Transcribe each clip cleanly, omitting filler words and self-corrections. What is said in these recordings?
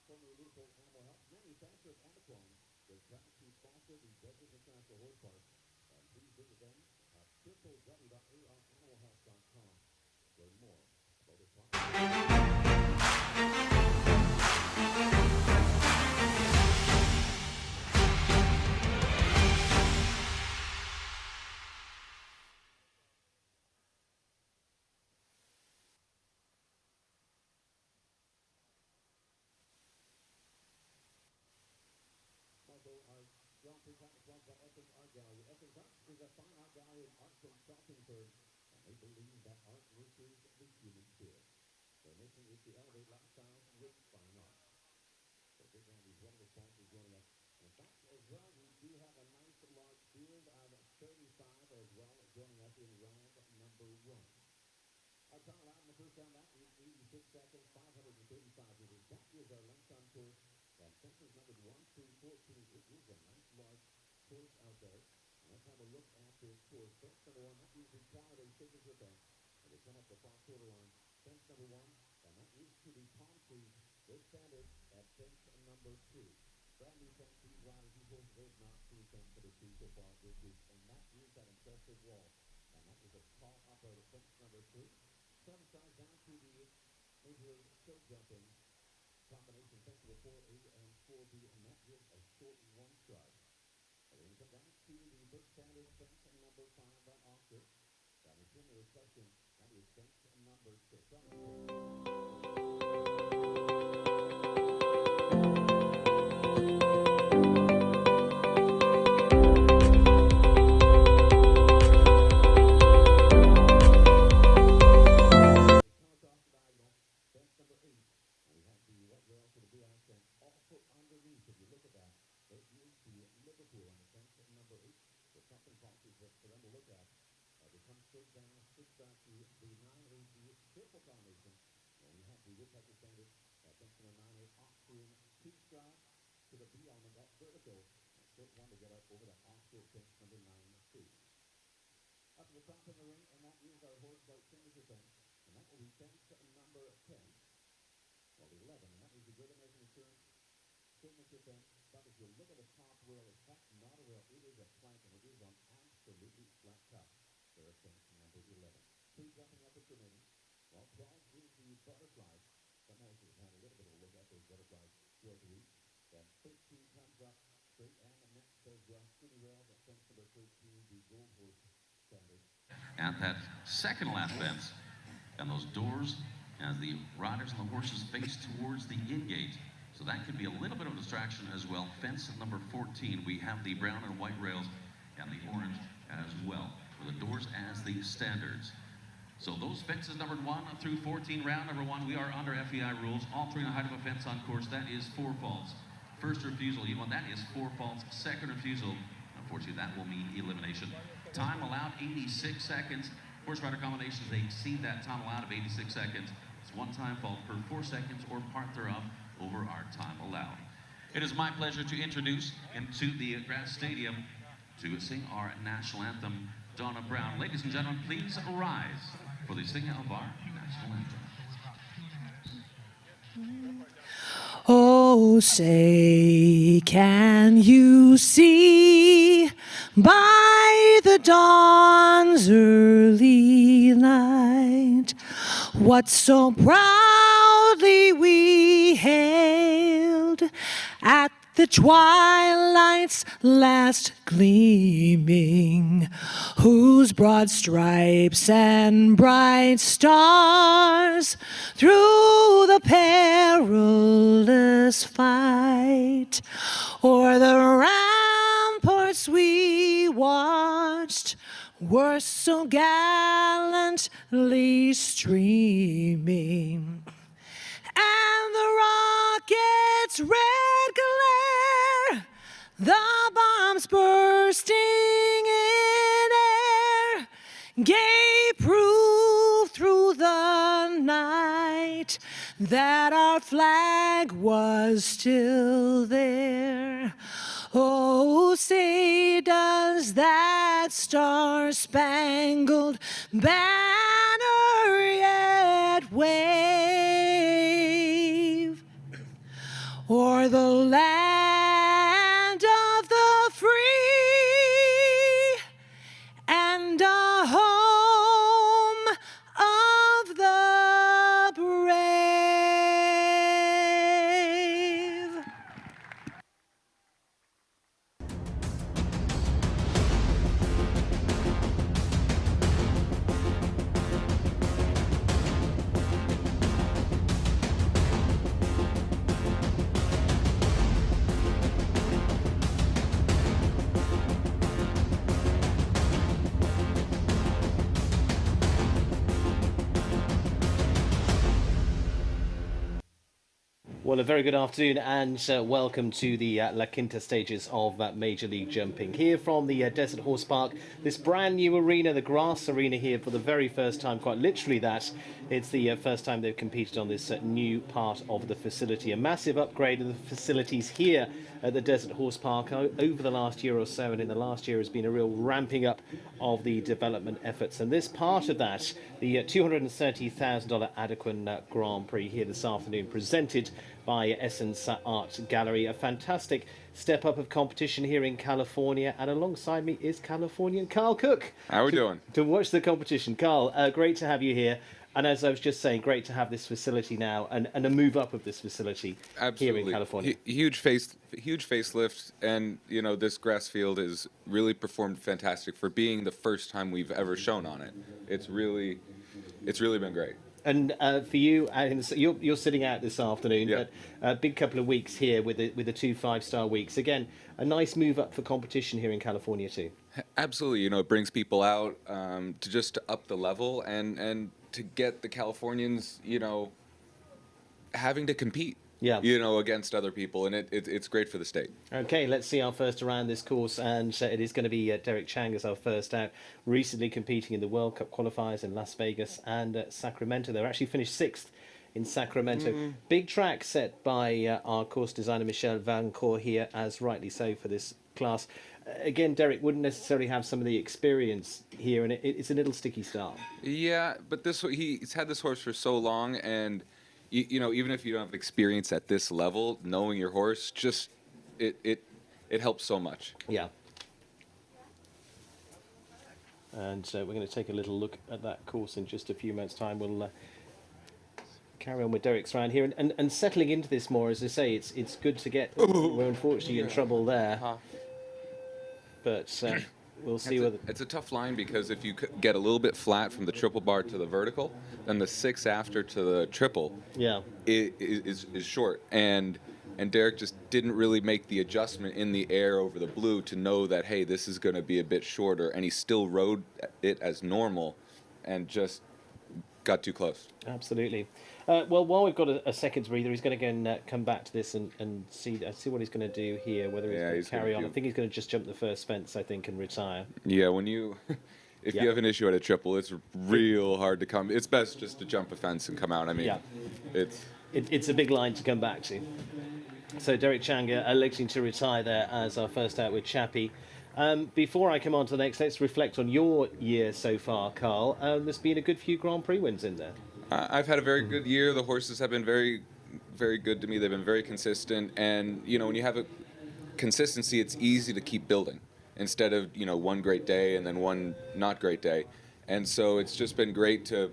formerly Leopold Animal Health manufacturer of Anacron. They're proud to sponsor the Desert International Horse Park. And please visit them at www.aranimalhealth.com. Learn more about their product. Also, our Grand Prix partner sponsored by Essence Art Gallery. Essence Art is a fine art gallery of art consulting firm, and they believe that art nurtures the human spirit. Their mission is to elevate lifestyles with fine art. So big round is one of the sponsors joining us. In fact, as well, we do have a nice large field of 35 as well joining us in round number 1. Our time allowed in the first round, that is 86 seconds, 535 meters. That is our length on course. And fences numbered 1 through 14. It is a nice large course out there. And let's have a look at this course. Fence number 1, that is the Quality signature fence. And they come up the far quarter line. Fence number 1, and that is to the palm trees. They're standard at fence number 2. Brand new fence. These riders, these horses, they've not seen fence number 2 so far this week. And that is that impressive wall. And that is a tall upright at fence number 3. 7 sides down to the Major League Show jumping combination fence number 4A and 4B, and that is a short 1 stride. And then we come down to the big standard fence number 5 by Oscar. That is similar section. That is fence number 6. Underneath, if you look at that, there is the Liverpool on the fence at number 8. The something boxes for them to look at. They come straight down, 6 back to the 9-8 triple combination. And we have the woodpecker standard at fence number 9-8 Austrian 2 stride to the B element, that vertical. Short 1 to get up over that Oscar fence number 9-2. Up to the top of the ring, and that is our horse scout signature fence. And that will be fence number 10. Well, 11, and that is the Great American Insurance signature fence. But if you look at the top rail, it's not a rail, it is a plank, and it is on absolutely flat top. There at fence number 11. 2 jumping up at remaining. Well, 12 is the butterflies. Some horses have a little bit of a look at those butterflies throughout the week. Then 13 comes up straight, and the next as well, skinny rail at fence number 13, the gold horse standard. At that second last fence, and those doors, as the riders and the horses face towards the in-gate. So that could be a little bit of a distraction as well. Fence number 14, we have the brown and white rails and the orange as well, with the doors as the standards. So those fences numbered 1 through 14, round number 1, we are under FEI rules. Altering the height of a fence on course, that is 4 faults. First refusal, that is 4 faults. Second refusal, unfortunately, that will mean elimination. Time allowed, 86 seconds. Horse rider combinations, they exceed that time allowed of 86 seconds. It's 1 time fault per 4 seconds or part thereof over our time allowed. It is my pleasure to introduce into the grass stadium to sing our national anthem, Donna Brown. Ladies and gentlemen, please rise for the singing of our national anthem. Oh, say, can you see by the dawn's early light what so proudly we hailed at the twilight's last gleaming, whose broad stripes and bright stars through the perilous fight o'er the ramparts we watched were so gallantly streaming, and the rocket's red glare, the bombs bursting in air, gave proof through the night that our flag was still there. Oh, say does that star-spangled banner yet wave Well, a very good afternoon and welcome to the La Quinta stages of Major League Jumping. Here from the Desert Horse Park, this brand new arena, the grass arena here for the very first time, quite literally that. It's the first time they've competed on this new part of the facility. A massive upgrade of the facilities here at the Desert Horse Park over the last year or so, and in the last year has been a real ramping up of the development efforts. And this part of that, the $230,000 Adequan Grand Prix here this afternoon, presented by Essence Art Gallery. A fantastic step up of competition here in California, and alongside me is Californian Carl Cook. How are we doing? To watch the competition. Carl, great to have you here. And as I was just saying, great to have this facility now and a move up of this facility Absolutely. here in California. Huge facelift, and you know this grass field has really performed fantastic for being the first time we've ever shown on it. It's really been great. And for you, you're sitting out this afternoon, Yeah. but a big couple of weeks here with the 2 5-star weeks. Again, a nice move up for competition here in California too. Absolutely, you know, it brings people out to up the level and to get the Californians, you know, having to compete. Yeah. You know, against other people, and it's great for the state. Okay, let's see our first around this course, and it is going to be Derek Chang as our first out, recently competing in the World Cup qualifiers in Las Vegas and Sacramento. They were actually finished 6th in Sacramento. Big track set by our course designer Michelle Vancourt here, as rightly so for this class. Again, Derek wouldn't necessarily have some of the experience here, and it's a little sticky start. Yeah, but he's had this horse for so long, and you know, even if you don't have experience at this level, knowing your horse just it helps so much. Yeah. And we're going to take a little look at that course in just a few minutes' time. We'll carry on with Derek's round here, and settling into this more. As I say, it's good to get. We're unfortunately in trouble there, but we'll see whether it's a tough line, because if you get a little bit flat from the triple bar to the vertical, then the 6 after to the triple, is short, and Derek just didn't really make the adjustment in the air over the blue to know that, hey, this is going to be a bit shorter, and he still rode it as normal, and just got too close. Absolutely. Well, while we've got a second's breather, he's going to go and come back to this and see what he's going to do here, whether he's going to carry on. I think he's going to just jump the first fence, I think, and retire. Yeah, when you... If you have an issue at a triple, it's real hard to come. It's best just to jump a fence and come out. I mean, it's a big line to come back to. So Derek Chang electing to retire there as our first out with Chappie. Before I come on to the next, let's reflect on your year so far, Carl. There's been a good few Grand Prix wins in there. I've had a very good year. The horses have been very, very good to me. They've been very consistent. And, you know, when you have a consistency, it's easy to keep building instead of, you know, one great day and then one not great day. And so it's just been great to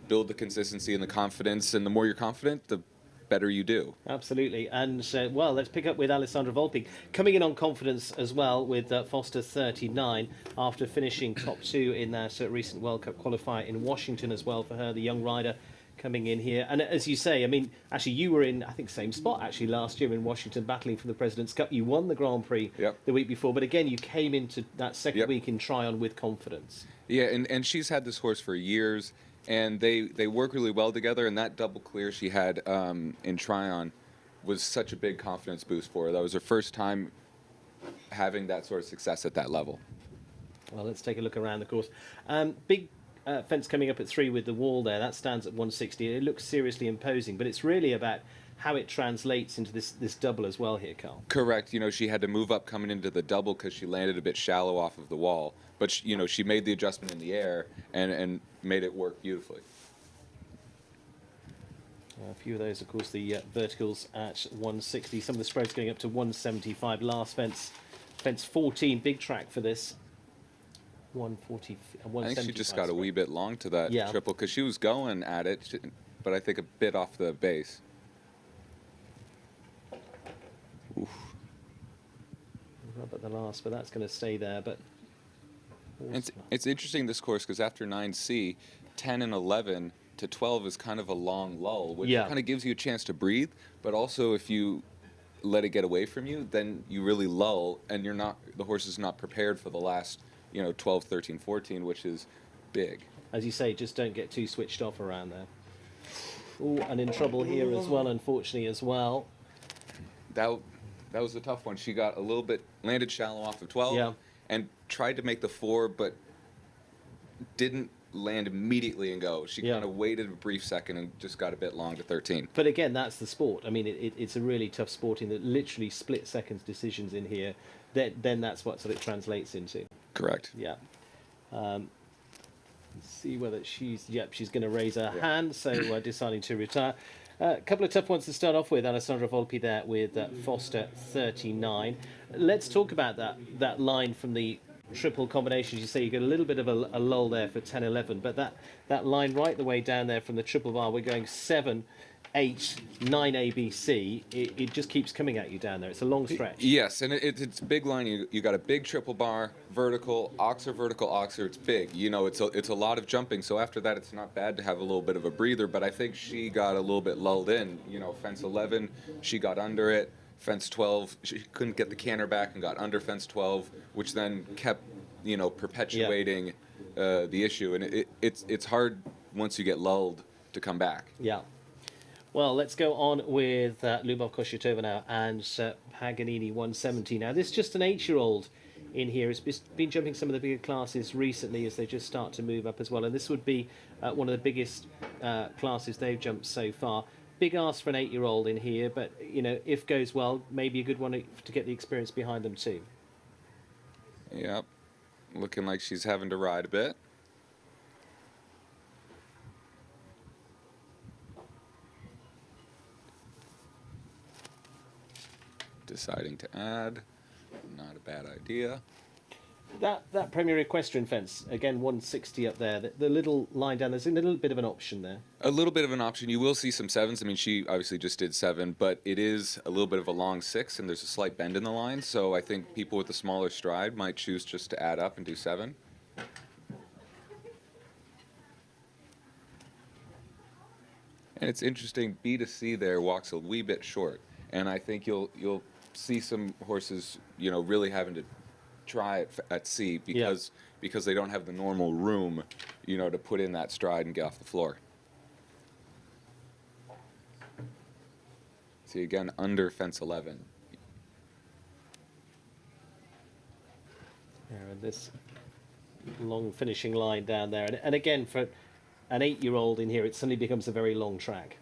build the consistency and the confidence. And the more you're confident, the better you do. Absolutely. And, well, let's pick up with Alessandra Volpi, coming in on confidence as well with Foster 39 after finishing top 2 in that recent World Cup qualifier in Washington as well for her, the young rider coming in here. And as you say, I mean, actually you were in, I think, same spot actually last year in Washington battling for the President's Cup. You won the Grand Prix the week before, but again, you came into that second week in Tryon with confidence. Yeah, and she's had this horse for years, and they work really well together, and that double clear she had in Tryon was such a big confidence boost for her. That was her first time having that sort of success at that level. Well, let's take a look around the course. Big fence coming up at 3 with the wall there. That stands at 160. It looks seriously imposing, but it's really about how it translates into this double as well here, Carl. Correct. You know, she had to move up coming into the double because she landed a bit shallow off of the wall. But, you know, she made the adjustment in the air and made it work beautifully. A few of those, of course, the verticals at 160. Some of the spreads going up to 175. Last fence 14. Big track for this. 140. I think she just got a wee bit long to that triple because she was going at it, but I think a bit off the base. Oof. Up at the last, but that's going to stay there. But it's interesting, this course, because after 9C, 10 and 11 to 12 is kind of a long lull, which kind of gives you a chance to breathe. But also, if you let it get away from you, then you really lull, and the horse is not prepared for the last, 12, 13, 14, which is big. As you say, just don't get too switched off around there. Ooh, and in trouble here as well, unfortunately, as well. That was a tough one. She got a little bit, landed shallow off of 12, Yeah. and tried to make the 4, but didn't land immediately and go. She Yeah. kind of waited a brief second and just got a bit long to 13. But again, that's the sport. I mean, it's a really tough sport in that literally split seconds decisions in here. Then that's what it translates into. Correct. Yeah. Let's see whether she's going to raise her hand, so deciding to retire. A couple of tough ones to start off with. Alessandra Volpi there with Foster 39. Let's talk about that line from the triple combinations. You say you get a little bit of a lull there for 10-11, but that line right the way down there from the triple bar, we're going 7, 8, 9 ABC. It just keeps coming at you down there. It's a long stretch. Yes, and it's a big line. You got a big triple bar, vertical, oxer, vertical, oxer. It's big. You know, it's a lot of jumping. So after that, it's not bad to have a little bit of a breather. But I think she got a little bit lulled in. You know, fence 11, she got under it. Fence 12, she couldn't get the canter back and got under fence 12, which then kept, you know, perpetuating the issue. And it's hard once you get lulled to come back. Yeah. Well, let's go on with Lubov Koshutova now and Paganini 170. Now, this is just an 8-year-old in here. It's been jumping some of the bigger classes recently as they just start to move up as well. And this would be one of the biggest classes they've jumped so far. Big ask for an 8-year-old in here, but, you know, if goes well, maybe a good one to get the experience behind them too. Yep. Looking like she's having to ride a bit. Deciding to add. Not a bad idea. That Premier Equestrian fence, again, 160 up there. The little line down, there's a little bit of an option there. A little bit of an option. You will see some 7s. I mean, she obviously just did 7, but it is a little bit of a long 6, and there's a slight bend in the line. So I think people with a smaller stride might choose just to add up and do 7. And it's interesting, B to C there walks a wee bit short. And I think you'll see some horses, you know, really having to try it at C because they don't have the normal room, you know, to put in that stride and get off the floor. See, again, under fence 11. There, and this long finishing line down there. And again, for an 8-year-old in here, it suddenly becomes a very long track.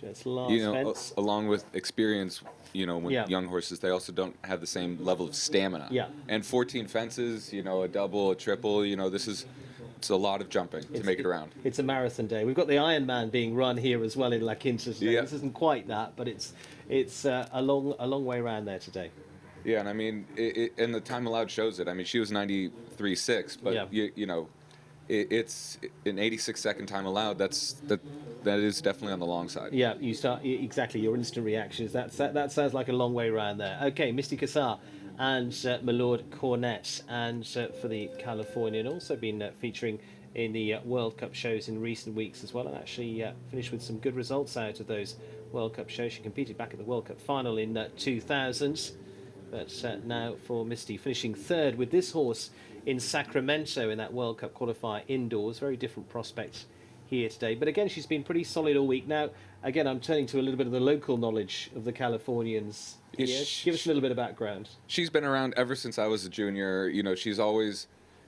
Just last fence. Along with experience, you know, with young horses, they also don't have the same level of stamina. Yeah. And 14 fences, you know, a double, a triple, you know, it's a lot long jumping to make it around. It's a marathon day. We've got the Ironman being run here as well in La Quinta today. Yeah. This isn't quite that, but it's a long way around there today. Yeah, and I mean, and the time allowed shows it. I mean, she was 93.6, but you know, it's an 86-second time allowed. That is definitely on the long side. Yeah, you start exactly your instant reactions. That sounds like a long way around there. Okay, Misty Cassar and Milord Cornet, and for the Californian, also been featuring in the World Cup shows in recent weeks as well, and actually finished with some good results out of those World Cup shows. She competed back at the World Cup final in 2000, but now for Misty, finishing 3rd with this horse in Sacramento in that World Cup qualifier indoors. Very different prospects here today, but again, she's been pretty solid all week. Now, again, I'm turning to a little bit of the local knowledge of the Californians here. Give us a little bit of background. She's been around ever since I was a junior. You know, she's always,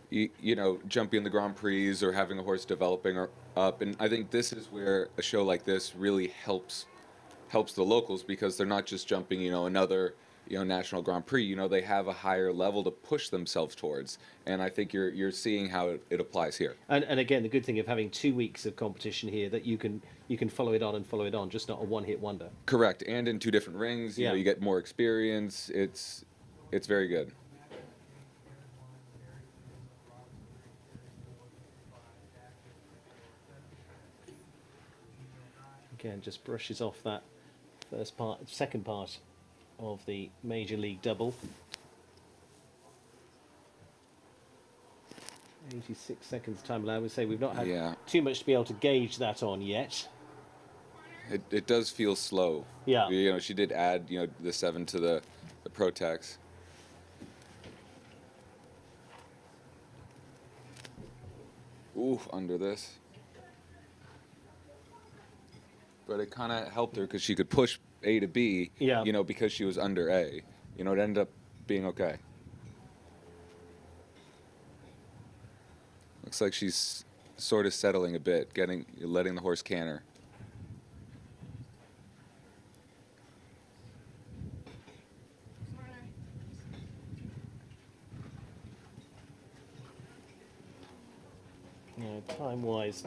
you know, jumping in the Grand Prix or having a horse developing her up, and I think this is where a show like this really helps the locals, because they're not just jumping, you know, another, you know, national Grand Prix. You know, they have a higher level to push themselves towards, and I think you're seeing how it applies here. And again, the good thing of having 2 weeks of competition here, that you can follow it on, just not a one-hit wonder. Correct, and in 2 different rings, you know, you get more experience. It's very good. Again, just brushes off that second part of the Major League double. 86 seconds time allowed. We say we've not had too much to be able to gauge that on yet. It does feel slow. Yeah. You know, she did add, you know, the 7 to the Protex. Ooh, under this. but it kind of helped her because she could push A to B, you know, because she was under A. You know, it ended up being okay. Looks like she's sort of settling a bit, letting the horse canter. Time-wise,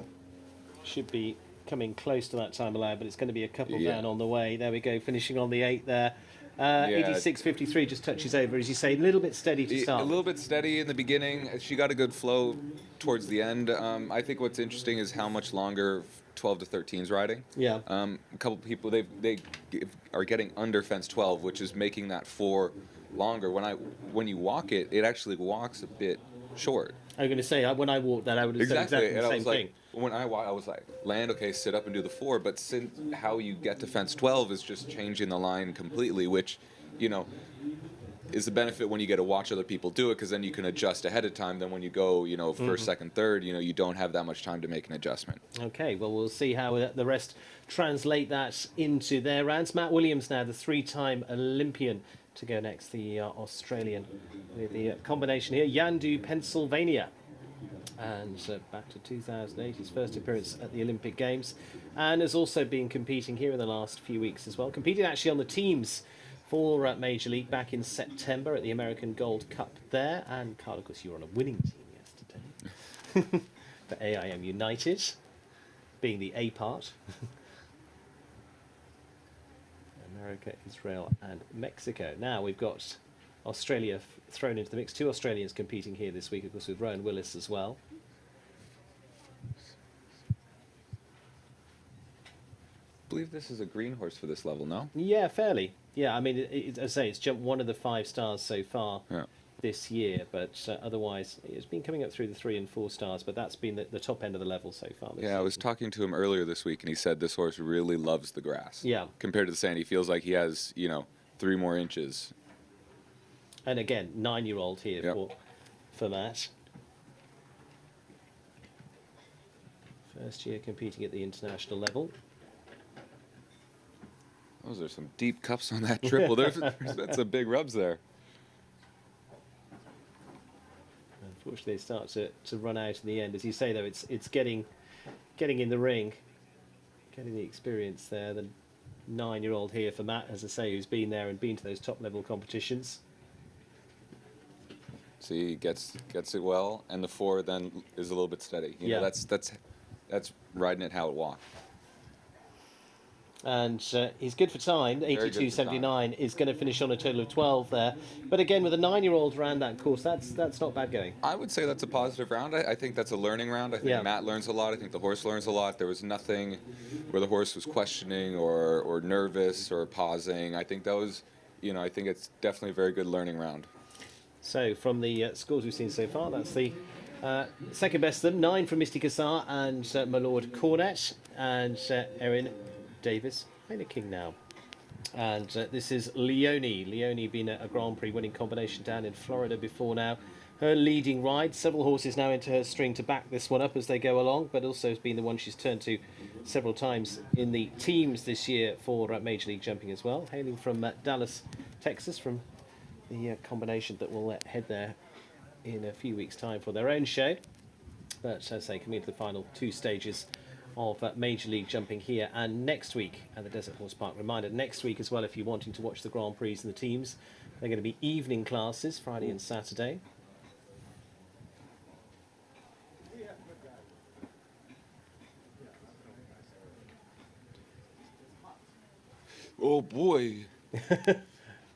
should be coming close to that time allowed, but it's going to be a couple down on the way. There we go, finishing on the 8 there. 86.53 just touches over, as you say, a little bit steady to start. A little bit steady in the beginning. She got a good flow towards the end. I think what's interesting is how much longer 12 to 13's riding. Yeah. A couple people they are getting under fence 12, which is making that 4 longer. When you walk it, it actually walks a bit short. I'm going to say, when I walked that, I would have said exactly the same thing. When I was like, land, okay, sit up and do the 4, but since how you get to fence 12 is just changing the line completely, which, you know, is the benefit when you get to watch other people do it, because then you can adjust ahead of time. Then when you go, you know, first, second, third, you know, you don't have that much time to make an adjustment. Okay, well, we'll see how the rest translate that into their rounds. Matt Williams now, the 3-time Olympian, to go next, the Australian, with the combination here, Yandu, Pennsylvania. And back to 2008, his first appearance at the Olympic Games, and has also been competing here in the last few weeks as well. Competed actually on the teams for Major League back in September at the American Gold Cup there. And Carl, of course, you were on a winning team yesterday for AIM United, being the A part. America, Israel and Mexico. Now we've got Australia thrown into the mix. 2 Australians competing here this week, of course, with Rowan Willis as well. I believe this is a green horse for this level, no? Yeah, fairly. Yeah, I mean, as I say, it's jumped one of the 5 stars so far this year, but otherwise it's been coming up through the 3 and 4 stars, but that's been the top end of the level so far. Yeah, I was talking to him earlier this week, and he said this horse really loves the grass. Yeah. Compared to the sand, he feels like he has, you know, 3 more inches. And again, 9-year-old here for Matt. First year competing at the international level. Those are some deep cups on that triple. That's some big rubs there. Unfortunately, they start to run out in the end. As you say, though, it's getting in the ring, getting the experience there. The 9-year-old here for Matt, as I say, who's been there and been to those top-level competitions. See, he gets it well, and the 4 then is a little bit steady. You know, that's riding it how it walked. And he's good for time. 82.79 is going to finish on a total of 12 there. But again, with a 9-year-old round that course, that's not bad going. I would say that's a positive round. I think that's a learning round. I think Matt learns a lot. I think the horse learns a lot. There was nothing where the horse was questioning or nervous or pausing. I think that was, you know, I think it's definitely a very good learning round. So from the scores we've seen so far, that's the second best of them. 9 from Misty Cassar and Malord Cornet, and Erin Davis Heineken now. And this is Leonie. Leonie been a Grand Prix winning combination down in Florida before now. Her leading ride. Several horses now into her string to back this one up as they go along, but also has been the one she's turned to several times in the teams this year for Major League Jumping as well. Hailing from Dallas, Texas, from the combination that will head there in a few weeks' time for their own show. But as I say, coming into the final 2 stages of Major League Jumping here and next week at the Desert Horse Park. Reminder, next week as well, if you're wanting to watch the Grand Prix and the teams, they're going to be evening classes, Friday and Saturday. Oh boy.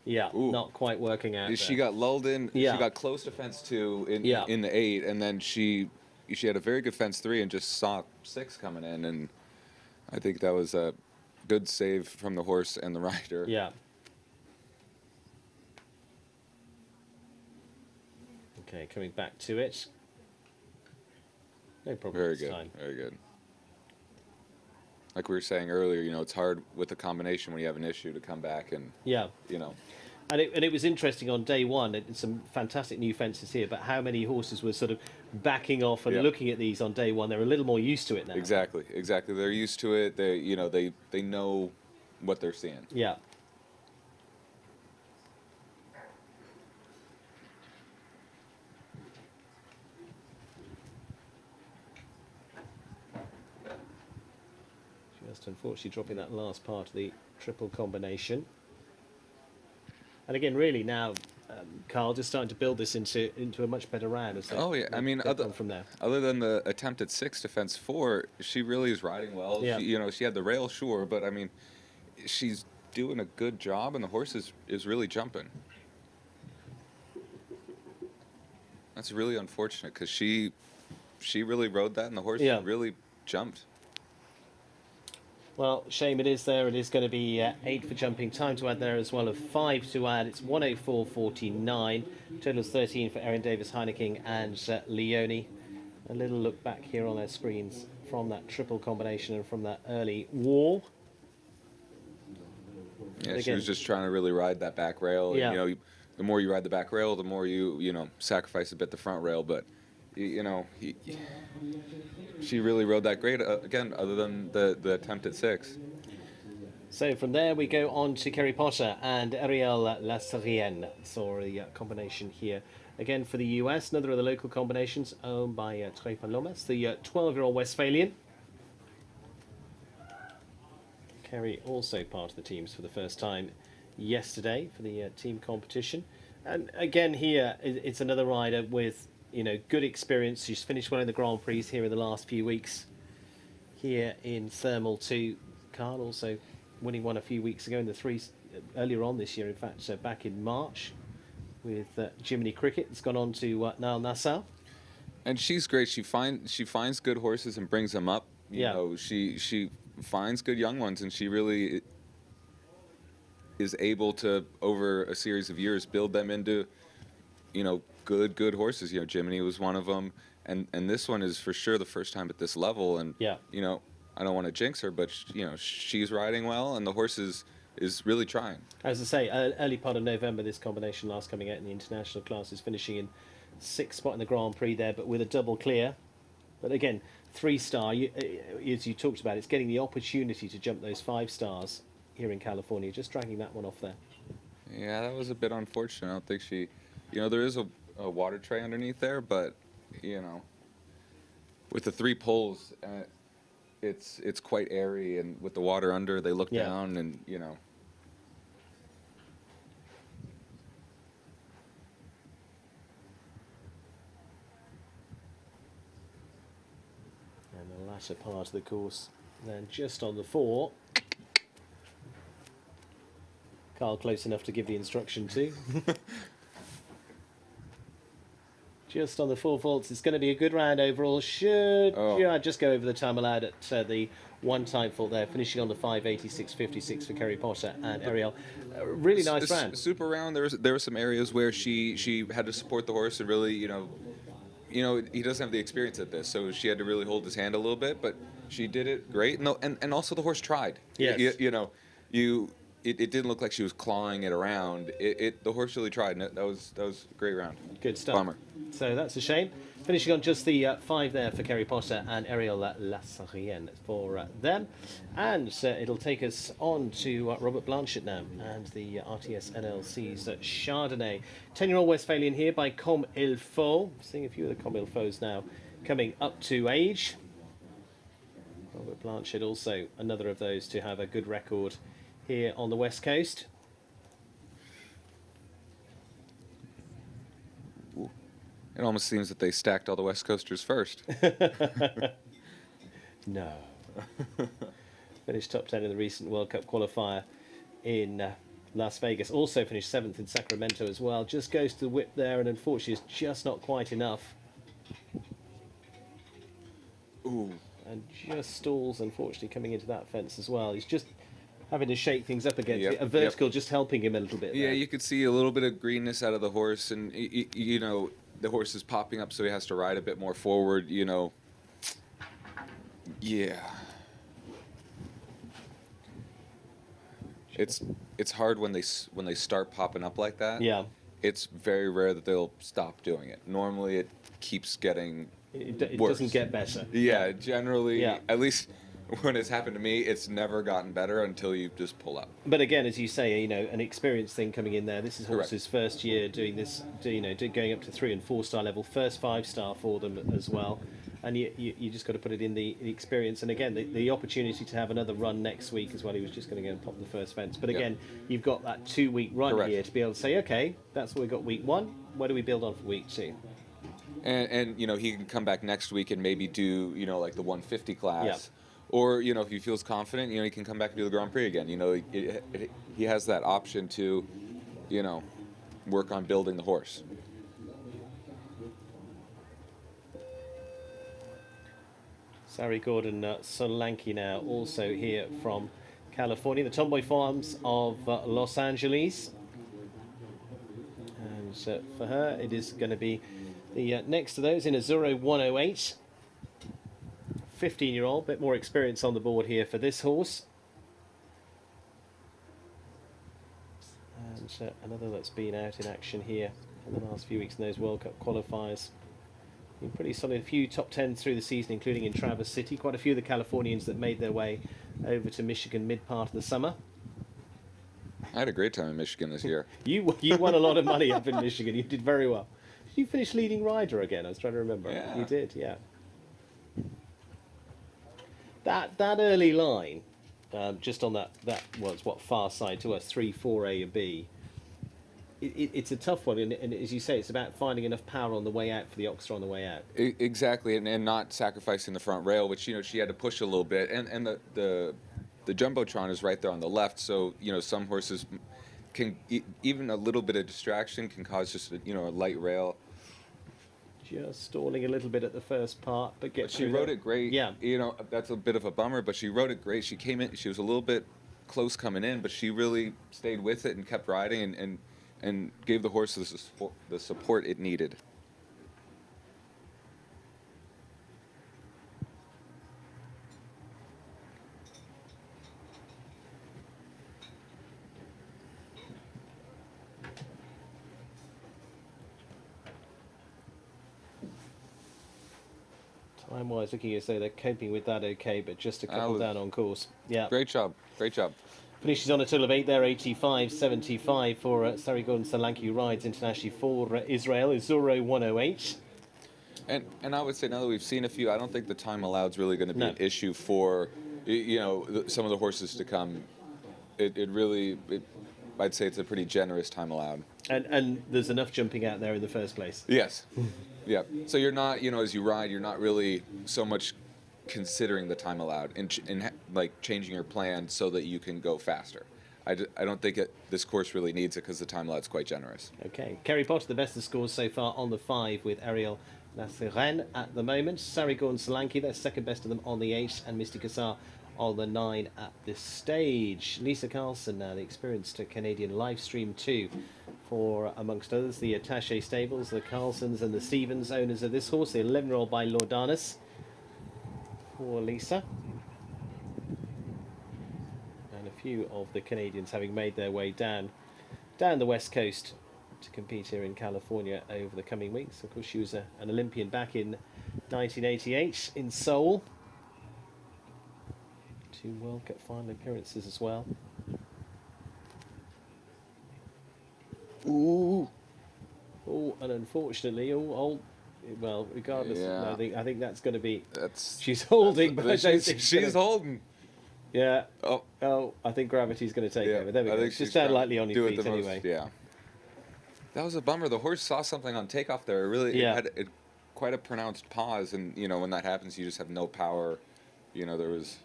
Yeah, not quite working out. She got lulled in. She got close to fence 2 in the 8, and then she had a very good fence 3 and just saw 6 coming in, and I think that was a good save from the horse and the rider. Yeah. Okay, coming back to it. No problem. Very good. Time. Very good. Like we were saying earlier, you know, it's hard with a combination when you have an issue to come back and, you know. And it was interesting on day one, some fantastic new fences here, but how many horses were sort of backing off and looking at these on day one. They're a little more used to it now. Exactly. They're used to it. They know what they're seeing. Yeah. Just unfortunately dropping that last part of the triple combination. And again, really now, Carl, just starting to build this into a much better round. Oh yeah, I mean, from there. Other than the attempt at 6 to fence 4, she really is riding well. Yeah. She had the rail, sure, but I mean, she's doing a good job, and the horse is really jumping. That's really unfortunate because she really rode that, and the horse really jumped. Well, shame it is there. It is going to be 8 for jumping. Time to add there as well of 5 to add. It's 1:04.49. Total is 13 for Erin Davis, Heineken and Leone. A little look back here on their screens from that triple combination and from that early wall. Yeah, she was just trying to really ride that back rail. Yeah. And, the more you ride the back rail, the more you sacrifice a bit the front rail. But she really rode that great, again, other than the attempt at 6. So from there we go on to Kerry Potter and Ariel Lasarienne. Saw a combination here. Again for the US, another of the local combinations owned by Tres Palomas, the 12-year-old Westphalian. Kerry also part of the teams for the first time yesterday for the team competition. And again here, it's another rider with good experience. She's finished well in the Grand Prix here in the last few weeks. Here in Thermal 2, Carl also winning one a few weeks ago in the 3s earlier on this year. In fact, back in March with Jiminy Cricket. It's gone on to Nile Nassau. And she's great. She finds good horses and brings them up. She finds good young ones, and she really is able to, over a series of years, build them into good horses. Jiminy was one of them, and this one is for sure the first time at this level. And I don't want to jinx her, but she's riding well, and the horse is really trying. As I say, early part of November, this combination last coming out in the international classes, finishing in 6th spot in the Grand Prix there, but with a double clear. But again, 3-star, as you talked about, it's getting the opportunity to jump those 5 stars here in California. Just dragging that one off there. Yeah, that was a bit unfortunate. I don't think she, there is a water tray underneath there, but with the 3 poles, it's quite airy, and with the water under, they look down, and And the latter part of the course, then just on the 4. Carl close enough to give the instruction to. Just on the 4 faults. It's going to be a good round overall. Should just go over the time allowed at the 1 time fault there, finishing on the 5:86.56 for Kerry Potter and Ariel. Really nice round. Super round. There were some areas where she had to support the horse and really, he doesn't have the experience at this, so she had to really hold his hand a little bit, but she did it great. And also the horse tried. Yes. It didn't look like she was clawing it around. The horse really tried, and that was a great round. Good stuff. Bummer. So that's a shame. Finishing on just the 5 there for Kerry Potter and Ariel Lasarienne for them. And it'll take us on to Robert Blanchett now and the RTS NLC's Chardonnay. 10-year-old Westphalian here by Comme Il Faut. Seeing a few of the Comme Il Fauts now coming up to age. Robert Blanchett also another of those to have a good record here on the West Coast. It almost seems that they stacked all the West Coasters first. No. Finished top 10 in the recent World Cup qualifier in Las Vegas. Also finished 7th in Sacramento as well. Just goes to the whip there, and unfortunately it's just not quite enough. Ooh. And just stalls, unfortunately, coming into that fence as well. He's just having to shake things up against it. A vertical just helping him a little bit there. Yeah, you could see a little bit of greenness out of the horse, and the horse is popping up, so he has to ride a bit more forward. Yeah. It's hard when they start popping up like that. Yeah. it's very rare that they'll stop doing it. Normally, it keeps getting it worse. doesn't get better. Yeah, generally, Yeah. at least when it's happened to me, it's never gotten better until you just pull up. But again, as you say, you know, an experienced thing coming in there. This is Correct. Horse's first year doing this, going up to 3 and 4 star level, first 5-star for them as well. And you just got to put it in the experience. And again, the opportunity to have another run next week as well. He was just going to go and pop the first fence. But again, you've got that 2-week run Correct. here to be able to say, okay, that's what we got week 1. Where do we build on for week 2? And you know, he can come back next week and maybe do, you know, like the 150 class. Yeah. Or, you know, if he feels confident, you know, he can come back and do the Grand Prix again. You know, he has that option to, you know, work on building the horse. Sari Gordon Solanke now also here from California, the Tomboy Farms of Los Angeles. And for her, it is going to be the next to those in a 108. 15-year-old, bit more experience on the board here for this horse. And another that's been out in action here in the last few weeks in those World Cup qualifiers. Been pretty solid, a few top 10s through the season, including in Traverse City. Quite a few of the Californians that made their way over to Michigan mid part of the summer. I had a great time in Michigan this year. You won a lot of money up in Michigan. You did very well. Did you finish leading rider again? I was trying to remember. Yeah. You did, yeah. That early line, just on that was what far side to us, 3, 4A and B. It's a tough one, and as you say, it's about finding enough power on the way out for the Oxter on the way out. Exactly, and not sacrificing the front rail, which, you know, she had to push a little bit, and the Jumbotron is right there on the left, so, you know, some horses can even a little bit of distraction can cause just a, you know, a light rail. Just stalling a little bit at the first part, but She rode it great. Yeah. You know, that's a bit of a bummer, but she rode it great. She came in, she was a little bit close coming in, but she really stayed with it and kept riding and gave the horse the support it needed. Time-wise, looking as though they're coping with that okay, but just a couple down on course. Yeah. Great job. Great job. Finishes on a total of 8 there, 85.75 for Sari Gordon Solanke, who rides internationally for Israel, is 108. And I would say, now that we've seen a few, I don't think the time allowed is really going to be an issue for, you know, some of the horses to come. I'd say it's a pretty generous time allowed. And there's enough jumping out there in the first place. Yes. Yeah. So you're not, you know, as you ride, you're not really so much considering the time allowed and like changing your plan so that you can go faster. I don't think this course really needs it because the time allowed is quite generous. Okay. Kerry Potter, the best of scores so far on the 5 with Ariel Lasserenne at the moment. Sari Gordon Solanke, that's second best of them on the 8, and Misty Cassar on the 9 at this stage. Lisa Carlson now, the experienced Canadian live stream 2 for, amongst others, the Attaché Stables, the Carlsons and the Stevens, owners of this horse, the 11-year-old by Laudanus. For Lisa. And a few of the Canadians having made their way down the west coast to compete here in California over the coming weeks. Of course, she was an Olympian back in 1988 in Seoul. 2 World Cup final appearances as well. Ooh. Oh, and unfortunately, well, regardless, Yeah. I think that's going to be. That's. She's holding, but I don't think She's holding. Yeah. Oh. I think gravity's going to take Yeah. over. There we I go. think Just she's stand trying lightly to on do your it feet the most- anyway. Yeah. That was a bummer. The horse saw something on takeoff there. It really had quite a pronounced pause, and you know when that happens, you just have no power. You know there was.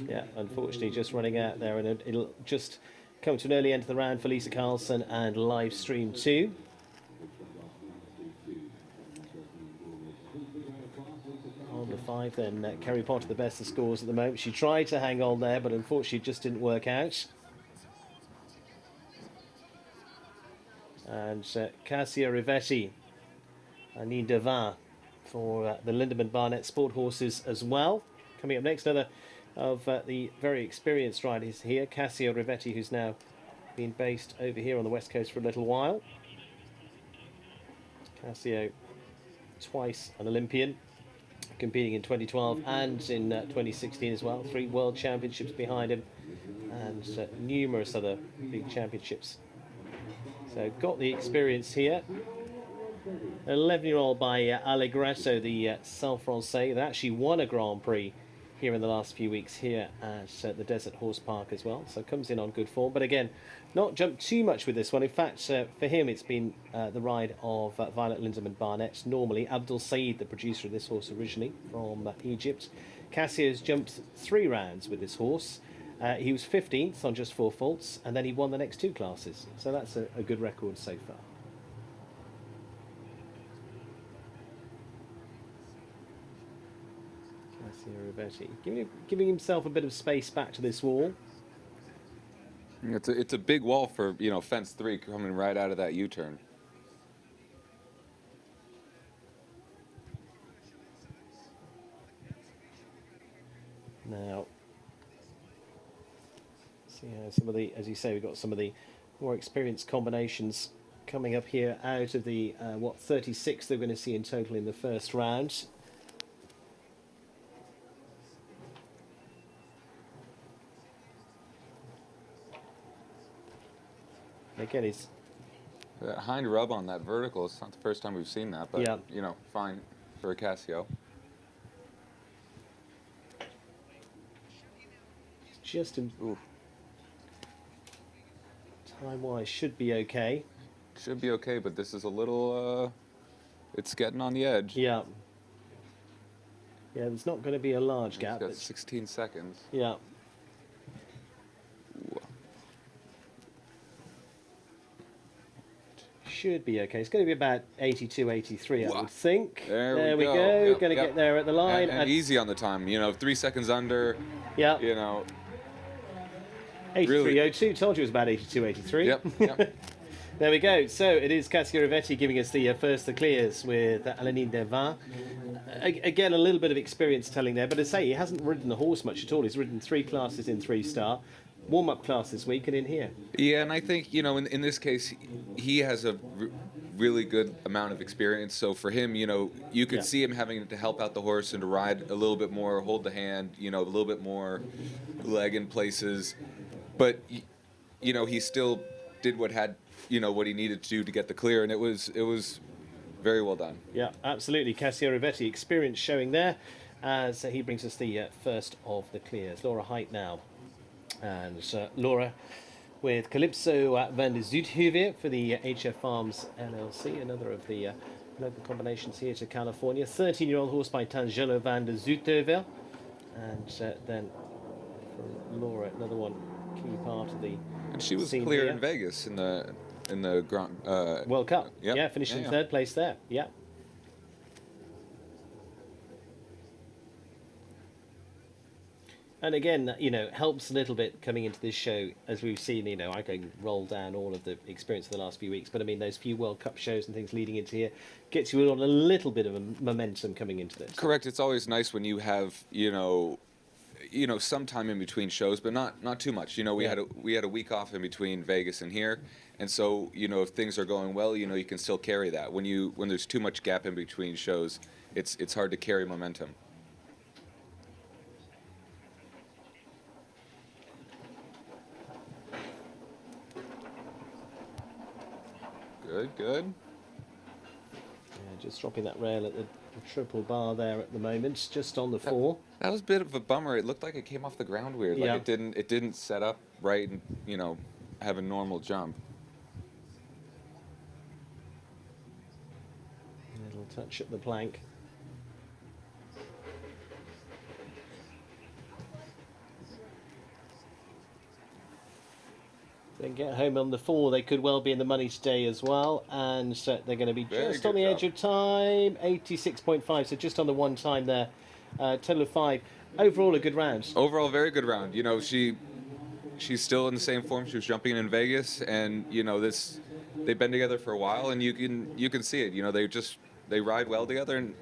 Yeah, unfortunately, just running out there, and it'll just come to an early end of the round for Lisa Carlson and live stream 2. On the 5 then, Kerry Potter, the best of scores at the moment. She tried to hang on there, but unfortunately it just didn't work out. And Cassia Rivetti, Annie Devin for the Lindemann Barnett Sport Horses as well. Coming up next, another of the very experienced riders here, Cassia Rivetti, who's now been based over here on the West Coast for a little while. Cassio, twice an Olympian, competing in 2012 and in 2016 as well. 3 World Championships behind him, and numerous other big championships. So got the experience here. 11-year-old by Allegretto, the Saint Francais, that actually won a Grand Prix here in the last few weeks here at the Desert Horse Park as well. So comes in on good form, but again, not jumped too much with this one. In fact, for him, it's been the ride of Violet Lindemann Barnett. Normally, Abdul Said, the producer of this horse originally from Egypt. Cassio's jumped 3 rounds with this horse. He was 15th on just 4 faults, and then he won the next 2 classes. So that's a good record so far. Giving himself a bit of space back to this wall. It's a big wall for, you know, fence 3 coming right out of that U-turn. Now, see how some of the, as you say, we've got some of the more experienced combinations coming up here out of the, 36 they're going to see in total in the first round. Again, he's... That hind rub on that vertical, it's not the first time we've seen that, but, yeah, you know, fine for a Cassio. Just in... Time-wise, should be okay. Should be okay, but this is a little, it's getting on the edge. Yeah. Yeah, there's not going to be a large gap. It's got 16 seconds. Yeah. Should be okay. It's going to be about 82, 83, I would think. There we go. Yep, going to get there at the line. And easy on the time, you know, 3 seconds under. Yeah. You know. 83.02. Told you it was about 82, 83. Yep. There we go. So it is Cassio Rivetti giving us the first the clears with Alain Devin. Again, a little bit of experience telling there, but as I say, he hasn't ridden the horse much at all. He's ridden 3 classes in 3-star. Warm-up class this week and in here. Yeah, and I think, you know, in this case, he has a really good amount of experience. So for him, you know, you could see him having to help out the horse and to ride a little bit more, hold the hand, you know, a little bit more leg in places. But, you know, he still did what he needed to do to get the clear, and it was very well done. Yeah, absolutely. Cassio Rivetti, experience showing there as he brings us the first of the clears. Laura Height now. And Laura with Calypso van de Zuidheuvel for the HF Farms LLC, another of the local combinations here to California. 13-year-old horse by Tangelo van de Zuidheuvel. And then for Laura, another one, key part of the And she was clear here in Vegas in the Grand World Cup. Yep. Yeah, finishing 3rd place there. Yeah. And again, you know, helps a little bit coming into this show, as we've seen, you know, I can roll down all of the experience of the last few weeks, but I mean, those few World Cup shows and things leading into here gets you on a little bit of a momentum coming into this. Correct. It's always nice when you have, you know, some time in between shows, but not too much. You know, we had a week off in between Vegas and here, and so, you know, if things are going well, you know, you can still carry that. When there's too much gap in between shows, it's hard to carry momentum. Good. Yeah, just dropping that rail at the triple bar there at the moment, just on the 4. That was a bit of a bummer. It looked like it came off the ground weird. Like it didn't set up right and, you know, have a normal jump. A little touch at the plank. They get home on the 4, they could well be in the money today as well, and they're going to be just on the edge of time, 86.5, so just on the 1 time there, total of 5. Overall, a good round. Overall, very good round. You know, she's still in the same form she was jumping in Vegas, and you know they've been together for a while, and you can see it. You know, they ride well together, and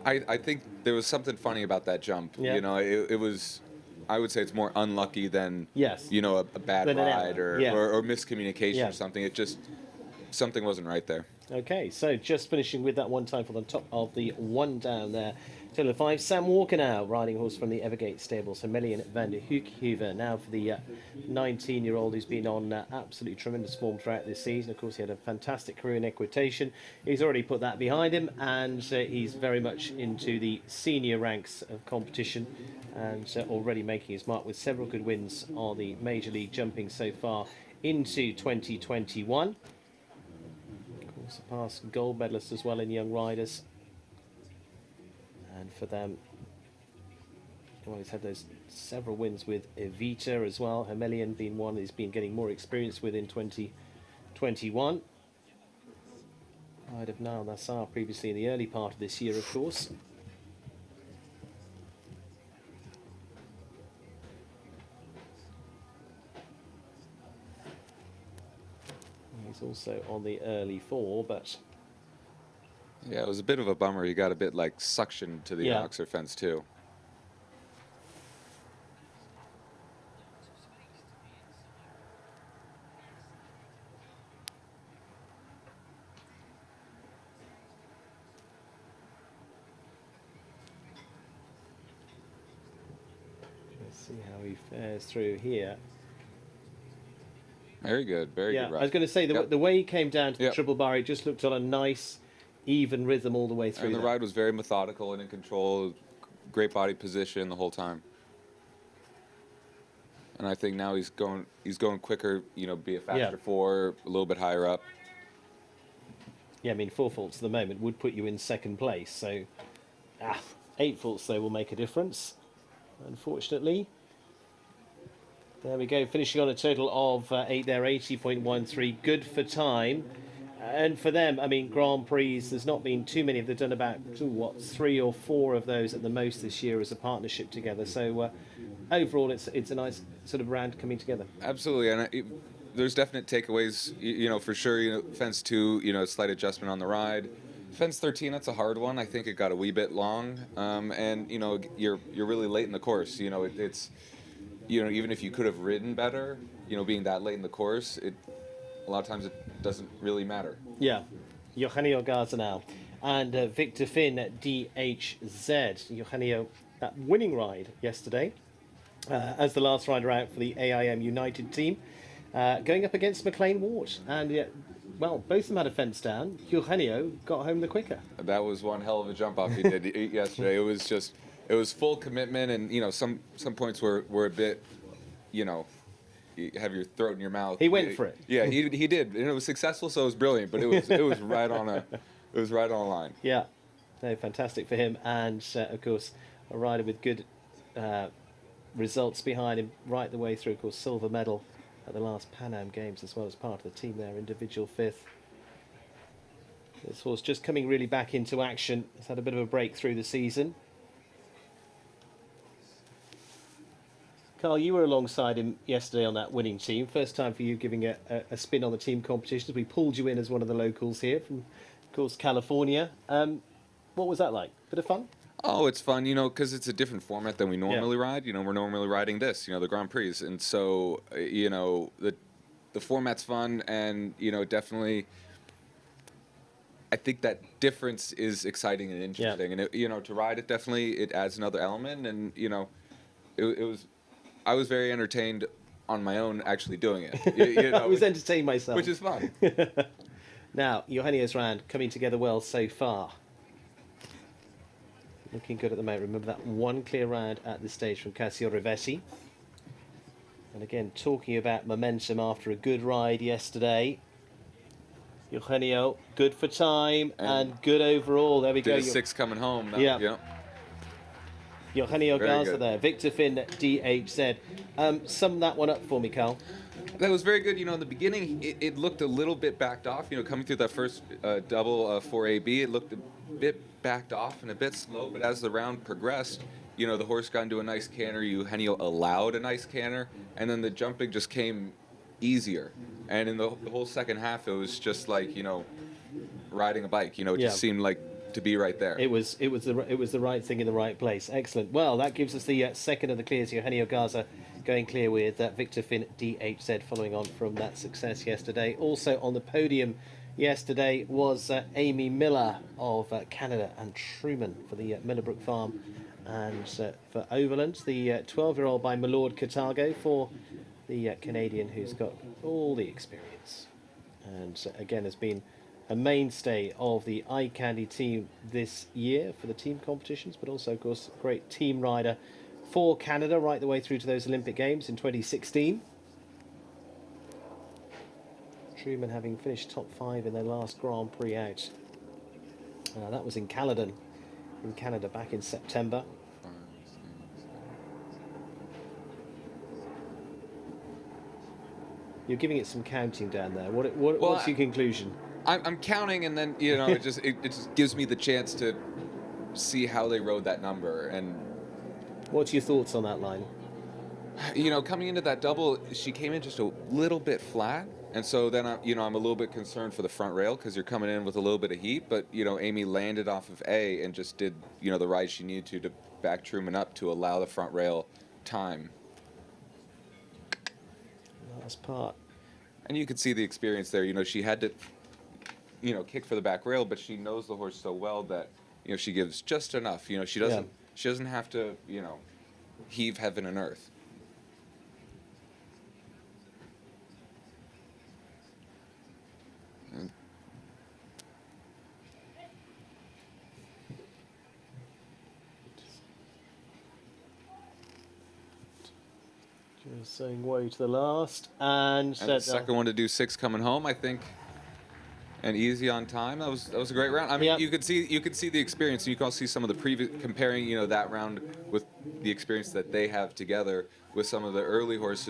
I think there was something funny about that jump. Yeah. You know, it was I would say it's more unlucky than Yes. you know a bad Than an ride error, or, yeah. or miscommunication Yeah. or something. It just something wasn't right there. Okay, so just finishing with that one time for the top of the one down there. Total of 5. Sam Walker now, riding horse from the Evergate stables. Melian van der Hoekhuiver now for the 19-year-old who's been on absolutely tremendous form throughout this season. Of course, he had a fantastic career in equitation. He's already put that behind him, and he's very much into the senior ranks of competition, and already making his mark with several good wins on the Major League Jumping so far into 2021. A past gold medalist as well in young riders, and for them, well, he's had those several wins with Evita as well. Hermelian being one he's been getting more experience with in 2021. Ride of Nile Nassar previously in the early part of this year, of course. He's also on the early 4, but Yeah, it was a bit of a bummer. He got a bit like suction to the Yeah. Oxer fence too. let's see how he fares through here. Very good, very Yeah, good ride. I was going to say, Yep. the way he came down to the Yep. triple bar, it just looked on a nice, even rhythm all the way through. And the there. ride was very methodical and in control, great body position the whole time. And I think now he's going quicker, you know, be a faster Yeah. 4, a little bit higher up. Yeah, I mean, 4 faults at the moment would put you in second place, so 8 faults though will make a difference, unfortunately. There we go, finishing on a total of 8 there, 80.13, good for time. And for them, I mean, Grand Prix, there's not been too many. They've done about, 3 or 4 of those at the most this year as a partnership together. So overall, it's a nice sort of round coming together. Absolutely, and there's definite takeaways. You know, for sure. You know, fence 2, you know, slight adjustment on the ride. Fence 13, that's a hard one. I think it got a wee bit long, and you know, you're really late in the course. You know, it's you know, even if you could have ridden better, you know, being that late in the course, a lot of times it doesn't really matter. Yeah, Eugenio Garza now. And Victor Finn at DHZ. Eugenio, that winning ride yesterday as the last rider out for the AIM United team, going up against McLean Ward. And, well, both of them had a fence down. Eugenio got home the quicker. That was one hell of a jump off he did yesterday. It was full commitment, and you know, some points were a bit, you know, you have your throat in your mouth. He went for it. Yeah, he did, and it was successful, so it was brilliant. But it was right on a line. Yeah, no, fantastic for him, and of course a rider with good results behind him right the way through. Of course, silver medal at the last Pan Am Games as well as part of the team there, individual 5th. This horse just coming really back into action. He's had a bit of a break through the season. Carl, you were alongside him yesterday on that winning team. First time for you giving a spin on the team competitions. We pulled you in as one of the locals here from, of course, California. What was that like? Bit of fun? Oh, it's fun, you know, because it's a different format than we normally ride. You know, we're normally riding this, you know, the Grand Prix, and so you know the format's fun, and you know, definitely. I think that difference is exciting and interesting, and you know, to ride it definitely it adds another element, and you know, it was. I was very entertained on my own actually doing it. You know, I was entertained myself. which is fun. Now, Eugenio's round coming together well so far. Looking good at the moment. Remember that one clear round at this stage from Cassio Rivetti. And again, talking about momentum after a good ride yesterday. Eugenio, good for time and good overall. There we go. Did a 6 coming home. Now, Yeah. Eugenio Very Garza good. there. Victor Finn at DHZ. Sum that one up for me, Carl. That was very good. You know, in the beginning, it looked a little bit backed off. You know, coming through that first double 4AB, it looked a bit backed off and a bit slow. But as the round progressed, you know, the horse got into a nice canter. Eugenio allowed a nice canter, and then the jumping just came easier. And in the whole second half, it was just like, you know, riding a bike. You know, it just seemed like to be right there. It was the right thing in the right place. Excellent. Well, that gives us the second of the clears. Eugenio Garza going clear with Victor Finn DHZ, following on from that success yesterday. Also on the podium yesterday was Amy Miller of Canada, and Truman for the Millbrook Farm, and for Overland, the 12-year-old by Milord Cartago for the Canadian, who's got all the experience, and again has been a mainstay of the Eye Candy team this year for the team competitions, but also, of course, a great team rider for Canada right the way through to those Olympic Games in 2016. Truman having finished top 5 in their last Grand Prix out. That was in Caledon, in Canada, back in September. You're giving it some counting down there. What's your conclusion? I'm counting, and then it just gives me the chance to see how they rode that number. And what's your thoughts on that line? Coming into that double, she came in just a little bit flat, and so then I'm a little bit concerned for the front rail, because you're coming in with a little bit of heat. But Amy landed off of A and just did the ride she needed to back Truman up to allow the front rail time. Last part. And you could see the experience there. She had to, kick for the back rail, but she knows the horse so well that, she gives just enough. She doesn't have to, heave heaven and earth. Just saying woe to the last, and the second one to do 6 coming home, I think, and easy on time. That was a great round. I mean, you could see the experience, and you can also see some of the previous, comparing that round with the experience that they have together with some of the early horse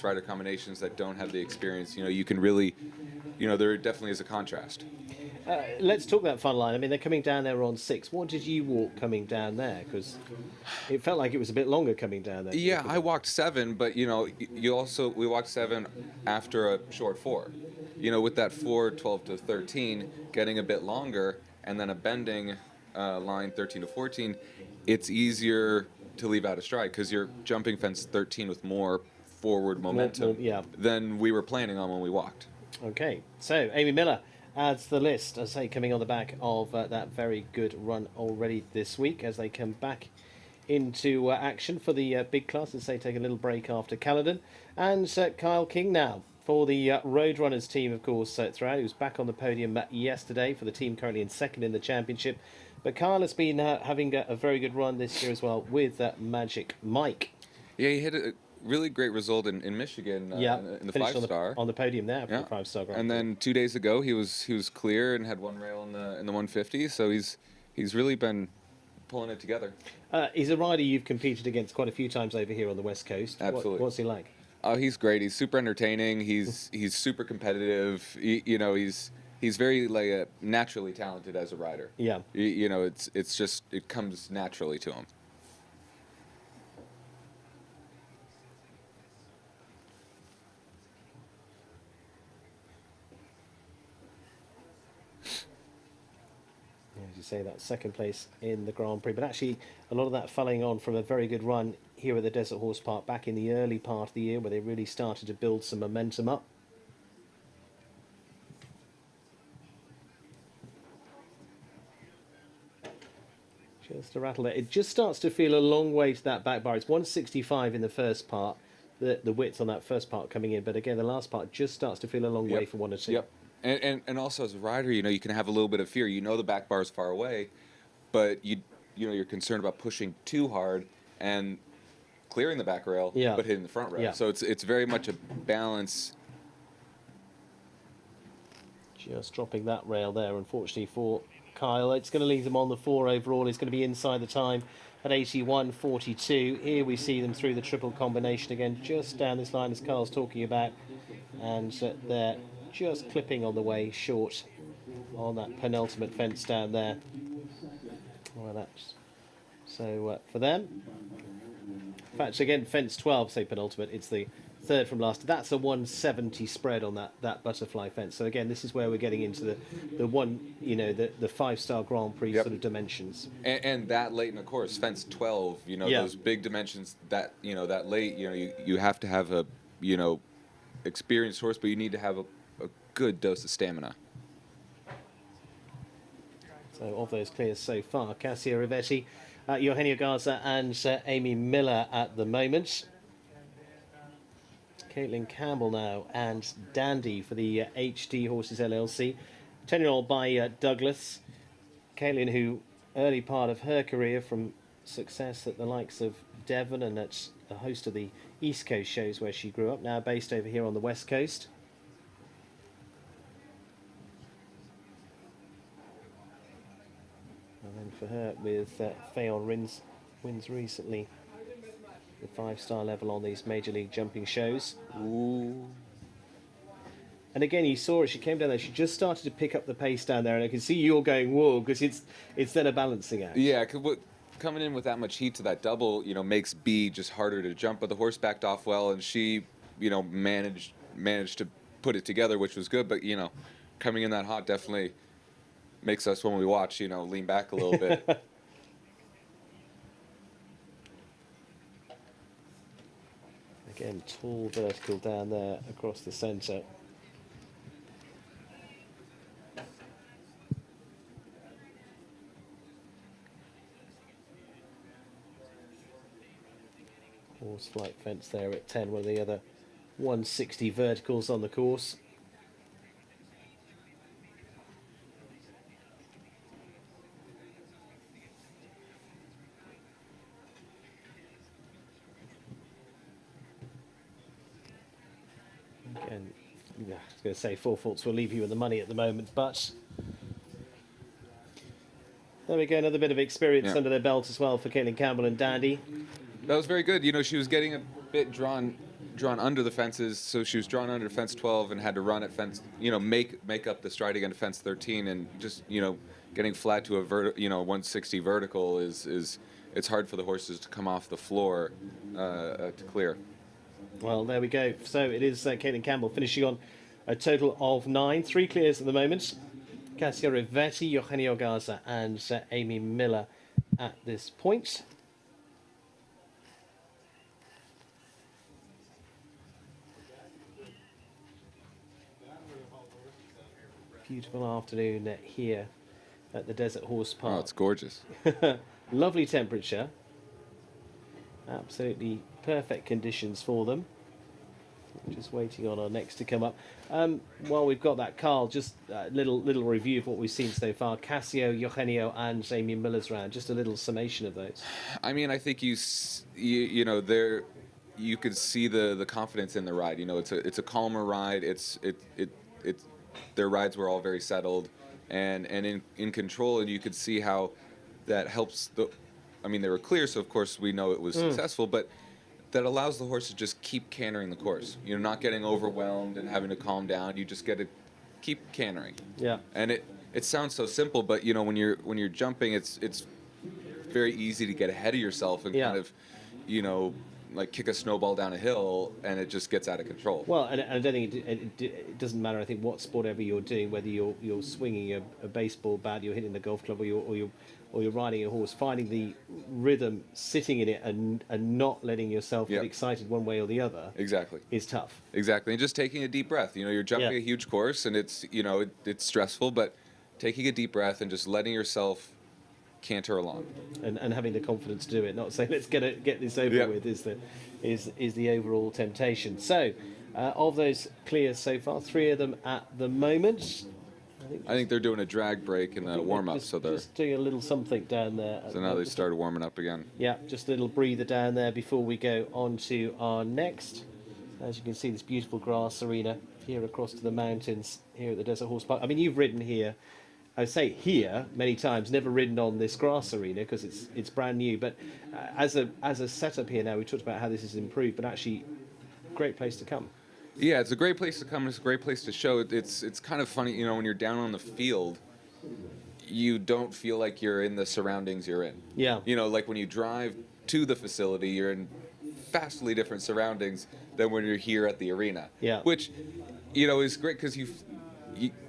rider combinations that don't have the experience. You can really, there definitely is a contrast. Let's talk that fun line. I mean, they're coming down there on 6. What did you walk coming down there? Because it felt like it was a bit longer coming down there. Yeah, I walked 7, but we walked 7 after a short 4. With that 4, 12 to 13 getting a bit longer, and then a bending line 13 to 14, it's easier to leave out a stride because you're jumping fence 13 with more forward momentum than we were planning on when we walked. Okay, so Amy Miller adds to the list, as I say, coming on the back of that very good run already this week, as they come back into action for the big class, as they take a little break after Caledon. And Kyle King now for the Roadrunners team, of course, throughout. He was back on the podium yesterday for the team currently in 2nd in the championship. But Kyle has been having a very good run this year as well with Magic Mike. Yeah, he hit a really great result in Michigan in the 5-star. On the podium there for the 5-star Grand Prix. And then 2 days ago he was clear and had 1 rail in the 150. So he's really been pulling it together. He's a rider you've competed against quite a few times over here on the West Coast. Absolutely. What's he like? Oh, he's great. He's super entertaining. He's super competitive. He's very naturally talented as a rider. Yeah. It's just it comes naturally to him. As you say, that 2nd place in the Grand Prix, but actually a lot of that following on from a very good run here at the Desert Horse Park back in the early part of the year, where they really started to build some momentum up. Just a rattle there. It just starts to feel a long way to that back bar. It's 165 in the first part, the width on that first part coming in, but again the last part just starts to feel a long way for 1 or 2. Yep. And also as a rider, you can have a little bit of fear. The back bar is far away, but you're concerned about pushing too hard and clearing the back rail, but hitting the front rail. Yeah. So it's very much a balance. Just dropping that rail there, unfortunately for Kyle. It's going to leave them on the 4 overall. It's going to be inside the time at 81.42. Here we see them through the triple combination again, just down this line as Kyle's talking about, and they're just clipping on the way short on that penultimate fence down there. Well, that's so for them. In fact, again, fence 12, say penultimate. It's the third from last. That's a 170 spread on that butterfly fence. So again, this is where we're getting into the one, the 5-star Grand Prix sort of dimensions. And that late in the course, fence 12, those big dimensions that that late, you have to have a experienced horse, but you need to have a good dose of stamina. So of those clears so far, Cassia Rivetti, Eugenio Garza and Amy Miller at the moment. Caitlin Campbell now and Dandy for the HD Horses LLC. 10-year-old by Douglas. Caitlin, who early part of her career from success at the likes of Devon and at a host of the East Coast shows where she grew up, now based over here on the West Coast. And then for her with Fayon wins recently the 5-star level on these Major League jumping shows. Ooh. And again, you saw it, she came down there, she just started to pick up the pace down there, and I can see you're going, whoa, because it's then a balancing act. Yeah, coming in with that much heat to that double, makes B just harder to jump, but the horse backed off well, and she, managed to put it together, which was good, but, coming in that hot definitely makes us, when we watch, lean back a little bit. Again, tall vertical down there across the centre. Horse flight fence there at 10, one of the other 160 verticals on the course. Again, I was going to say 4 faults will leave you with the money at the moment, but there we go, another bit of experience under their belt as well for Caitlin Campbell and Dandy. That was very good. She was getting a bit drawn under the fences, so she was drawn under fence 12 and had to run at fence, make up the stride again to fence 13, and just, getting flat to a 160 vertical is it's hard for the horses to come off the floor to clear. Well, there we go. So it is Caitlin Campbell finishing on a total of 9, 3 clears at the moment. Cassia Rivetti, Eugenio Garza and Amy Miller at this point. Beautiful afternoon here at the Desert Horse Park. Oh, it's gorgeous. Lovely temperature. Absolutely perfect conditions for them. Just waiting on our next to come up. While we've got that, Carl, just a little review of what we've seen so far. Cassio, Eugenio and Amy Miller's round. Just a little summation of those. I mean, I think you could see the confidence in the ride. It's a calmer ride. Their rides were all very settled and in control, and you could see how that helps they were clear, so of course we know it was successful, but that allows the horse to just keep cantering the course. Not getting overwhelmed and having to calm down. You just get to keep cantering. Yeah. And it sounds so simple, but when you're jumping, it's very easy to get ahead of yourself and kind of, like kick a snowball down a hill, and it just gets out of control. Well, and I don't think it doesn't matter. I think what sport ever you're doing, whether you're swinging a baseball bat, you're hitting the golf club, or you're riding a horse, finding the rhythm, sitting in it, and not letting yourself get excited one way or the other. Exactly. Is tough. Exactly, and just taking a deep breath. You're jumping a huge course, and it's it's stressful, but taking a deep breath and just letting yourself canter along, and having the confidence to do it, not saying let's get this over with is the overall temptation. So of those clears so far, 3 of them at the moment. I think they're doing a drag break in the warm-up, so they're just doing a little something down there. So now they started warming up again. Yeah, just a little breather down there before we go on to our next. As you can see, this beautiful grass arena here across to the mountains here at the Desert Horse Park. I mean, you've ridden here. I say here many times, never ridden on this grass arena because it's brand new. But as a setup here now, we talked about how this has improved, but actually, great place to come. Yeah, it's a great place to come. It's a great place to show. It's kind of funny, when you're down on the field, you don't feel like you're in the surroundings you're in. Yeah. Like when you drive to the facility, you're in vastly different surroundings than when you're here at the arena. Yeah. Which, you know, is great because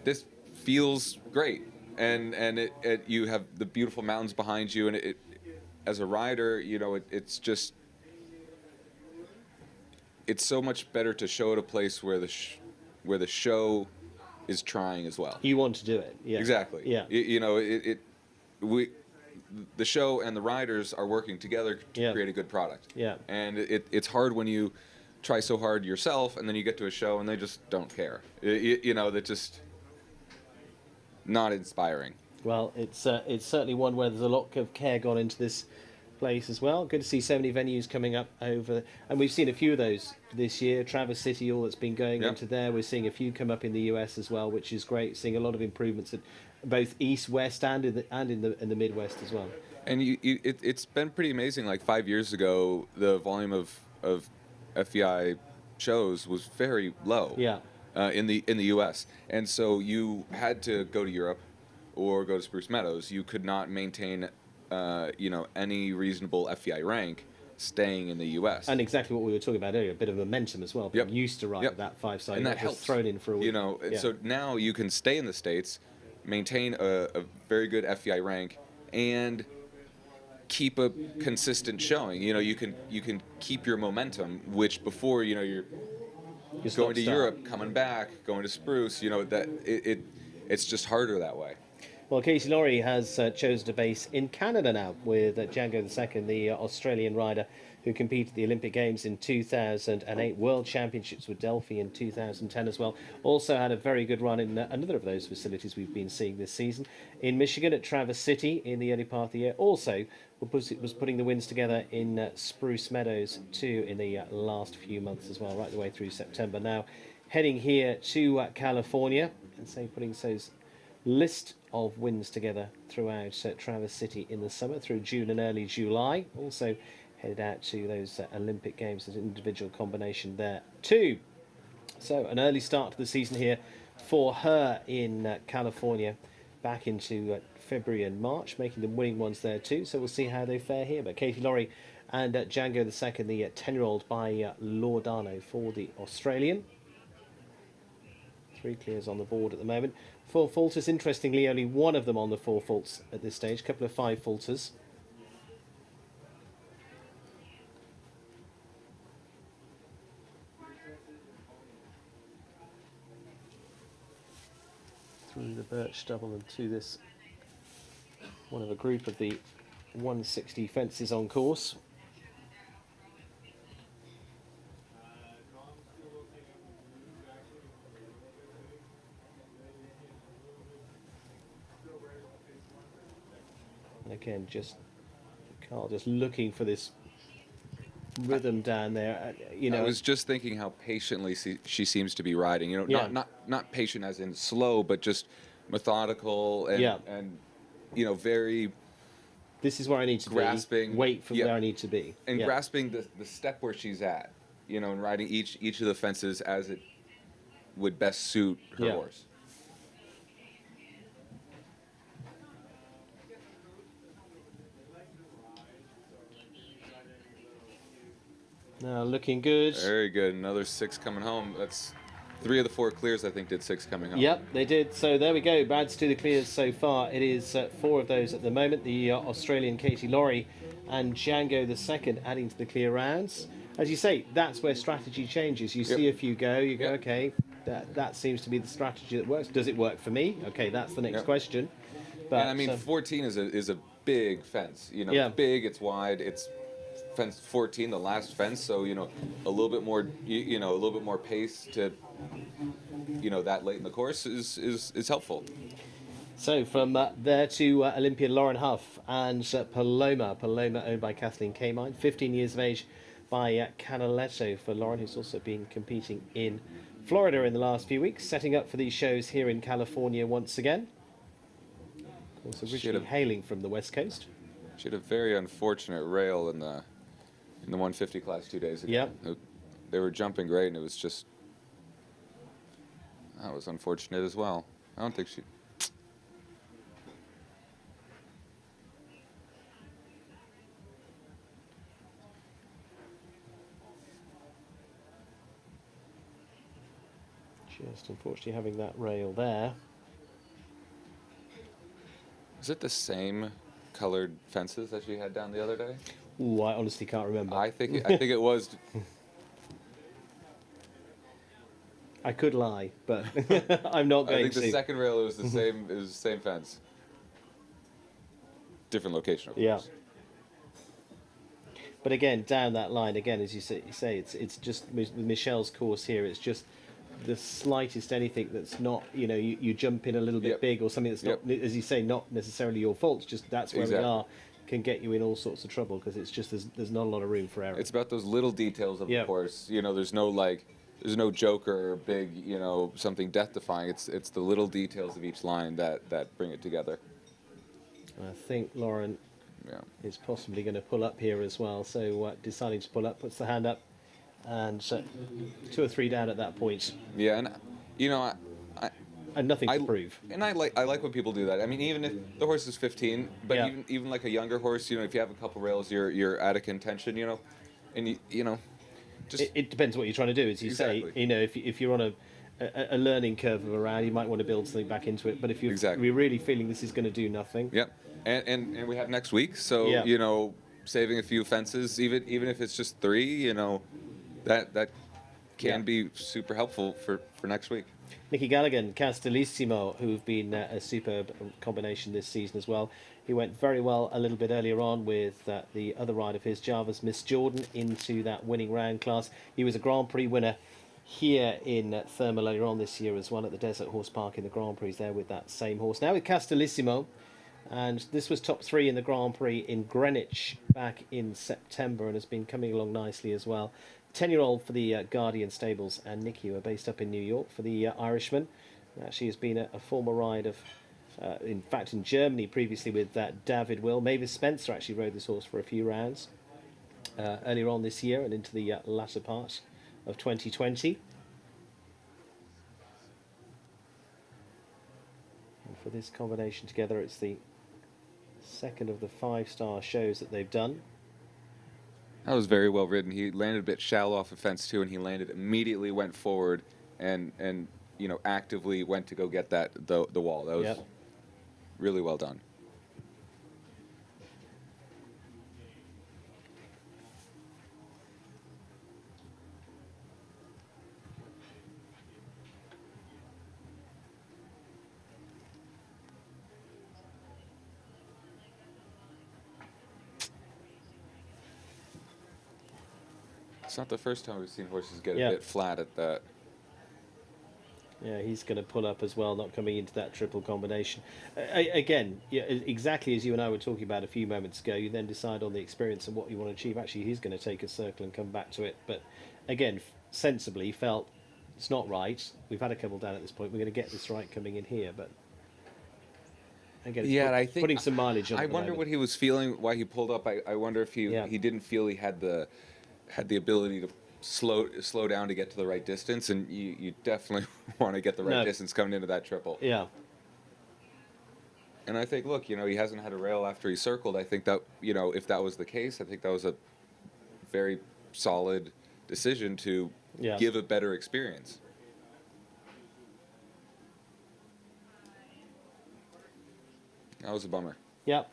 this feels great, and you have the beautiful mountains behind you, and it as a rider, you know, it's just it's so much better to show at a place where the show is trying as well. You want to do it, yeah. Exactly. Yeah. You know, the show and the riders are working together to create a good product. Yeah. And it's hard when you try so hard yourself, and then you get to a show and they just don't care. You know, that just not inspiring. Well, it's certainly one where there's a lot of care gone into this place as well. Good to see so many venues coming up over, and we've seen a few of those this year. Traverse City, all that's been going into there. We're seeing a few come up in the US as well, which is great. Seeing a lot of improvements at both East, West, and in the Midwest as well. And it's been pretty amazing. Like 5 years ago, the volume of FEI shows was very low. Yeah. In the US, and so you had to go to Europe or go to Spruce Meadows. You could not maintain you know, any reasonable FEI rank staying in the US. And exactly what we were talking about earlier, a bit of momentum as well. People used to ride that 5-star, and that helps. Thrown in for a week. You know, so now you can stay in the States, maintain a very good FEI rank, and keep a consistent showing. You know, you can keep your momentum, which before, you know, you're going to Europe, coming back, going to Spruce, you know, that it's just harder that way. Well, Katie Laurie has chosen to base in Canada now with Django II, the Australian rider who competed at the Olympic Games in 2008, World Championships with Delphi in 2010 as well. Also had a very good run in another of those facilities we've been seeing this season. In Michigan at Traverse City in the early part of the year. Also was putting the wins together in Spruce Meadows too in the last few months as well, right the way through September. Now heading here to California and putting those list of wins together throughout Traverse City in the summer through June and early July. Also headed out to those Olympic Games as an individual combination there too. So an early start to the season here for her in California, back into February and March, making the winning ones there too. So we'll see how they fare here. But Katie Laurie and Django II, the 10-year-old by Laudano for the Australian. 3 clears on the board at the moment. 4 falters, interestingly, only one of them on the 4 faults at this stage. A couple of 5 falters. Through the birch stubble and to this one of a group of the 160 fences on course. And again, Carl just looking for this rhythm down there. You know, I was just thinking how patiently she seems to be riding. You know, not patient as in slow, but just methodical and you know, very. This is where I need to grasping, be. Wait for where I need to be. And grasping the step where she's at. You know, and riding each of the fences as it would best suit her horse. Now looking good. Very good. Another 6 coming home. That's 3 of the 4 clears, I think, did 6 coming home. Yep, they did. So there we go. Adds to the clears so far. It is 4 of those at the moment. The Australian Katie Laurie and Django II adding to the clear rounds. As you say, that's where strategy changes. You see a few go, you go, okay, that seems to be the strategy that works. Does it work for me? Okay, that's the next question. But, and I mean, 14 is a big fence. You know, it's big, it's wide, it's fence 14, the last fence. So, you know, a little bit more, you know, a little bit more pace to, you know, that late in the course is helpful. So from there to Olympian Lauren Huff and Paloma owned by Kathleen Kamine, 15 years of age by Canaletto for Lauren, who's also been competing in Florida in the last few weeks, setting up for these shows here in California once again. Of course, originally hailing from the West Coast. She had a very unfortunate rail in the 150 class 2 days ago. Yep. They were jumping great, and it was just, that was unfortunate as well. I don't think she... Just unfortunately having that rail there. Is it the same colored fences that you had down the other day? Ooh, I honestly can't remember. I think it was. I could lie, but I'm not going I think to. the second rail was the same. It was the same fence. Different location, of course. Yeah. But again, down that line, again, as you say, it's just with Michelle's course here. It's just the slightest anything that's not, you jump in a little bit big or something that's not, as you say, not necessarily your fault. It's just that's where we are, can get you in all sorts of trouble because it's just there's not a lot of room for error. It's about those little details of the course. There's no joker or big, something death-defying. It's the little details of each line that bring it together. I think Lauren is possibly going to pull up here as well. So deciding to pull up, puts the hand up, and 2 or 3 down at that point. Yeah, and and nothing to prove. And I like when people do that. I mean, even if the horse is 15, but even like a younger horse, if you have a couple rails, you're out of contention, and just it depends what you're trying to do. As you say, if you're on a learning curve of a round, you might want to build something back into it. But if you're really feeling this is going to do nothing, and we have next week, so saving a few fences, even if it's just 3, that can be super helpful for next week. Nicky Galligan, Castellissimo, who've been a superb combination this season as well. He went very well a little bit earlier on with the other ride of his, Java's Miss Jordan, into that winning round class. He was a Grand Prix winner here in Thermal earlier on this year as well at the Desert Horse Park in the Grand Prix there with that same horse. Now with Castellissimo, and this was top 3 in the Grand Prix in Greenwich back in September and has been coming along nicely as well. 10-year-old for the Guardian Stables, and Nicky, who are based up in New York, for the Irishman. Actually has been a former ride of, in fact, in Germany previously with David Will. Mavis Spencer actually rode this horse for a few rounds earlier on this year and into the latter part of 2020. And for this combination together, it's the second of the 5-star shows that they've done. That was very well ridden. He landed a bit shallow off the fence too, and he landed immediately, went forward, and actively went to go get the wall. That was really well done. It's not the first time we've seen horses get a bit flat at that. Yeah, he's going to pull up as well, not coming into that triple combination. Again, exactly as you and I were talking about a few moments ago, you then decide on the experience and what you want to achieve. Actually, he's going to take a circle and come back to it. But again, sensibly felt it's not right. We've had a couple down at this point. We're going to get this right coming in here. But again, I think putting some mileage on it. I wonder what he was feeling, why he pulled up. I wonder if he didn't feel he had the ability to slow down to get to the right distance, and you definitely want to get the right distance coming into that triple. Yeah. And I think, look, he hasn't had a rail after he circled. I think that, if that was the case, I think that was a very solid decision to give a better experience. That was a bummer. Yeah.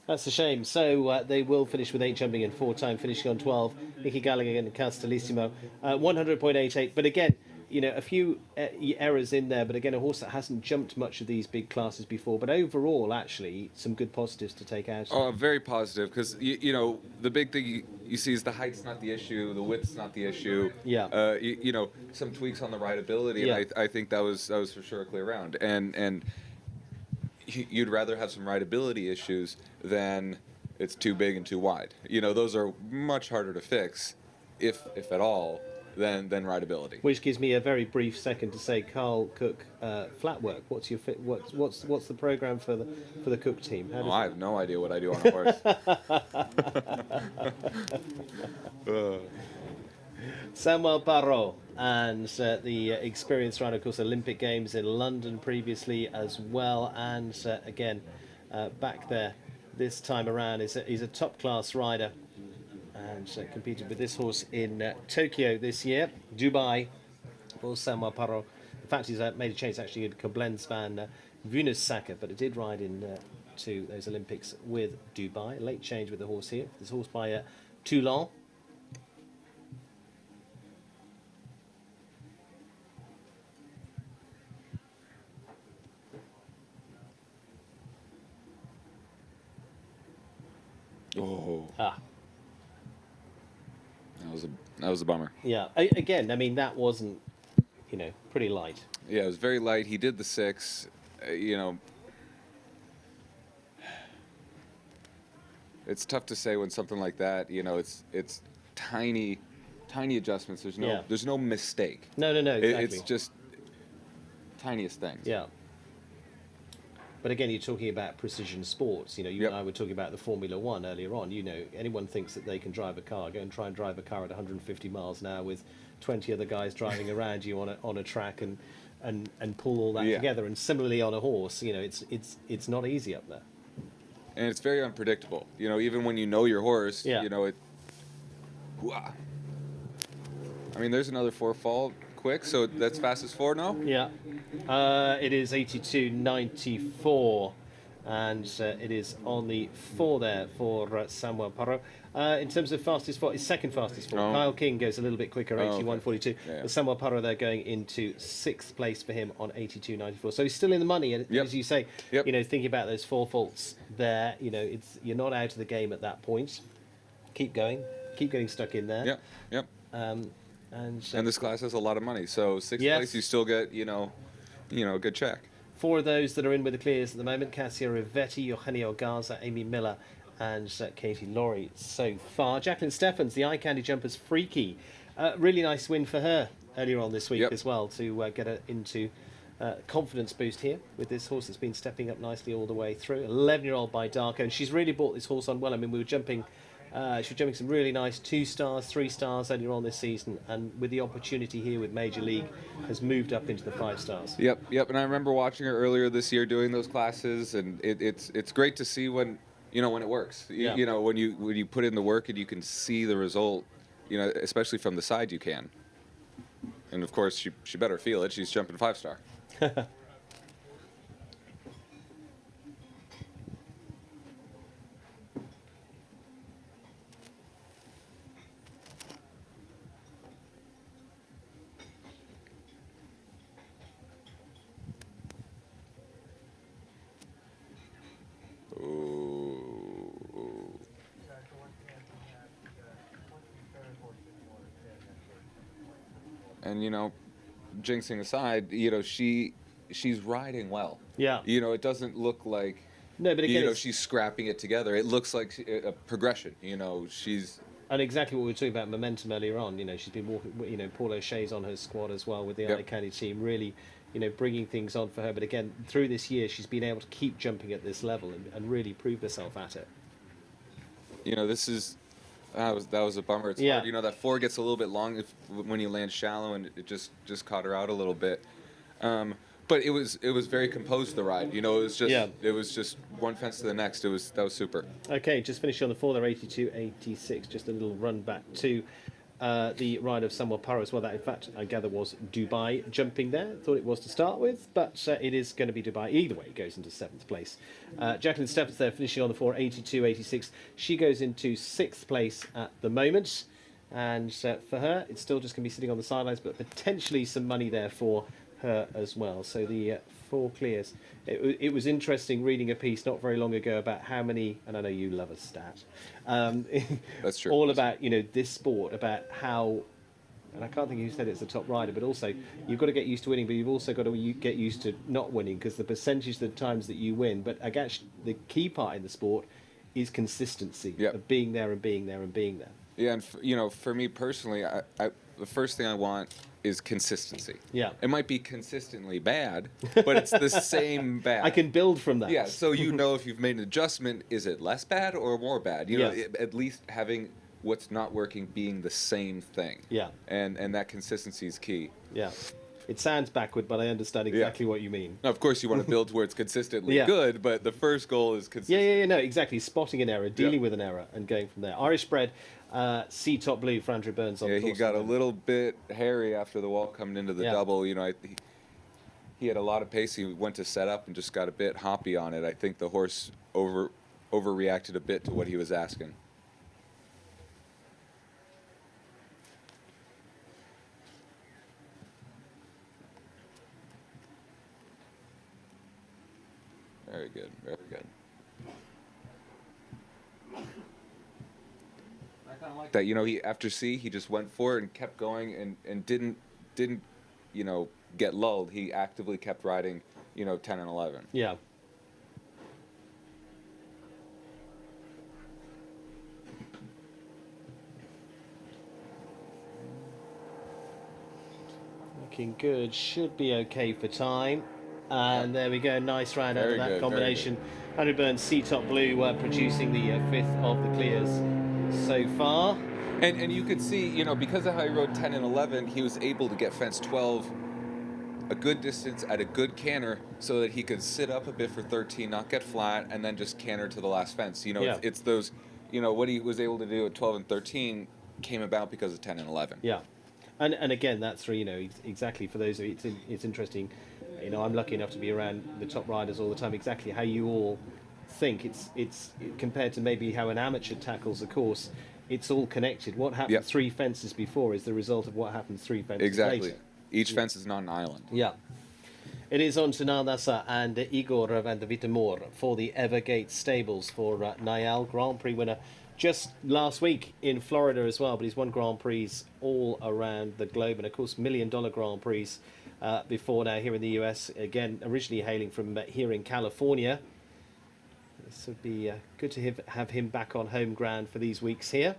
That's a shame. So they will finish with 8 jumping and 4 time, finishing on 12. Nicky Gallagher and Castellissimo, 100.88. But again, a few errors in there. But again, a horse that hasn't jumped much of these big classes before. But overall, actually, some good positives to take out. Oh, very positive, because the big thing you see is the height's not the issue, the width's not the issue. Yeah. Some tweaks on the rideability. Yeah. And I think that was for sure a clear round. And you'd rather have some rideability issues than it's too big and too wide. Those are much harder to fix, if at all, than rideability. Which gives me a very brief second to say, Carl Cook, flat work. What's your what's the program for the Cook team? I have no idea what I do on a horse. Samuel Barrault and the experienced rider, of course, Olympic Games in London previously as well, and again back there this time around. He's a top class rider and competed with this horse in Tokyo this year. Dubai for Samuel Barrault, fact, he's made a change actually in Koblenz van Vunessacker, but it did ride in to those Olympics with Dubai. A late change with the horse here. This horse by Toulon. Oh. Ah. That was a bummer. Yeah. Again, I mean, that wasn't, pretty light. Yeah, it was very light. He did the 6. It's tough to say when something like that. It's tiny adjustments. There's no mistake. No. Exactly. It's just tiniest things. Yeah. But again, you're talking about precision sports. You and I were talking about the Formula One earlier on. Anyone thinks that they can drive a car, go and try and drive a car at 150 miles an hour with 20 other guys driving around you on a track and pull all that together. And similarly on a horse, it's not easy up there. And it's very unpredictable. Even when you know your horse, it. Wah. I mean, there's another 4 fall quick, so that's fastest 4 now? Yeah. It is 82.94, and it is on the 4 there for Samuel Parot. In terms of fastest 4, it's second fastest 4. Oh. Kyle King goes a little bit quicker, 81.42. Yeah. But Samuel Parot there going into 6th place for him on 82.94. So he's still in the money, and as you say, thinking about those 4 faults there, you're not out of the game at that point. Keep going, keep getting stuck in there. Yep. And this class has a lot of money, so 6th place you still get a good check. 4 of those that are in with the clears at the moment: Cassia Rivetti, Eugenio Garza, Amy Miller, and Katie Laurie so far. Jacqueline Steffens, the eye candy jumper's freaky. Really nice win for her earlier on this week as well to get her into confidence boost here with this horse that's been stepping up nicely all the way through. 11-year-old by Darko, and she's really brought this horse on well. I mean, we were jumping. She was jumping some really nice 2 stars, 3 stars earlier on this season, and with the opportunity here with Major League, has moved up into the 5 stars. Yep. And I remember watching her earlier this year doing those classes, and it's great to see when it works. When you put in the work and you can see the result. Especially from the side you can. And of course she better feel it. She's jumping 5-star. And jinxing aside, she's riding well. Yeah. It doesn't look like but again, she's scrapping it together. It looks like a progression. She's. And exactly what we were talking about momentum earlier on. She's been walking. Paul O'Shea's on her squad as well with the eye candy team, really, bringing things on for her. But again, through this year, she's been able to keep jumping at this level and really prove herself at it. This is. That was a bummer. It's hard. That 4 gets a little bit long when you land shallow, and it just caught her out a little bit. But it was very composed, the ride. It was just one fence to the next. That was super. Okay, just finishing on the 4 there, 82.86. Just a little run back to the ride of Samuel Parot as well. That, in fact, I gather was Dubai jumping there. Thought it was to start with, but it is going to be Dubai. Either way, it goes into 7th place. Jacqueline Steffens there, finishing on the 4, 82.86. She goes into 6th place at the moment. And for her, it's still just going to be sitting on the sidelines, but potentially some money there for her as well. So the 4 clears. It was interesting reading a piece not very long ago about how many, and I know you love a stat, that's true. all about this sport, about how, and I can't think who said it's the top rider, but also you've got to get used to winning, but you've also got to get used to not winning, because the percentage of the times that you win, but again, the key part in the sport is consistency of being there and being there and being there. Yeah, and for me personally, I the first thing I want is consistency. Yeah. It might be consistently bad, but it's the same bad. I can build from that. Yeah, so if you've made an adjustment, is it less bad or more bad? At least having what's not working being the same thing. Yeah. And that consistency is key. Yeah. It sounds backward, but I understand exactly what you mean. Now, of course, you want to build where it's consistently good, but the first goal is consistency. Yeah, no, exactly. Spotting an error, dealing with an error, and going from there. Irish bred, C top blue for Andrew Burns on the course. He got a little bit hairy after the wall coming into the double. he had a lot of pace. He went to set up and just got a bit hoppy on it. I think the horse overreacted a bit to what he was asking. Very good, very good. I kind of like that. You know, he after C, he just went for it and kept going and didn't you know, get lulled. He actively kept riding, you know, 10 and 11. Yeah. Looking good. Should be okay for time. And there we go. Nice round out of that combination. 100 burn C-top blue producing the fifth of the clears so far. And you could see, you know, because of how he rode 10 and 11, he was able to get fence 12 a good distance at a good canter so that he could sit up a bit for 13, not get flat, and then just canter to the last fence. You know, it's those, you know, what he was able to do at 12 and 13 came about because of 10 and 11. Yeah. And again, that's, you know, exactly for those of you, it's interesting. You know, I'm lucky enough to be around the top riders all the time. Exactly how you all think. It's compared to maybe how an amateur tackles a course. It's all connected. What happened 3 fences before is the result of what happens 3 fences later. Each fence is not an island. Yeah. It is on to Nardasa and Igor van der Wittemore for the Evergate Stables for Niall, Grand Prix winner just last week in Florida as well, but he's won Grand Prix all around the globe, and of course $1 million Grand Prix before now here in the US, again originally hailing from here in California. This would be good to have him back on home ground for these weeks here.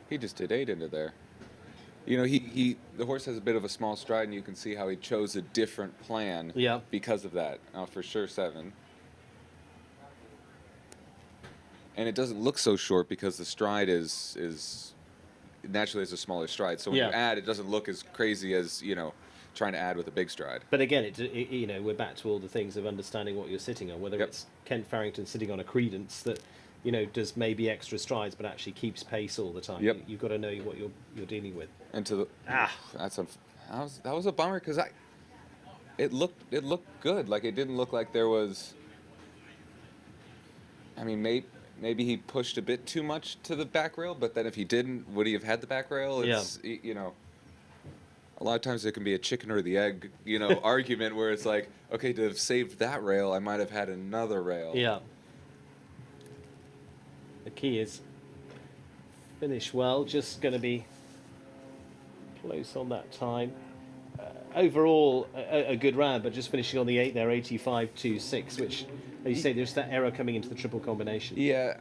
He just did 8 into there. You know, the horse has a bit of a small stride, and you can see how he chose a different plan because of that. For sure 7. And it doesn't look so short because the stride is naturally has a smaller stride. So when you add, it doesn't look as crazy as, you know, trying to add with a big stride. But again, you know, we're back to all the things of understanding what you're sitting on, whether it's Kent Farrington sitting on a Credence that, you know, does maybe extra strides but actually keeps pace all the time. You've got to know what you're dealing with. And to the that was a bummer because it looked good. Like, it didn't look like there was. I mean, maybe he pushed a bit too much to the back rail, but then if he didn't, would he have had the back rail? It's, you know, a lot of times there can be a chicken or the egg, you know, argument where it's like, okay, to have saved that rail, I might have had another rail. Yeah. The key is finish well, just going to be close on that time. Overall, a good round, but just finishing on the 8 there, 85.26, which, as you say, there's that error coming into the triple combination. Yeah,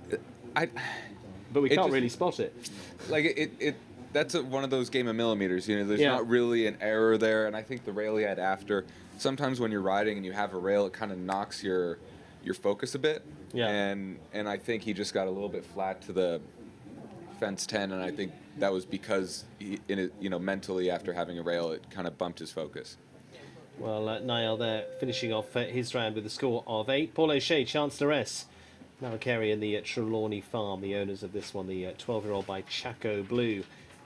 but we can't really spot it. Like, that's one of those game of millimeters. You know, there's not really an error there, and I think the rail he had after, sometimes when you're riding and you have a rail, it kind of knocks your focus a bit. Yeah. And I think he just got a little bit flat to the fence 10, and I think that was because mentally after having a rail, it kind of bumped his focus. Well, Niall there finishing off his round with a score of 8. Paul O'Shea, Chancelloress, now carrying the Trelawney Farm, the owners of this one, the 12-year-old by Chaco Blue,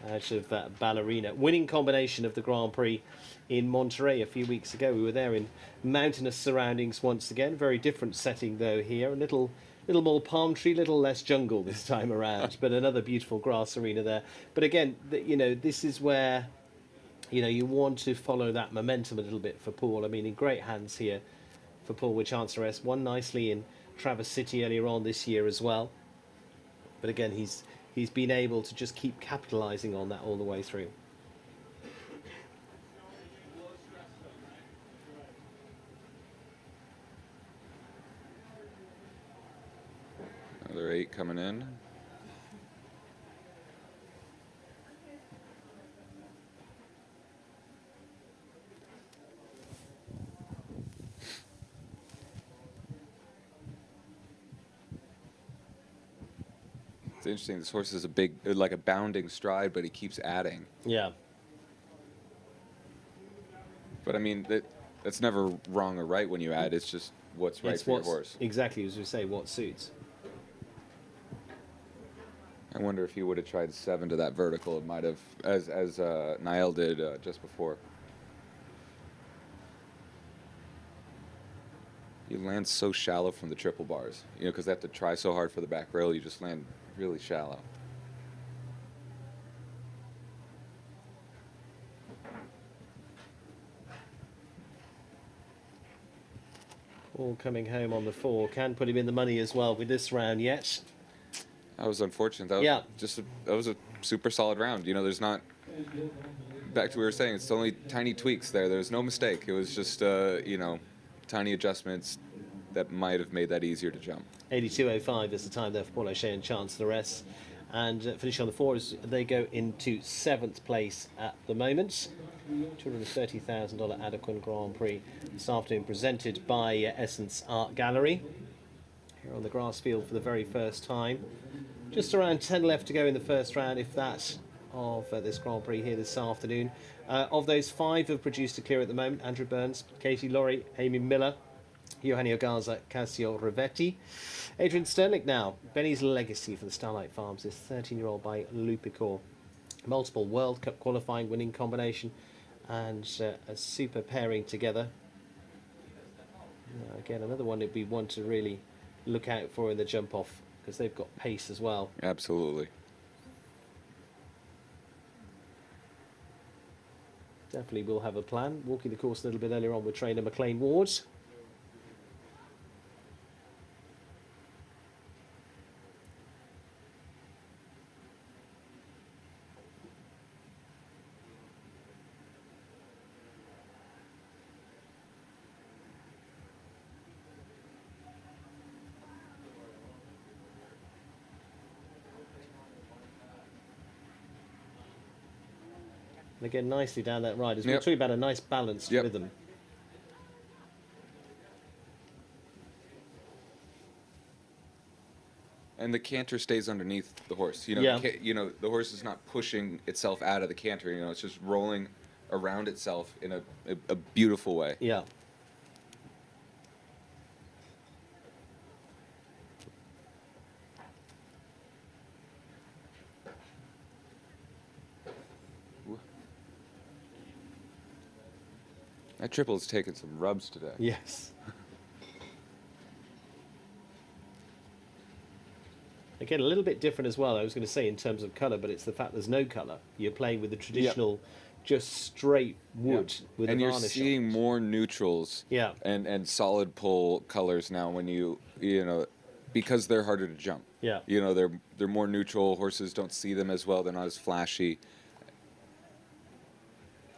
out of Ballerina. Winning combination of the Grand Prix in Monterey a few weeks ago. We were there in mountainous surroundings once again. Very different setting though here. A little more palm tree, little less jungle this time around, but another beautiful grass arena there. But again, you know, this is where, you know, you want to follow that momentum a little bit for Paul. I mean, in great hands here for Paul with Chancelloress. Won nicely in Traverse City earlier on this year as well. But again, he's been able to just keep capitalising on that all the way through. Another 8 coming in. It's interesting. This horse is a big, like a bounding stride, but he keeps adding. Yeah. But I mean, That's never wrong or right when you add. It's just what's right for your horse. Exactly, as we say, what suits. I wonder if he would have tried 7 to that vertical. It might have, as Niall did just before. You land so shallow from the triple bars, you know, because they have to try so hard for the back rail. You just land really shallow. All coming home on the 4. Can put him in the money as well with this round yet. That was unfortunate. That was that was a super solid round. You know, there's not. Back to what we were saying, it's only tiny tweaks there. There's no mistake. It was just you know, tiny adjustments that might have made that easier to jump. 82.05 is the time there for Paul O'Shea and Chancelloress. And finishing on the 4 as they go into 7th place at the moment. $230,000 Adequan Grand Prix this afternoon, presented by Essence Art Gallery. Here on the grass field for the very first time. Just around 10 left to go in the first round, if that, of this Grand Prix here this afternoon. Of those, 5 have produced a clear at the moment. Andrew Burns, Katie Laurie, Amy Miller, Eugenio Garza, Cassio Rivetti. Adrian Sterling now, Benny's Legacy for the Starlight Farms, this 13-year-old by Lupicor. Multiple World Cup qualifying winning combination and a super pairing together. Again, another one would be one to really look out for in the jump off, because they've got pace as well. Absolutely. Definitely will have a plan. Walking the course a little bit earlier on with trainer McLean Ward. And again, nicely down that ride. As we're talking about a nice balanced rhythm. And the canter stays underneath the horse. You know, you know, the horse is not pushing itself out of the canter. You know, it's just rolling around itself in a beautiful way. Yeah. That triple's taken some rubs today. Yes. Again, a little bit different as well, I was going to say, in terms of colour, but it's the fact there's no colour. You're playing with the traditional, just straight wood with and a you're varnish seeing more neutrals and solid pull colours now when you know, because they're harder to jump. Yeah. You know, they're more neutral. Horses don't see them as well. They're not as flashy.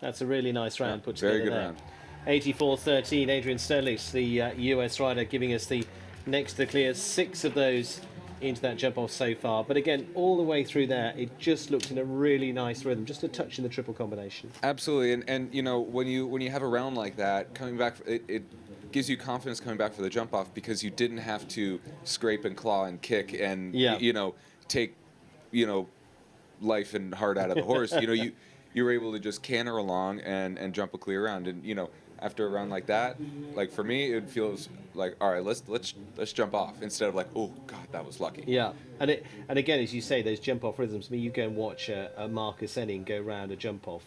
That's a really nice round put together. Very good there. round. 84-13, Adrian Sterlich, the US rider, giving us the next to clear. 6 of those into that jump off so far. But again, all the way through there, it just looked in a really nice rhythm, just a touch in the triple combination. Absolutely, and you know, when you have a round like that, coming back, it gives you confidence coming back for the jump off, because you didn't have to scrape and claw and kick and you know, take, you know, life and heart out of the horse. You know, you were able to just canter along and jump a clear round. And you know, after a round like that, like for me, it feels like, all right, let's jump off, instead of like, oh God, that was lucky. Yeah, and again, as you say, those jump off rhythms. I mean, you go and watch a Marcus Enning go round a jump off,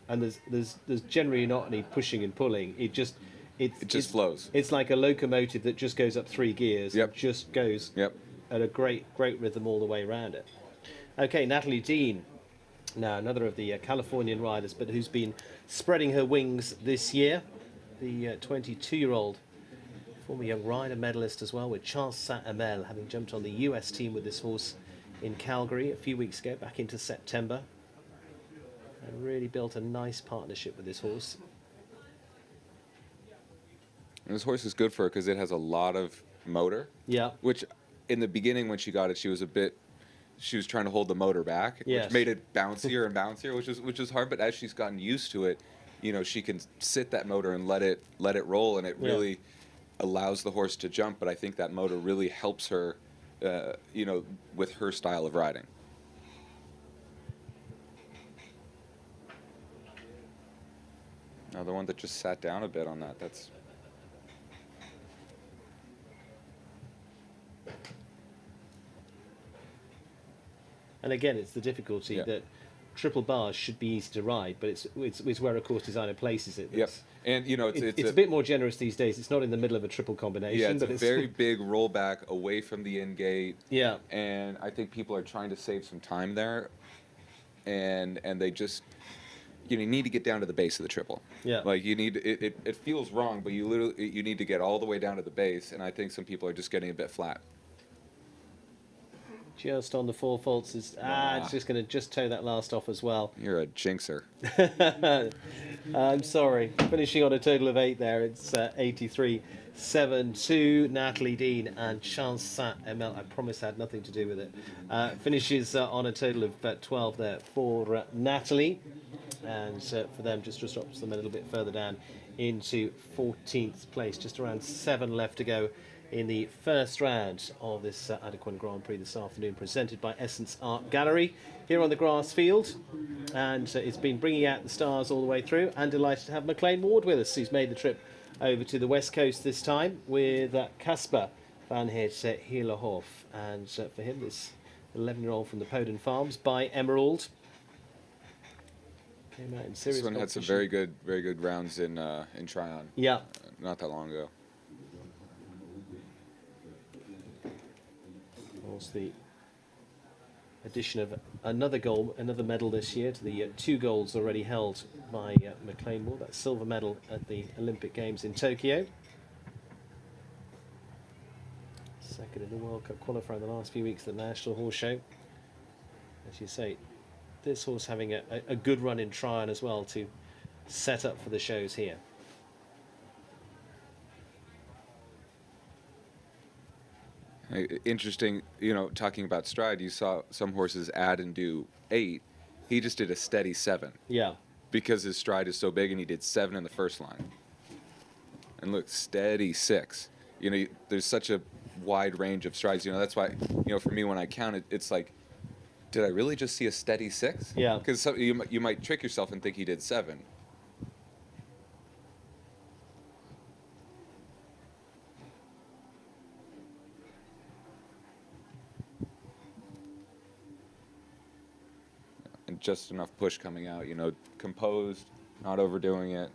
and there's generally not any pushing and pulling. It just flows. It's like a locomotive that just goes up 3 gears. Yep. And just goes at a great rhythm all the way around it. Okay, Natalie Dean. Now, another of the Californian riders, but who's been spreading her wings this year. The 22-year-old former young rider medalist as well, with Charles Saint-Amel, having jumped on the US team with this horse in Calgary a few weeks ago, back into September. And really built a nice partnership with this horse. And this horse is good for her because it has a lot of motor. Yeah. Which, in the beginning when she got it, she was trying to hold the motor back, which made it bouncier and bouncier, which is hard. But as she's gotten used to it, you know, she can sit that motor and let it roll, and it really allows the horse to jump. But I think that motor really helps her, you know, with her style of riding. Another one that just sat down a bit on that. That's And again, it's the difficulty that triple bars should be easy to ride, but it's where a course designer places it. Yep. And you know, it's a bit more generous these days. It's not in the middle of a triple combination. Yeah, it's but a very big rollback away from the in gate. Yeah. And I think people are trying to save some time there, and they just, you know, you need to get down to the base of the triple. Yeah. Like you need it feels wrong, but you need to get all the way down to the base, and I think some people are just getting a bit flat. Just on the four faults is it's just going to just toe that last off as well. You're a jinxer. I'm sorry. Finishing on a total of 8 there. It's 83-7-2. Natalie Dean and Charles Saint-Emel. I promise I had nothing to do with it. Finishes on a total of 12 there for Natalie. And for them, just drops them a little bit further down into 14th place. Just around 7 left to go in the first round of this Adequan Grand Prix this afternoon, presented by Essence Art Gallery here on the grass field. And it's been bringing out the stars all the way through, and delighted to have McLean Ward with us, who's made the trip over to the west coast this time with Casper van Heerlehof. And for him, this 11-year-old from the Poden Farms by Emerald. Came out in serious This one had some very good rounds in Tryon. Yeah. Not that long ago. The addition of another gold, another medal this year to the 2 golds already held by McLean Ward. That silver medal at the Olympic Games in Tokyo. Second in the World Cup qualifier in the last few weeks at the National Horse Show. As you say, this horse having a good run in Tryon as well to set up for the shows here. Interesting, you know, talking about stride, you saw some horses add and do 8. He just did a steady 7. Yeah. Because his stride is so big, and he did 7 in the first line. And look, steady 6. You know, there's such a wide range of strides. You know, that's why, you know, for me, when I count it, it's like, did I really just see a steady 6? Yeah. Because you might trick yourself and think he did 7. And just enough push coming out, you know, composed, not overdoing it.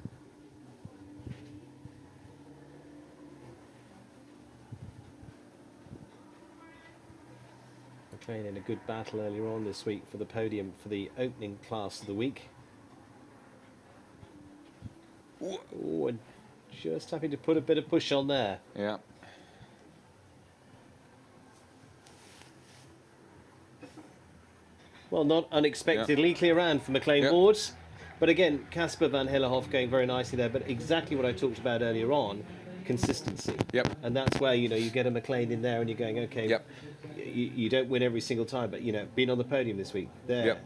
McLean in a good battle earlier on this week for the podium for the opening class of the week. Ooh, and just having to put a bit of push on there. Yeah. Well, not unexpectedly clear round for McLean Ward. But again, Casper van Heerlehof going very nicely there. But exactly what I talked about earlier on, consistency. Yep. And that's where, you know, you get a McLean in there and you're going, okay, you don't win every single time, but, you know, being on the podium this week, there.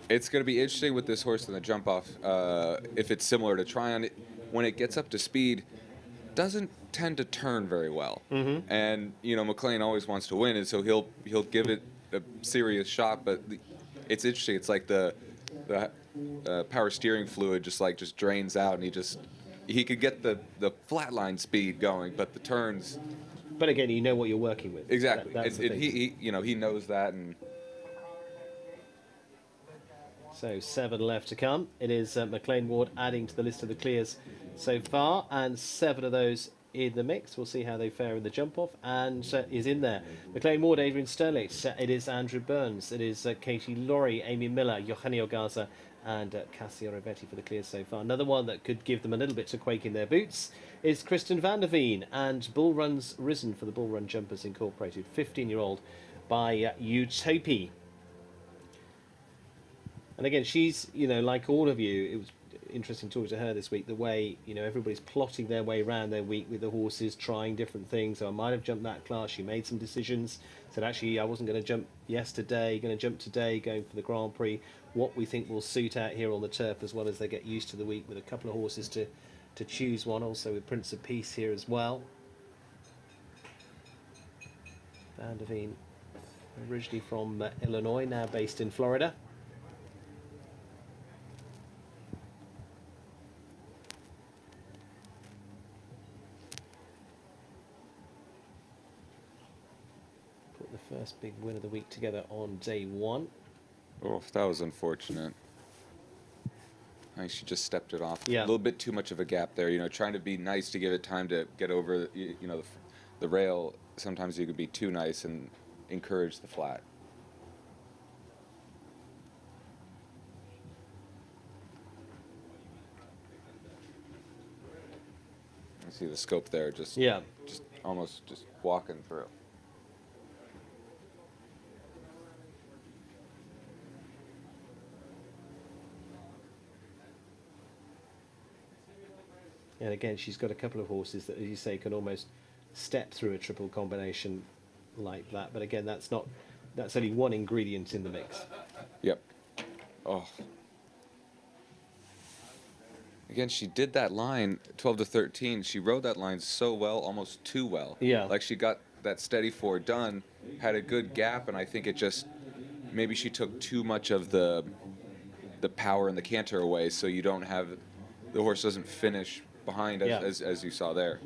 It's going to be interesting with this horse in the jump off. If it's similar to Tryon, when it gets up to speed, doesn't tend to turn very well. Mm-hmm. And, you know, McLean always wants to win, and so he'll give it a serious shot. But it's interesting. It's like the power steering fluid just drains out, and he could get the flatline speed going, but the turns. But again, you know what you're working with. Exactly. He He knows that. And so 7 left to come. It is McLean Ward adding to the list of the clears so far, and 7 of those in the mix. We'll see how they fare in the jump off, and is in there. McLean Ward, Adrian Sterlitz. It is Andrew Burns. It is Katie Laurie, Amy Miller, Eugenio Garza, and Cassia Rivetti for the clears so far. Another one that could give them a little bit to quake in their boots is Kristen van der Veen, and Bull Run's Risen for the Bull Run Jumpers Incorporated, 15-year-old by Utopia. And again, she's, you know, like all of you, it was interesting talking to her this week, the way, you know, everybody's plotting their way around their week with the horses, trying different things. So I might have jumped that class. She made some decisions, said, actually, I wasn't going to jump yesterday, going to jump today, going for the Grand Prix. What we think will suit out here on the turf, as well as they get used to the week with a couple of horses to choose one. Also with Prince of Peace here as well. Van der Veen, originally from Illinois, now based in Florida. First big win of the week together on day one. Oh, that was unfortunate. I think she just stepped it off. Yeah. A little bit too much of a gap there. You know, trying to be nice to give it time to get over, you know, the rail. Sometimes you could be too nice and encourage the flat. You see the scope there, just almost just walking through. And again, she's got a couple of horses that, as you say, can almost step through a triple combination like that. But again, that's only one ingredient in the mix. Yep. Oh. Again, she did that line 12 to 13. She rode that line so well, almost too well. Yeah. Like she got that steady four done, had a good gap, and I think it just maybe she took too much of the power and the canter away, so you don't have the horse doesn't finish behind as you saw there.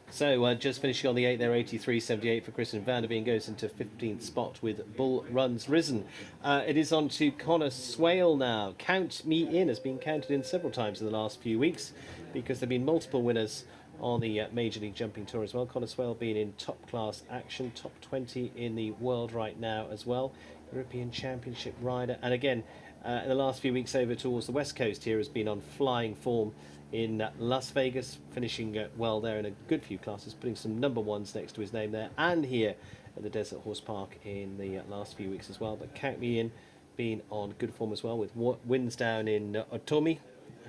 So just finishing on the 8 there, 83.78 for Kristen van der Veen, goes into 15th spot with Bull Runs Risen. It is on to Connor Swale now. Count Me In has been counted in several times in the last few weeks because there have been multiple winners on the Major League Jumping Tour as well. Connor Swale being in top class action, top 20 in the world right now as well. European Championship rider. And again, in the last few weeks over towards the West Coast here has been on flying form in Las Vegas, finishing well there in a good few classes, putting some number ones next to his name there, and here at the Desert Horse Park in the last few weeks as well. But Count Me In being on good form as well, with wins down in Otomi,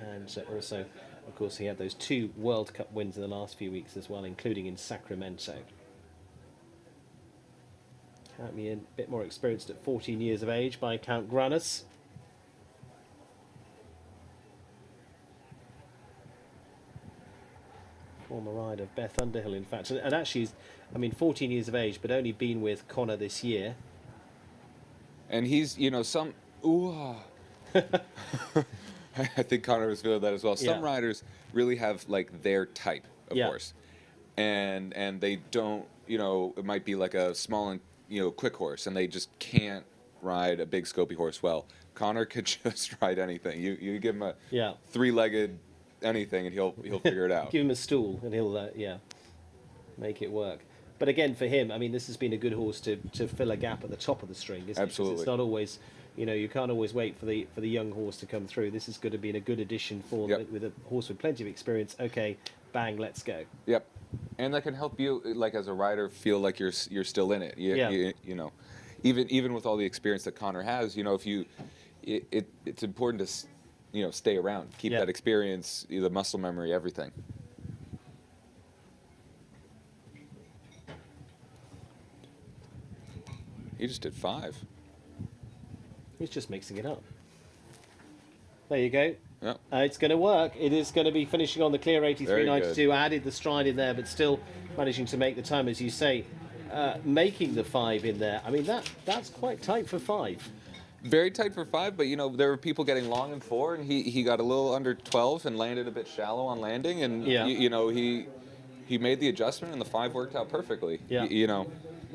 and also, of course, he had those 2 World Cup wins in the last few weeks as well, including in Sacramento. Count Me In, a bit more experienced at 14 years of age by Count Granus. Former rider of Beth Underhill, in fact, and actually, I mean, 14 years of age, but only been with Connor this year. And he's, you know, I think Connor was feeling that as well. Some riders really have like their type of horse, and they don't, you know, it might be like a small and, you know, quick horse, and they just can't ride a big scopy horse well. Connor could just ride anything. You give him a 3-legged anything and he'll figure it out. Give him a stool and he'll make it work. But again, for him, I mean, this has been a good horse to fill a gap at the top of the string, isn't it? Absolutely. It's not always, you know, you can't always wait for the young horse to come through. This is going to be a good addition for with a horse with plenty of experience. Okay, bang, let's go. Yep. And that can help you, like as a rider, feel like you're still in it. You know, even with all the experience that Connor has, you know, if it's important to, you know, stay around, keep that experience, the muscle memory, everything. He just did 5. He's just mixing it up. There you go. Yep. It's going to work. It is going to be finishing on the clear 83.92. Added the stride in there, but still managing to make the time, as you say, making the 5 in there. I mean, that's quite tight for 5. Very tight for 5, but you know there were people getting long in 4, and he got a little under 12 and landed a bit shallow on landing, and you know he made the adjustment, and the 5 worked out perfectly. You know,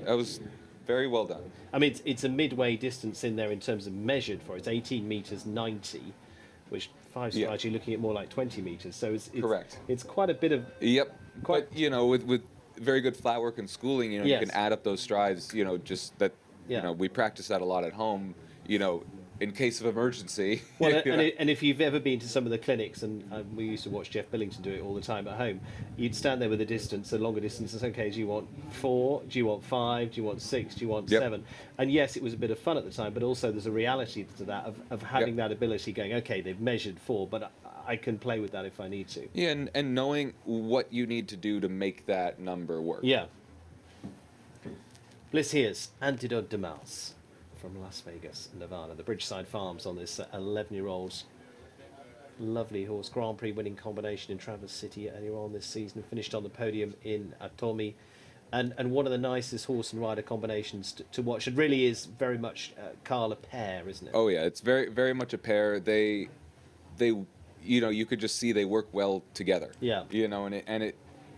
that was very well done. I mean, it's a midway distance in there in terms of measured for it. It's 18 meters 90, which 5 strides you're looking at more like 20 meters. So it's correct. It's quite a bit of But you know, with very good flat work and schooling, you know, you can add up those strides. You know, just that. You know, we practice that a lot at home. You know, in case of emergency. Well, and if you've ever been to some of the clinics, and we used to watch Jeff Billington do it all the time at home, you'd stand there with a distance, a longer distance, and say, okay, do you want 4? Do you want 5? Do you want 6? Do you want 7? And yes, it was a bit of fun at the time, but also there's a reality to that of having that ability going, okay, they've measured 4, but I can play with that if I need to. Yeah, and knowing what you need to do to make that number work. Yeah. Bliss here's Antidote de Mars from Las Vegas, Nevada. The Bridgeside Farms on this 11-year-old lovely horse. Grand Prix winning combination in Traverse City earlier on this season. Finished on the podium in Atomi. And one of the nicest horse and rider combinations to watch. It really is very much Carl a pair, isn't it? Oh yeah, it's very much a pair. They you know, you could just see they work well together. Yeah. You know, and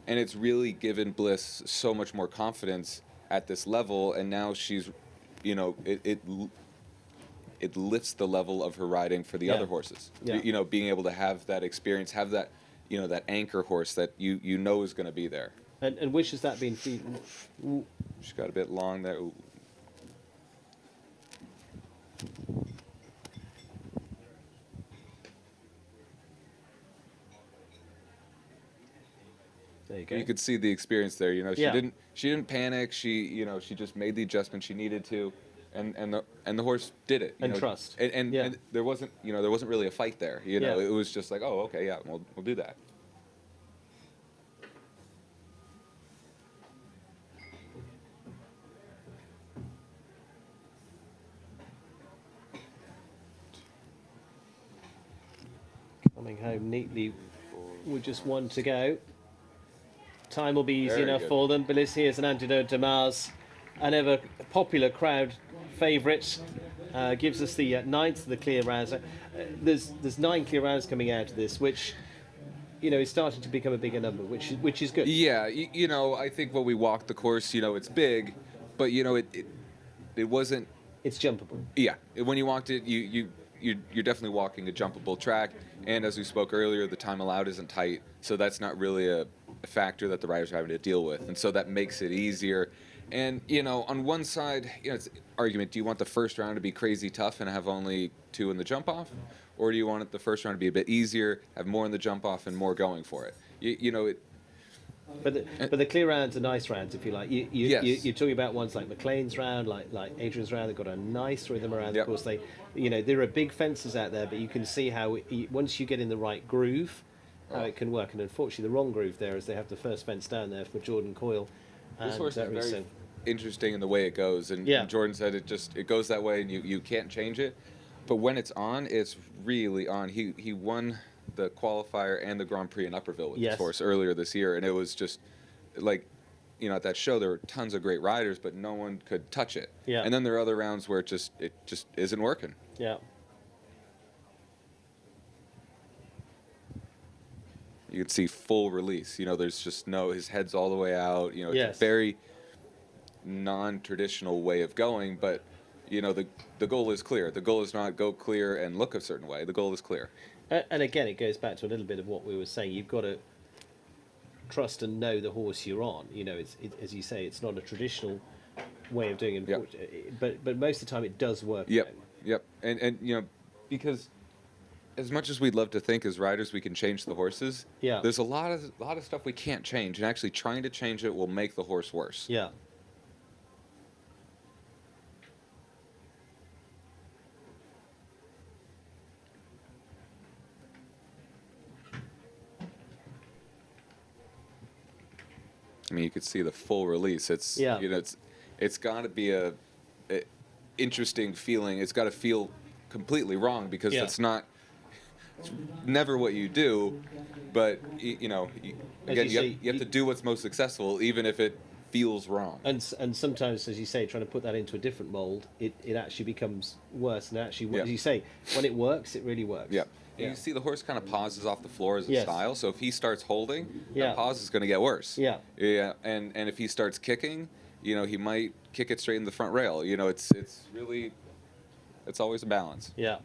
it's really given Bliss so much more confidence at this level, and now she's, you know, it lifts the level of her riding for the other horses. You know, being able to have that experience, have that, you know, that anchor horse that you know is going to be there. And which has that been feeding? She's got a bit long there. Ooh. There you go. You could see the experience there. You know, she didn't panic. She just made the adjustment she needed to, and the horse did it. And trust. And there wasn't really a fight there. You know, it was just like, oh, okay, yeah, we'll do that. Coming home neatly with just one to go. Time will be easy enough for them. Bliss here's an antidote to Mars, an ever popular crowd favourite. Gives us the ninth of the clear rounds. There's 9 clear rounds coming out of this, which, you know, is starting to become a bigger number, which is good. Yeah, you know, I think when we walked the course, you know, it's big, but you know, it wasn't. It's jumpable. Yeah, when you walked it, you're definitely walking a jumpable track, and as we spoke earlier, the time allowed isn't tight, so that's not really a factor that the riders are having to deal with, and so that makes it easier. And you know, on one side, you know, it's argument: do you want the first round to be crazy tough and have only 2 in the jump off, or do you want the first round to be a bit easier, have more in the jump off and more going for it? You know, But the clear rounds are nice rounds, if you like. Yes. You're talking about ones like McLean's round, like Adrian's round. They've got a nice rhythm around. Yep. Of course, there are big fences out there, but you can see how once you get in the right groove, how it can work. And unfortunately, the wrong groove there is they have the first fence down there for Jordan Coyle. this horse is very interesting in the way it goes, and Jordan said it goes that way, and you can't change it. But when it's on, it's really on. He won the qualifier and the Grand Prix in Upperville with this horse earlier this year, and it was just like, you know, at that show there were tons of great riders, but no one could touch it. Yeah. And then there are other rounds where it just isn't working. Yeah. You could see full release. You know, there's just his head's all the way out. You know, it's a very non-traditional way of going, but you know, the goal is clear. The goal is not go clear and look a certain way. The goal is clear. And again, it goes back to a little bit of what we were saying. You've got to trust and know the horse you're on. You know, it's as you say, it's not a traditional way of doing it, but most of the time it does work. Yep. And you know, because as much as we'd love to think as riders we can change the horses, there's a lot of stuff we can't change, and actually trying to change it will make the horse worse. Yeah. I mean, you could see the full release. It's you know, it's got to be a interesting feeling. It's got to feel completely wrong because it's never what you do. But you know, again, you have to do what's most successful, even if it feels wrong. And sometimes, as you say, trying to put that into a different mold, it actually becomes worse. And actually, as you say, when it works, it really works. Yeah. You see the horse kind of pauses off the floor as a style, so if he starts holding, that pause is going to get worse. Yeah, and if he starts kicking, you know, he might kick it straight in the front rail. You know, it's really, it's always a balance. Yeah.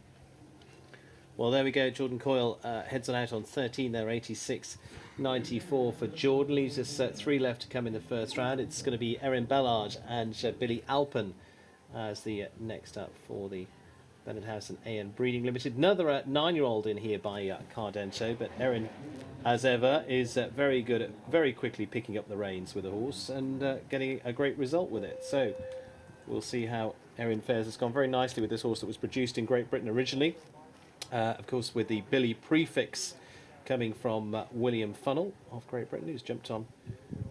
Well, there we go. Jordan Coyle heads on out on 13 there, 86.94 for Jordan. Leaves us 3 left to come in the first round. It's going to be Erin Ballard and Billy Alpen as the next up for the Bennett House and AN Breeding Limited. Another 9-year-old in here by Cardento, but Erin, as ever, is very good at very quickly picking up the reins with the horse and getting a great result with it. So we'll see how Erin fares. It's gone very nicely with this horse that was produced in Great Britain originally. Of course, with the Billy prefix coming from William Funnell of Great Britain, who's jumped on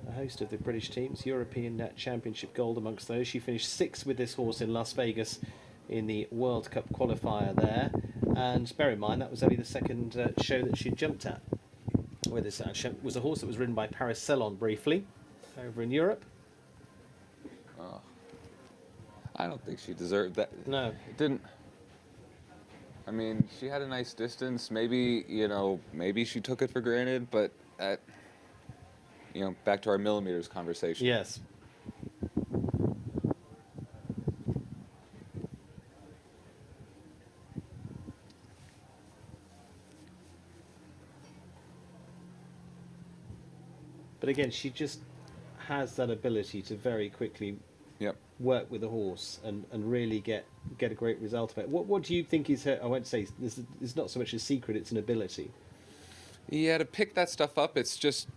a host of the British teams. European Championship gold amongst those. She finished 6th with this horse in Las Vegas in the World Cup qualifier there, and bear in mind that was only the second show that she jumped at. Where this was a horse that was ridden by Paris Ceylon briefly over in Europe. Oh, I don't think she deserved that. No, it didn't. I mean, she had a nice distance. Maybe, you know, maybe she took it for granted, but you know, back to our millimeters conversation. Yes. But again, she just has that ability to very quickly work with the horse and really get a great result of it. What do you think is her? I won't say this is not so much a secret; it's an ability. Yeah, to pick that stuff up, it's just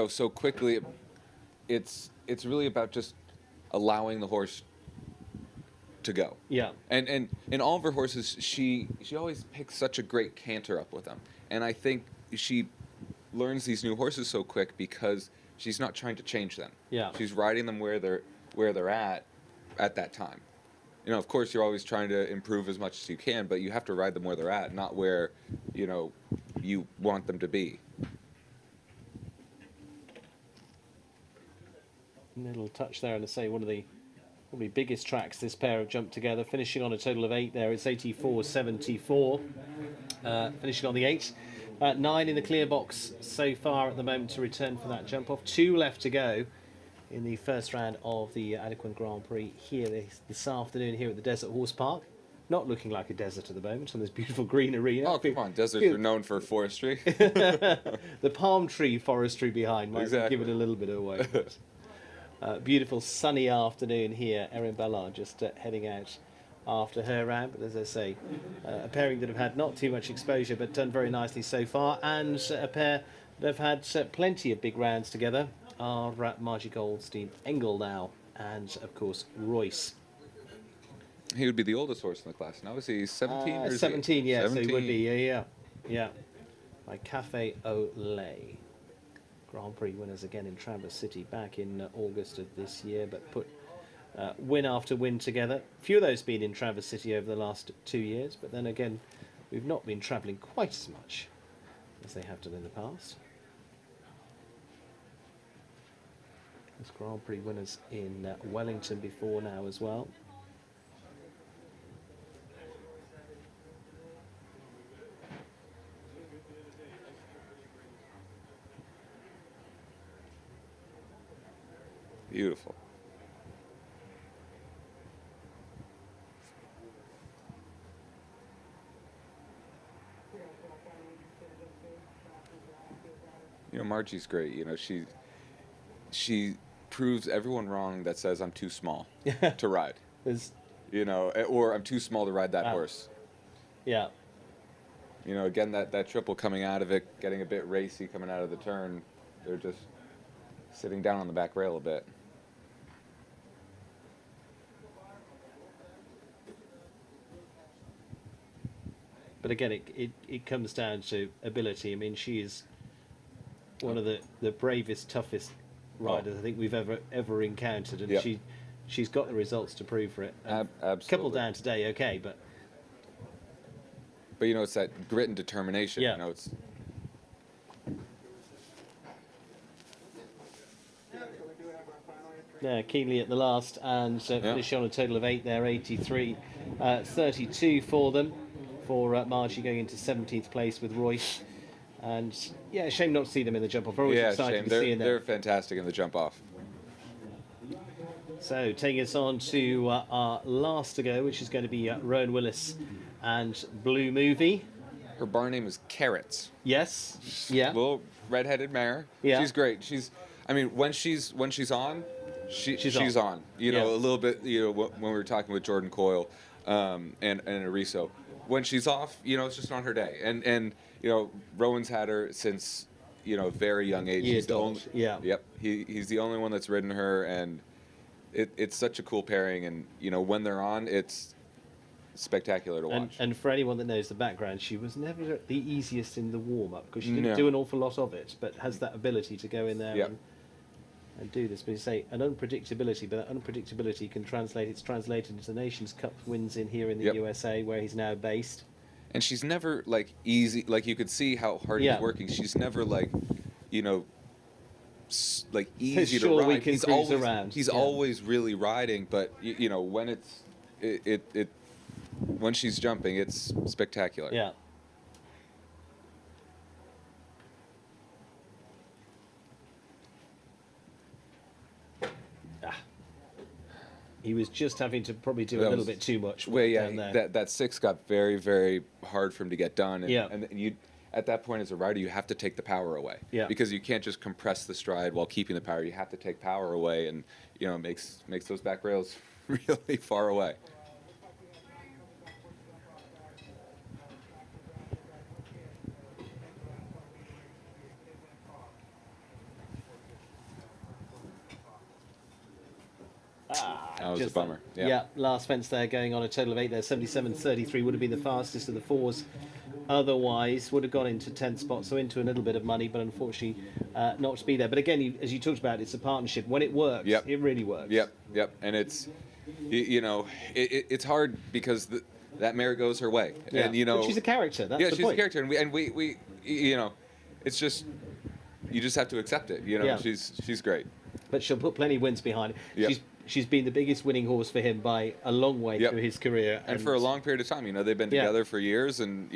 so quickly. It's really about just allowing the horse to go. Yeah. And in all of her horses, she always picks such a great canter up with them, and I think she learns these new horses so quick because she's not trying to change them. Yeah. She's riding them where they're at that time. Of course, you're always trying to improve as much as you can, but you have to ride them where they're at, not where, you want them to be. Little touch there, and to say one of the probably biggest tracks this pair have jumped together, finishing on a total of 8 there. It's 84.74, finishing on the 8. 9 in the clear box so far at the moment to return for that jump off. 2 left to go in the first round of the Adequan Grand Prix here this afternoon here at the Desert Horse Park. Not looking like a desert at the moment on this beautiful green arena. Oh, come on, deserts are known for forestry. The palm tree forestry behind might give it a little bit away. Beautiful sunny afternoon here. Erin Ballard just heading out after her round, but as I say, a pairing that have had not too much exposure but done very nicely so far, and a pair that have had plenty of big rounds together are Margie Goldstein Engelnau and of course Royce. He would be the oldest horse in the class now. Is he 17 or is 17? he? Yeah, 17. so he would be. Yeah. By Cafe au Lait. Grand Prix winners again in Traverse City back in August of this year, but put win after win together. A few of those been in Traverse City over the last 2 years, but then again, we've not been travelling quite as much as they have done in the past. There's Grand Prix winners in Wellington before now as well. Beautiful. Margie's great. She proves everyone wrong that says I'm too small to ride. Or I'm too small to ride that horse. Yeah. Again, that triple coming out of it, getting a bit racy coming out of the turn. They're just sitting down on the back rail a bit. But again, it comes down to ability. I mean, she is one of the bravest, toughest riders I think we've ever encountered, and she's got the results to prove for it. Absolutely. Couple down today, okay, but it's that grit and determination. Yeah. It's keenly at the last, and finish on a total of 8 there, 83.32 for them. For Margie going into 17th place with Royce. And yeah, shame not to see them in the jump off. We're always excited to see them. They're fantastic in the jump off. So taking us on to our last to go, which is going to be Rowan Willis and Blue Movie. Her bar name is Carrots. Yes. Yeah. Little redheaded mare. Yeah. She's great. When she's on, she's on. A little bit. When we were talking with Jordan Coyle, and Ariso. When she's off, it's just not her day. And Rowan's had her since, a very young age. He's the only, Yep. He's the only one that's ridden her, and it's such a cool pairing. And, when they're on, it's spectacular to watch. And for anyone that knows the background, she was never the easiest in the warm-up because she didn't do an awful lot of it, but has that ability to go in there and do this. But you say an unpredictability, but that unpredictability can translate. It's translated into the Nations Cup wins in here in the USA, where he's now based. And she's never easy. You could see how hard he's working. She's never easy to ride. He's always really riding, but when when she's jumping, it's spectacular. Yeah. He was just having to probably do a little bit too much. Well, yeah, that 6 got very, very hard for him to get done. And at that point as a rider, you have to take the power away. Yeah. Because you can't just compress the stride while keeping the power. You have to take power away, and it makes those back rails really far away. That was a bummer. Yeah, last fence there, going on a total of 8 there. 77.33 would have been the fastest of the fours. Otherwise, would have gone into 10th spot, so into a little bit of money, but unfortunately not to be there. But again, as you talked about, it's a partnership. When it works, it really works. Yep. And it's, it's hard because that mare goes her way. Yeah. And, but she's a character. That's the she's point. a character. And we it's just, you just have to accept it. She's great. But she'll put plenty of wins behind it. Yep. She's been the biggest winning horse for him by a long way through his career. And for a long period of time. They've been together for years, and,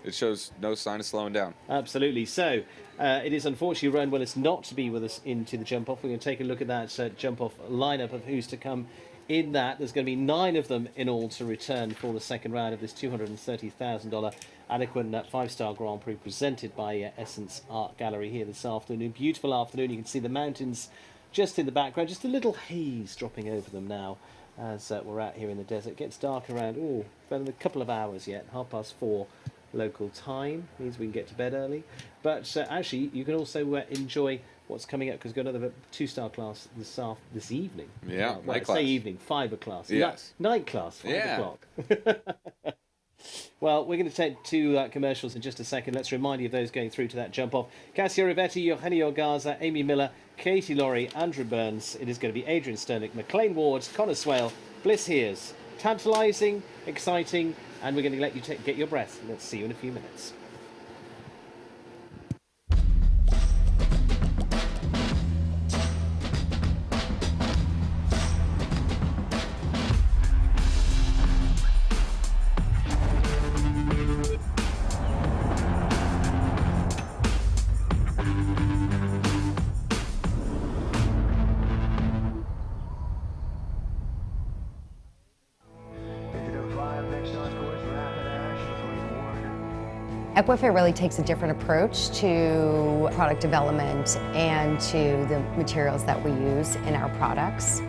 it shows no sign of slowing down. Absolutely. So it is unfortunately Rowan Willis not to be with us into the jump-off. We're going to take a look at that jump-off lineup of who's to come in that. There's going to be 9 of them in all to return for the second round of this $230,000 Adequan 5-star Grand Prix presented by Essence Art Gallery here this afternoon. Beautiful afternoon. You can see the mountains just in the background, just a little haze dropping over them now as we're out here in the desert. It gets dark around, about a couple of hours yet, 4:30 local time. Means we can get to bed early. But actually, you can also enjoy what's coming up, because we've got another 2-star class this evening. Yeah, well, night class. Say evening, 5 o'clock. Yes. Night class, 5 o'clock. Well, we're going to take 2 commercials in just a second. Let's remind you of those going through to that jump-off. Cassia Rivetti, Eugenio Garza, Amy Miller, Katie Laurie, Andrew Burns. It is going to be Adrian Sternick, McLean Ward, Connor Swale, Bliss Hears. Tantalising, exciting, and we're going to let you get your breath. Let's see you in a few minutes. Equifair really takes a different approach to product development and to the materials that we use in our products.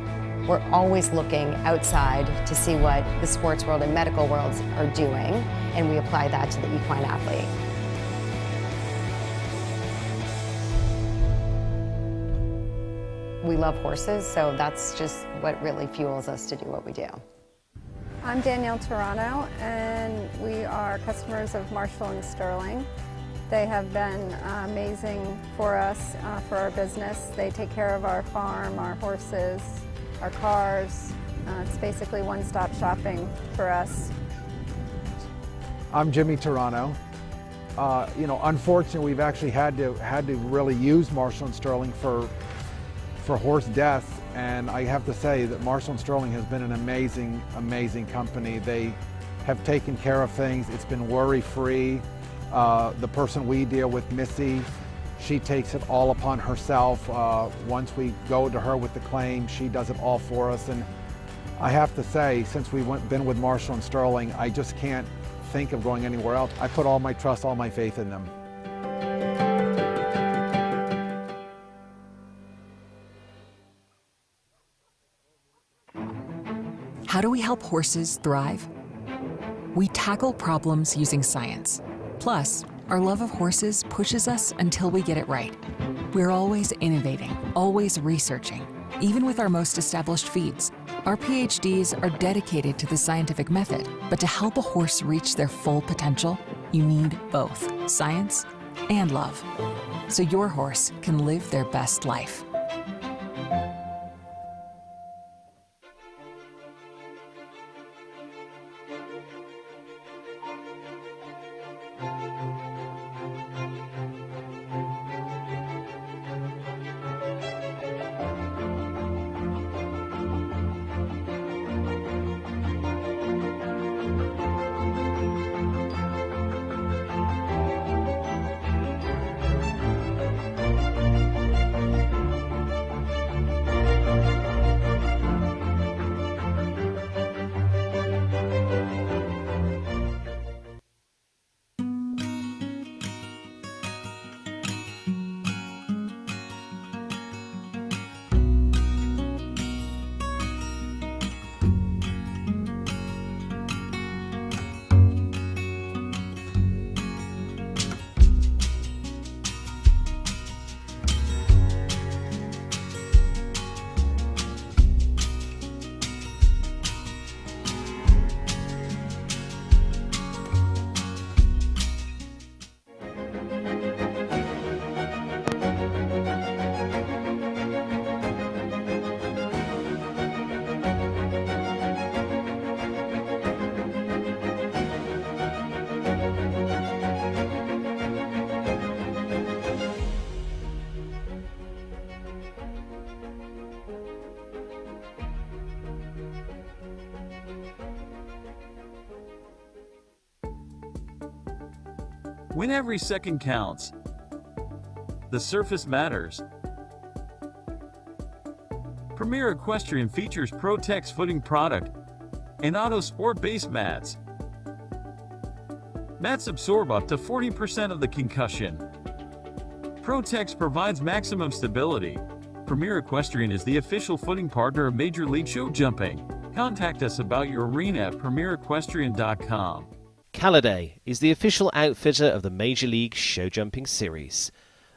We're always looking outside to see what the sports world and medical worlds are doing, and we apply that to the equine athlete. We love horses, so that's just what really fuels us to do what we do. I'm Danielle Toronto, and we are customers of Marshall and Sterling. They have been amazing for us, for our business. They take care of our farm, our horses, our cars. It's basically one-stop shopping for us. I'm Jimmy Toronto. Unfortunately, we've actually had to really use Marshall and Sterling for horse deaths. And I have to say that Marshall & Sterling has been an amazing, amazing company. They have taken care of things. It's been worry-free. The person we deal with, Missy, she takes it all upon herself. Once we go to her with the claim, she does it all for us. And I have to say, since we've been with Marshall & Sterling, I just can't think of going anywhere else. I put all my trust, all my faith in them. How do we help horses thrive? We tackle problems using science. Plus, our love of horses pushes us until we get it right. We're always innovating, always researching, even with our most established feeds. Our PhDs are dedicated to the scientific method, but to help a horse reach their full potential, you need both science and love, so your horse can live their best life. When every second counts, the surface matters. Premier Equestrian features Pro-Tex footing product and Auto Sport base mats. Mats absorb up to 40% of the concussion. Pro-Tex provides maximum stability. Premier Equestrian is the official footing partner of Major League Show Jumping. Contact us about your arena at premierequestrian.com. Caliday is the official outfitter of the Major League Show Jumping Series.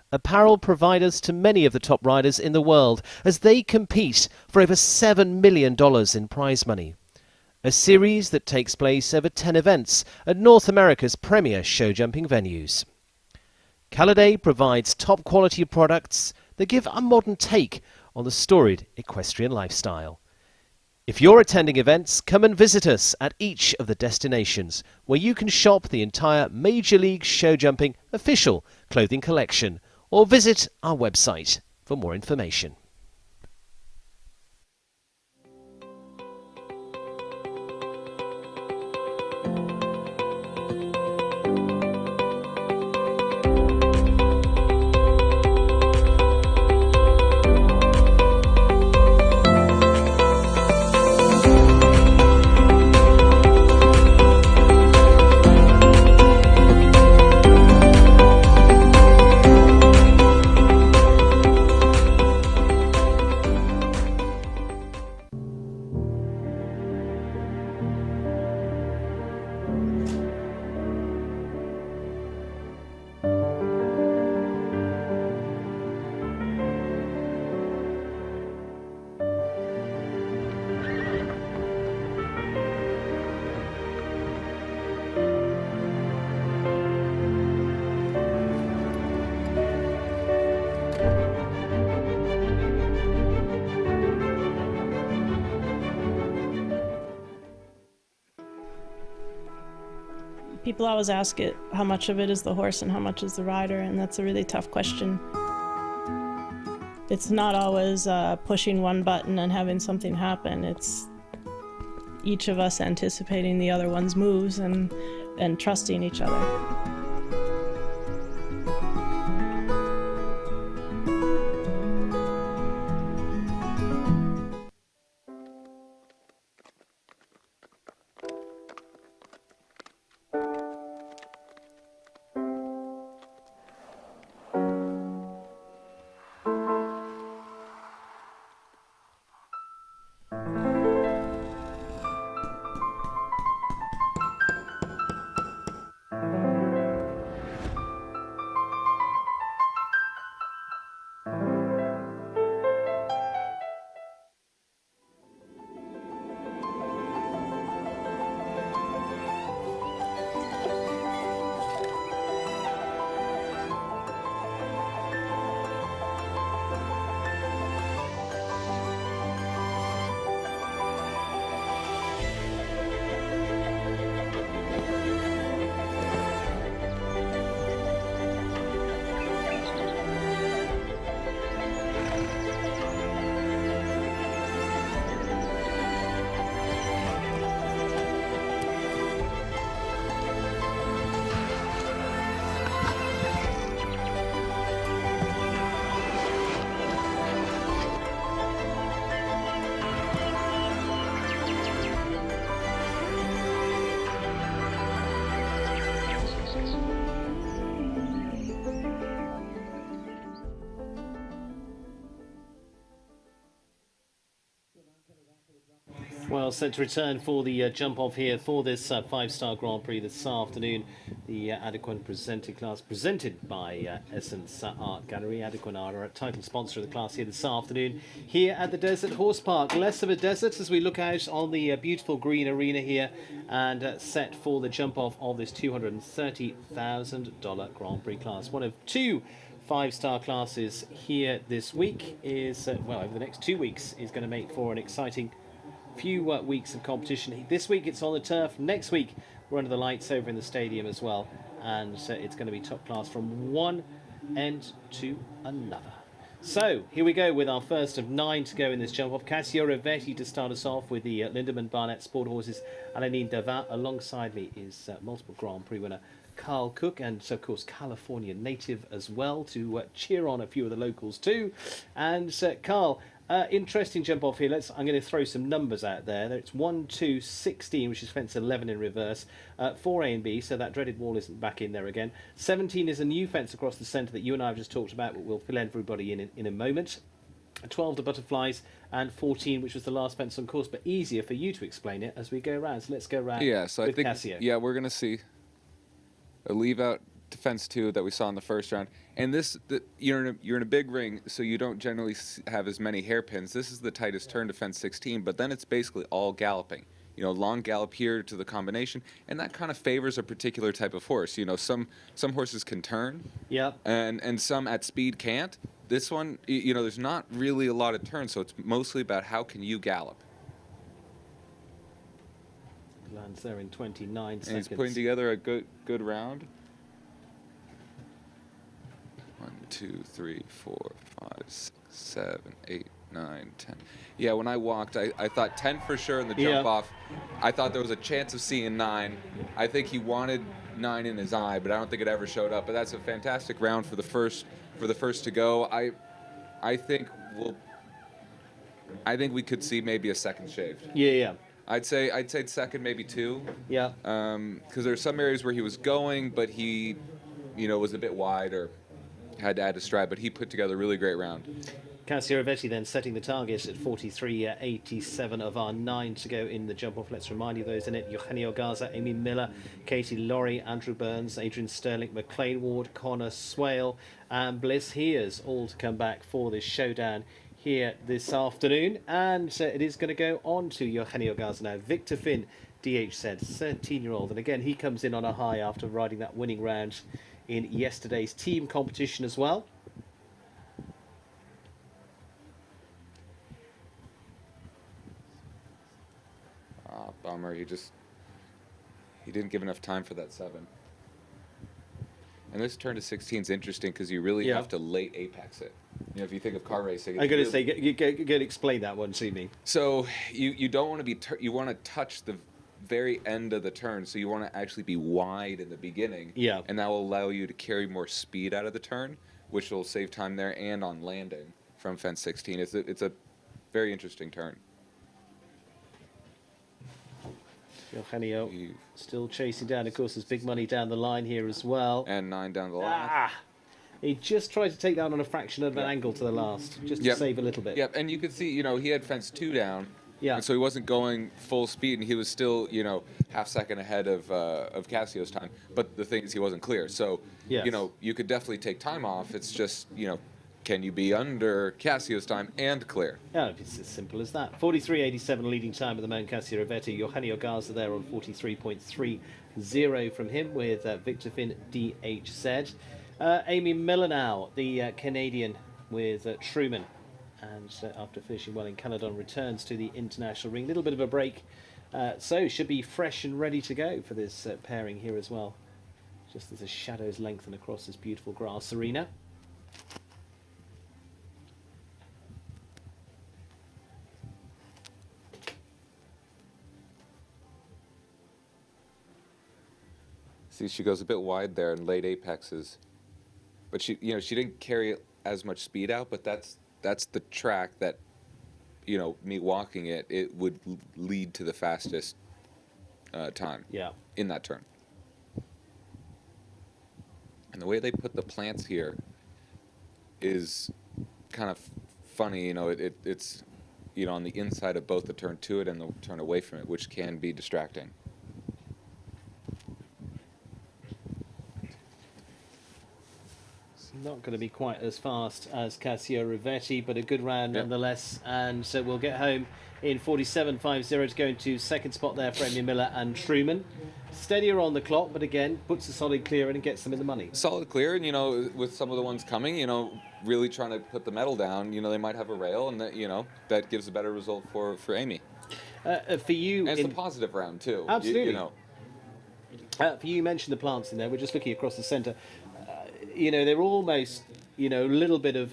Apparel providers to many of the top riders in the world as they compete for over $7 million in prize money. A series that takes place over 10 events at North America's premier show jumping venues. Caliday provides top quality products that give a modern take on the storied equestrian lifestyle. If you're attending events, come and visit us at each of the destinations where you can shop the entire Major League Show Jumping official clothing collection or visit our website for more information. People always ask it, how much of it is the horse and how much is the rider, and that's a really tough question. It's not always pushing one button and having something happen. It's each of us anticipating the other one's moves and trusting each other. Well, set to return for the jump-off here for this five-star Grand Prix this afternoon. The Adequan presenting class presented by Essence Art Gallery. Adequan are our title sponsor of the class here this afternoon here at the Desert Horse Park. Less of a desert as we look out on the beautiful green arena here and set for the jump-off of this $230,000 Grand Prix class. One of two five-star classes here this week is, well, over the next 2 weeks is going to make for an exciting few weeks of competition. This week it's on the turf. Next week we're under the lights over in the stadium as well, and it's going to be top class from one end to another. So here we go with our first of 9 to go in this jump off. Cassio Rivetti to start us off with the Lindemann Barnett Sport Horses. Alain Davin alongside me is multiple Grand Prix winner Carl Cook, and of course California native as well, to cheer on a few of the locals too. And Carl, interesting jump off here. I'm going to throw some numbers out there. It's 1.2.16, which is fence 11 in reverse. 4A and B, so that dreaded wall isn't back in there again. 17 is a new fence across the centre that you and I have just talked about, but we'll fill everybody in a moment. 12 the butterflies, and 14, which was the last fence on course, but easier for you to explain it as we go around. So let's go around. Yeah, so I think Cassio. we're gonna see a leave out to fence 2 that we saw in the first round, and you're in a big ring, so you don't generally have as many hairpins. This is the tightest turn to fence 16, but then it's basically all galloping. Long gallop here to the combination, and that kind of favors a particular type of horse. Some horses can turn, and some at speed can't. This one, there's not really a lot of turns, so it's mostly about how can you gallop. Lands there in 29 and seconds. He's putting together a good round. 1, 2, 3, 4, 5, 6, 7, 8, 9, 10. Yeah, when I walked, I thought 10 for sure in the jump off. I thought there was a chance of seeing 9. I think he wanted 9 in his eye, but I don't think it ever showed up. But that's a fantastic round for the first to go. I think we could see maybe a second shaved. Yeah. I'd say second, maybe 2. Yeah. Because there's some areas where he was going, but he, was a bit wide or had to add a stride. But he put together a really great round. Cassio Rivetti then setting the target at 43.87 of our 9 to go in the jump-off. Let's remind you those in it: Eugenio Garza, Amy Miller, Katie Laurie, Andrew Burns, Adrian Sterling, McLean Ward, Connor Swale, and Bliss Hears, all to come back for this showdown here this afternoon. And it is going to go on to Eugenio Garza now. Victor Finn, DH said, 13-year-old. And again, he comes in on a high after riding that winning round in yesterday's team competition as well. Bummer, he didn't give enough time for that 7. And this turn to 16 is interesting because you really have to late apex it. If you think of car racing, I'm going to say, go explain that one to me. So you don't want to be, you want to touch the very end of the turn, so you want to actually be wide in the beginning. Yeah. And that will allow you to carry more speed out of the turn, which will save time there and on landing from fence 16. It's a very interesting turn. Eugenio still chasing down. Of course, there's big money down the line here as well. And 9 down the line. He just tried to take down on a fraction of an angle to the last, just to save a little bit. Yep, and you could see, he had fence 2 down. Yeah. And so he wasn't going full speed, and he was still, half second ahead of Cassio's time. But the thing is, he wasn't clear. So, you could definitely take time off. It's just, can you be under Cassio's time and clear? Yeah, it's as simple as that. 43.87 leading time at the moment, Cassio Rivetti. Eugenio Garza there on 43.30 from him with Victor Finn, DHZ. Amy Miller now, the Canadian with Truman. And after finishing well in Caledon, returns to the international ring. A little bit of a break. So should be fresh and ready to go for this pairing here as well. Just as the shadows lengthen across this beautiful grass arena. See, she goes a bit wide there in late apexes, but she didn't carry as much speed out. But that's the track that, me walking it would lead to the fastest time. Yeah. In that turn. And the way they put the plants here is kind of funny. It's on the inside of both the turn to it and the turn away from it, which can be distracting. Not going to be quite as fast as Cassio Rivetti, but a good round nonetheless. And so we'll get home in 47.50 to go into second spot there for Amy Miller and Truman. Steadier on the clock, but again, puts a solid clear in and gets them in the money. Solid clear, and with some of the ones coming, really trying to put the medal down, they might have a rail, and that gives a better result for Amy. For you, and it's a positive round too. Absolutely. For you mentioned the plants in there. We're just looking across the centre. They're almost you know, a little bit of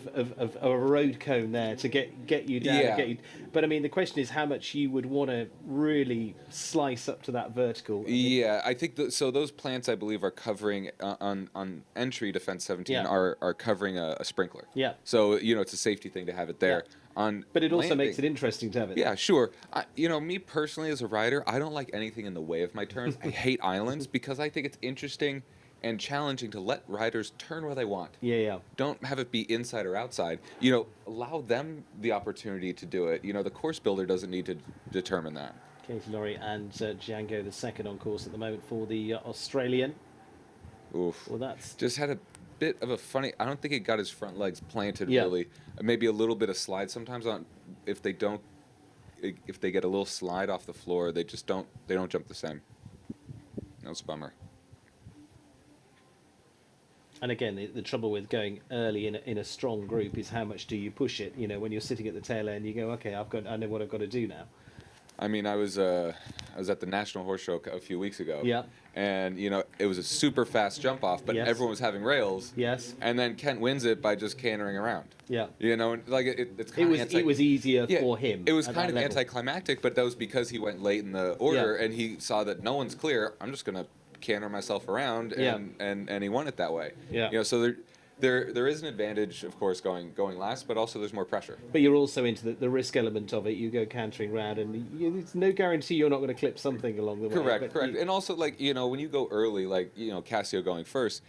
a road cone there to get you down. Yeah. Get you, but I mean, the question is how much you would want to really slice up to that vertical. Yeah, I think so. Those plants, I believe, are covering on entry to fence 17 Yeah. are covering a sprinkler. Yeah. So you know, it's a safety thing to have it there. But it also landing, makes it interesting to have it. Yeah, sure. You know, me personally as a rider, I don't like anything in the way of my turns. I hate islands because I think it's interesting and challenging to let riders turn where they want. Yeah. Don't have it be inside or outside. You know, allow them the opportunity to do it. You know, the course builder doesn't need to determine that. Katie Laurie and Django, the second on course at the moment for the Australian. Oof. Well, that's just had a bit of a funny. I don't think he got his front legs planted Yeah. really. Maybe a little bit of slide sometimes on if they get a little slide off the floor, they don't jump the same. That's a bummer. And again, the trouble with going early in a strong group is how much do you push it? You know, when you're sitting at the tail end, you go, okay, I know what I've got to do now. I mean, I was at the National Horse Show a few weeks ago. Yeah. And you know, it was a super fast jump off, but Yes. everyone was having rails. Yes. And then Kent wins it by just cantering around. Yeah. You know, like it's kind of it was easier for him. It was at kind that of level. anticlimactic, but that was because he went late in the order and he saw that no one's clear. I'm just gonna canter myself around and he won it that way. Yeah. You know, so there is an advantage, of course, going last, but also there's more pressure. But you're also into the risk element of it. You go cantering round, and there's no guarantee you're not going to clip something along the way. Correct. And also, like, you know, when you go early, like, you know, Cassio going first,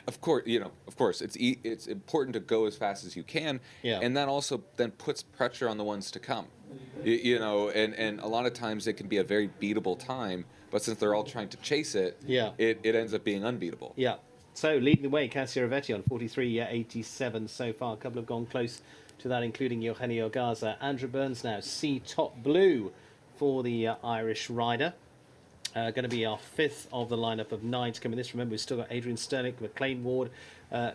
of course, it's important to go as fast as you can. Yeah. And that also then puts pressure on the ones to come. You know, and a lot of times it can be a very beatable time, but since they're all trying to chase it, it ends up being unbeatable. Yeah. So leading the way, Cassio Ravetti on 43.87 so far. A couple have gone close to that, including Eugenio Garza. Andrew Burns now, C top blue for the Irish rider. Going to be our fifth of the lineup of 9 to come in this. Remember, we've still got Adrian Sternick, McLean Ward,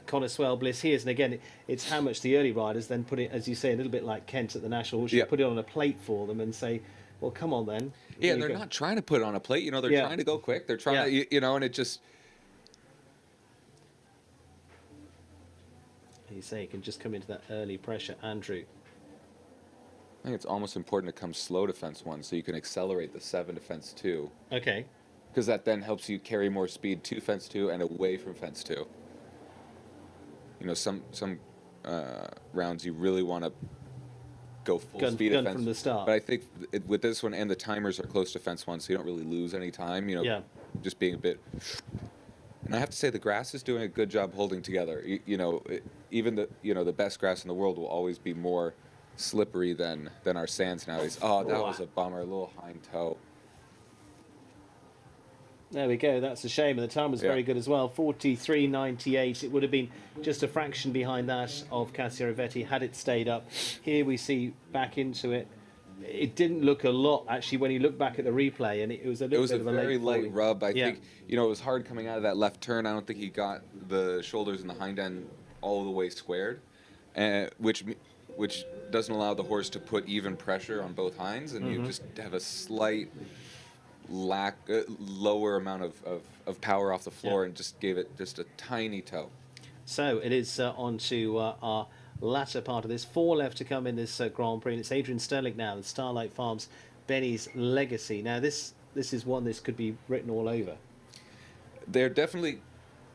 Connor Swell, Bliss Hears. And again, it's how much the early riders then put it, as you say, a little bit like Kent at the National Horse Show, put it on a plate for them and say, well, come on then. Yeah, and they're not trying to put it on a plate. You know, they're trying to go quick. They're trying to, you know, and it just... You say you can just come into that early pressure, Andrew. I think it's almost important to come slow to fence 1 so you can accelerate the 7 to fence 2. Okay. Because that then helps you carry more speed to fence 2 and away from fence 2. You know, some rounds you really want to go full speed at fence from the start. But I think with this one, and the timers are close to fence 1, so you don't really lose any time. You know, just being a bit. And I have to say, the grass is doing a good job holding together. You know, even the best grass in the world will always be more slippery than our sands nowadays. Oh, that was a bummer. A little hind toe. There we go. That's a shame. And the time was very good as well. 43.98. It would have been just a fraction behind that of Cassio Ravetti had it stayed up. Here we see back into it. It didn't look a lot, actually, when you look back at the replay, and it was a little bit of a very light rub. I think, Yeah. it was hard coming out of that left turn. I don't think he got the shoulders and the hind end all the way squared, which doesn't allow the horse to put even pressure on both hinds, and you just have a slight lower amount of power off the floor, and just gave it just a tiny toe. So it is on to our latter part of this. 4 left to come in this Grand Prix, and it's Adrian Sterling now, the Starlight Farms Benny's Legacy. Now this is one this could be written all over. They're definitely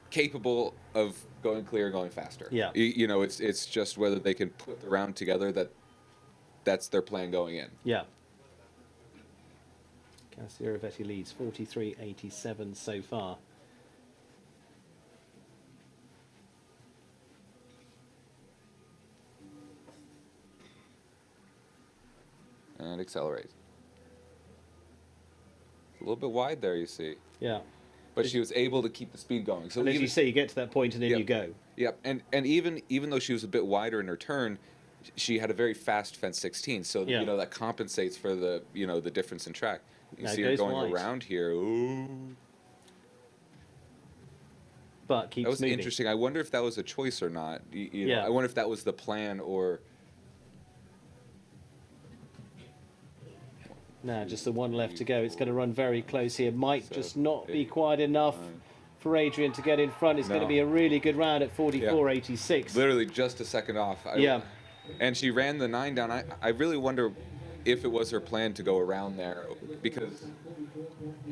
capable of going clear, going faster. Yeah. You know, it's just whether they can put the round together that's their plan going in. Yeah. Cassio Ravetti leads 43.87 so far. And accelerate. A little bit wide there, you see. Yeah. But she was able to keep the speed going. So and as you say, you get to that point and then you go. Yep. And even though she was a bit wider in her turn, she had a very fast fence 16. So that compensates for the the difference in track. You see her going around here. Ooh. But keeps that was moving. Interesting. I wonder if that was a choice or not. You know, I wonder if that was the plan or. Now, just the 1 left to go. It's going to run very close here. Might just not be quite enough for Adrian to get in front. It's going to be a really good round at 44.86. Literally just a second off. And she ran the 9 down. I really wonder if it was her plan to go around there, because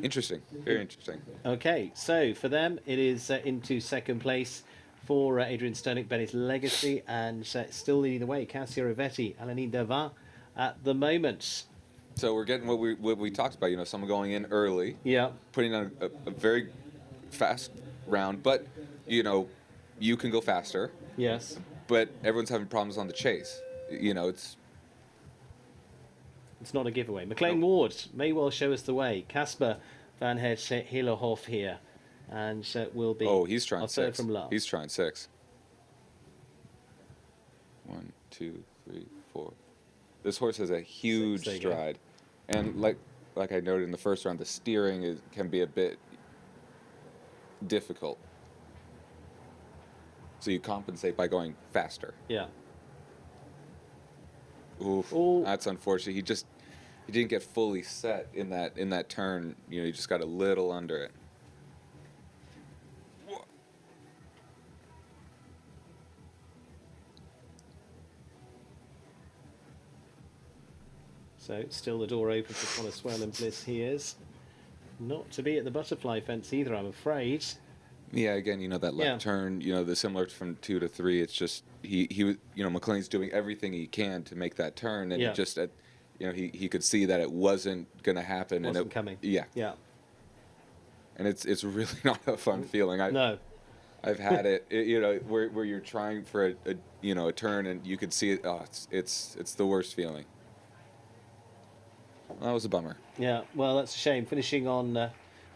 interesting, very interesting. Okay, so for them, it is into second place for Adrian Sternick, Bennett's Legacy, and still leading the way, Cassia Rivetti, Alanine Devin at the moment. So we're getting what we talked about, you know, someone going in early, putting on a very fast round, but, you know, you can go faster. Yes. But everyone's having problems on the chase. You know, it's not a giveaway. McLean Ward may well show us the way. Casper van Het Hillerhof here, and will be. Oh, he's trying 6. From last. He's trying 6. 1, 2, 3, 4. This horse has a huge stride, and like I noted in the first round, the steering can be a bit difficult. So you compensate by going faster. Yeah. Oof, that's unfortunate. He didn't get fully set in that turn. You know, he just got a little under it. So still the door open for Connoisseur and Bliss. He is not to be at the butterfly fence either, I'm afraid. Yeah, again, you know, that left turn, you know, the similar from 2 to 3, it's just, he was, you know, McLean's doing everything he can to make that turn, and it just, you know, he could see that it wasn't going to happen. Wasn't coming. Yeah. Yeah. And it's really not a fun feeling. No. I've had it, you know, where you're trying for a turn, and you could see it, it's the worst feeling. Well, that was a bummer. Yeah, well, that's a shame. Finishing on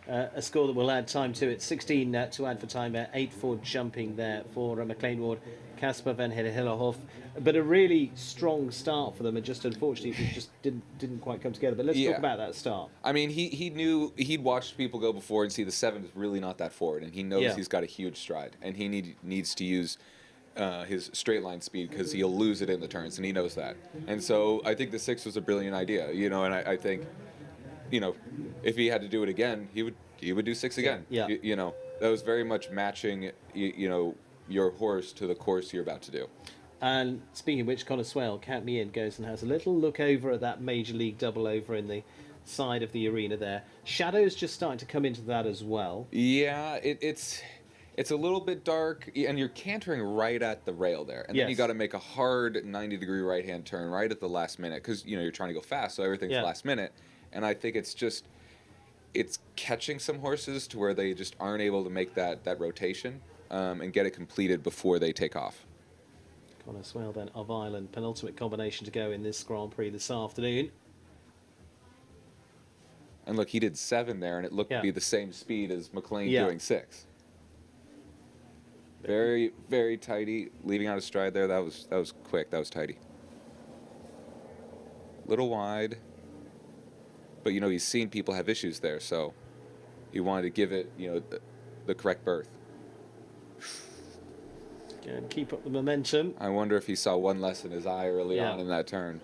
a score that will add time to it. 16 to add for time. 8 for jumping there for McLean Ward, Casper van Hillerhof. But a really strong start for them, and just unfortunately it just didn't quite come together. But let's talk about that start. I mean, he knew, he'd watched people go before and see the 7 is really not that forward, and he knows he's got a huge stride, and he needs to use his straight line speed, because he'll lose it in the turns, and he knows that. And so I think the 6 was a brilliant idea, you know, and I think, you know, if he had to do it again, he would do 6 again. Yeah. You know, that was very much matching, you know, your horse to the course you're about to do. And speaking of which, Connor Swell, Count Me In, goes and has a little look over at that Major League double over in the side of the arena there. Shadows just starting to come into that as well. Yeah, it's a little bit dark, and you're cantering right at the rail there. And then you got to make a hard 90-degree right-hand turn right at the last minute, because, you know, you're trying to go fast, so everything's last minute. And I think it's catching some horses to where they just aren't able to make that rotation and get it completed before they take off. Connor Swell then of Ireland, penultimate combination to go in this Grand Prix this afternoon. And look, he did 7 there, and it looked to be the same speed as McLean doing 6. Very, very tidy, leaving out of stride there. That was quick. That was tidy. Little wide, but you know, he's seen people have issues there, so he wanted to give it, you know, the correct berth. And keep up the momentum. I wonder if he saw one less in his eye early on in that turn.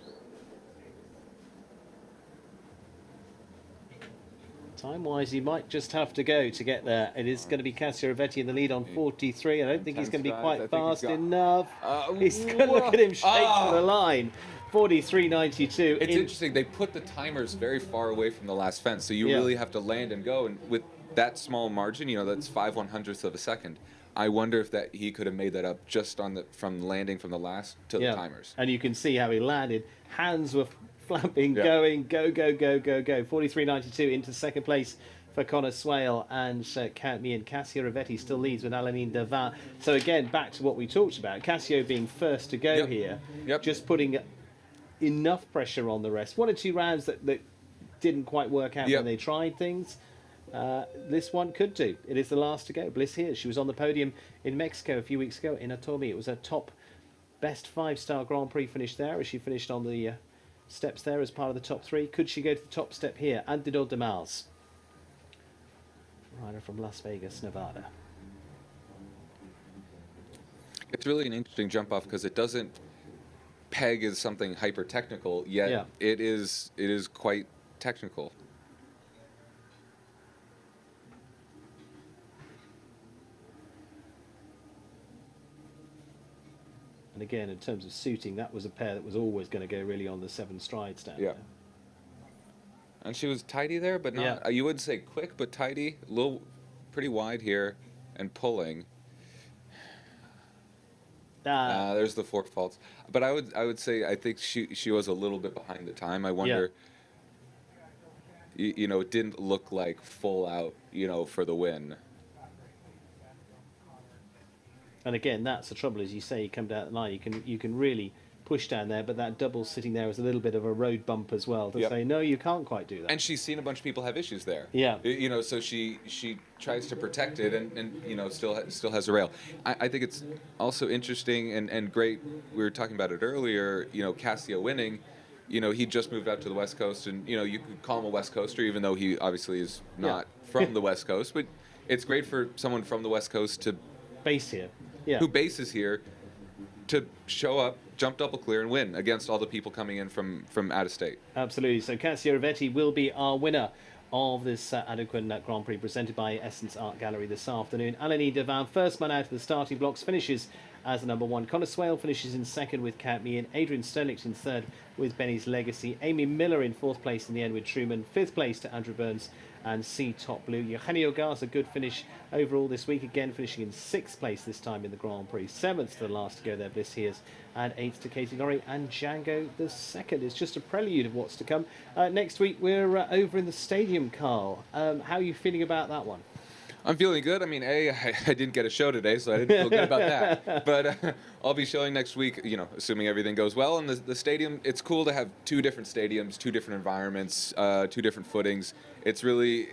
Time-wise, he might just have to go to get there. It is going to be Cassia Rivetti in the lead on 43. I don't think he's going to be quite fast enough. He's going to look at him shake for the line. 43.92. It's interesting. They put the timers very far away from the last fence, so you really have to land and go. And with that small margin, you know, that's 5/100ths of a second. I wonder if that he could have made that up just on from landing from the last to the timers. And you can see how he landed. Hands were flapping, going, go, go, go, go, go. 43.92 into second place for Connor Swale, and Count Me In. Cassia Rivetti still leads with Alanine Devin. So again, back to what we talked about. Cassio being first to go here, just putting enough pressure on the rest. 1 or 2 rounds that didn't quite work out when they tried things. This one could do. It is the last to go. Bliss here. She was on the podium in Mexico a few weeks ago in Atomi. It was a top best 5-star Grand Prix finish there, as she finished on the steps there as part of the top 3. Could she go to the top step here? Antidot de Mars, rider from Las Vegas, Nevada. It's really an interesting jump off, because it doesn't peg as something hyper technical, yet it is quite technical. And again, in terms of suiting, that was a pair that was always going to go really on the 7 strides down there. And she was tidy there, but not, you wouldn't say quick, but tidy. A little, pretty wide here and pulling. There's the fork faults. But I would say I think she was a little bit behind the time. I wonder, you know, it didn't look like full out, you know, for the win. And again, that's the trouble, as you say, you come down the line, you can really push down there, but that double sitting there is a little bit of a road bump as well to say, no, you can't quite do that. And she's seen a bunch of people have issues there. Yeah. You know, so she tries to protect it and you know, still has a rail. I think it's also interesting and great. We were talking about it earlier, you know, Cassio winning. You know, he just moved out to the West Coast, and, you know, you could call him a West Coaster, even though he obviously is not from the West Coast. But it's great for someone from the West Coast to base here. Who bases here to show up, jump double clear, and win against all the people coming in from out of state. Absolutely. So Cassio Rivetti will be our winner of this Adequan Grand Prix presented by Essence Art Gallery this afternoon. Alani Devin, first man out of the starting blocks, finishes as the number 1. Connor Swale finishes in second with Count Me In. Adrian Sterlich in third with Benny's Legacy. Amy Miller in fourth place in the end with Truman. Fifth place to Andrew Burns and C Top Blue. Eugenio Garza, good finish overall this week, again finishing in 6th place this time in the Grand Prix. 7th to the last to go there, Bliss Hears, and 8th to Katie Laurie and Django the second. It's just a prelude of what's to come. Next week we're over in the stadium, Carl. How are you feeling about that one? I'm feeling good. I mean, I didn't get a show today, so I didn't feel good about that. But I'll be showing next week, you know, assuming everything goes well. And the stadium, it's cool to have 2 different stadiums, 2 different environments, 2 different footings. It's going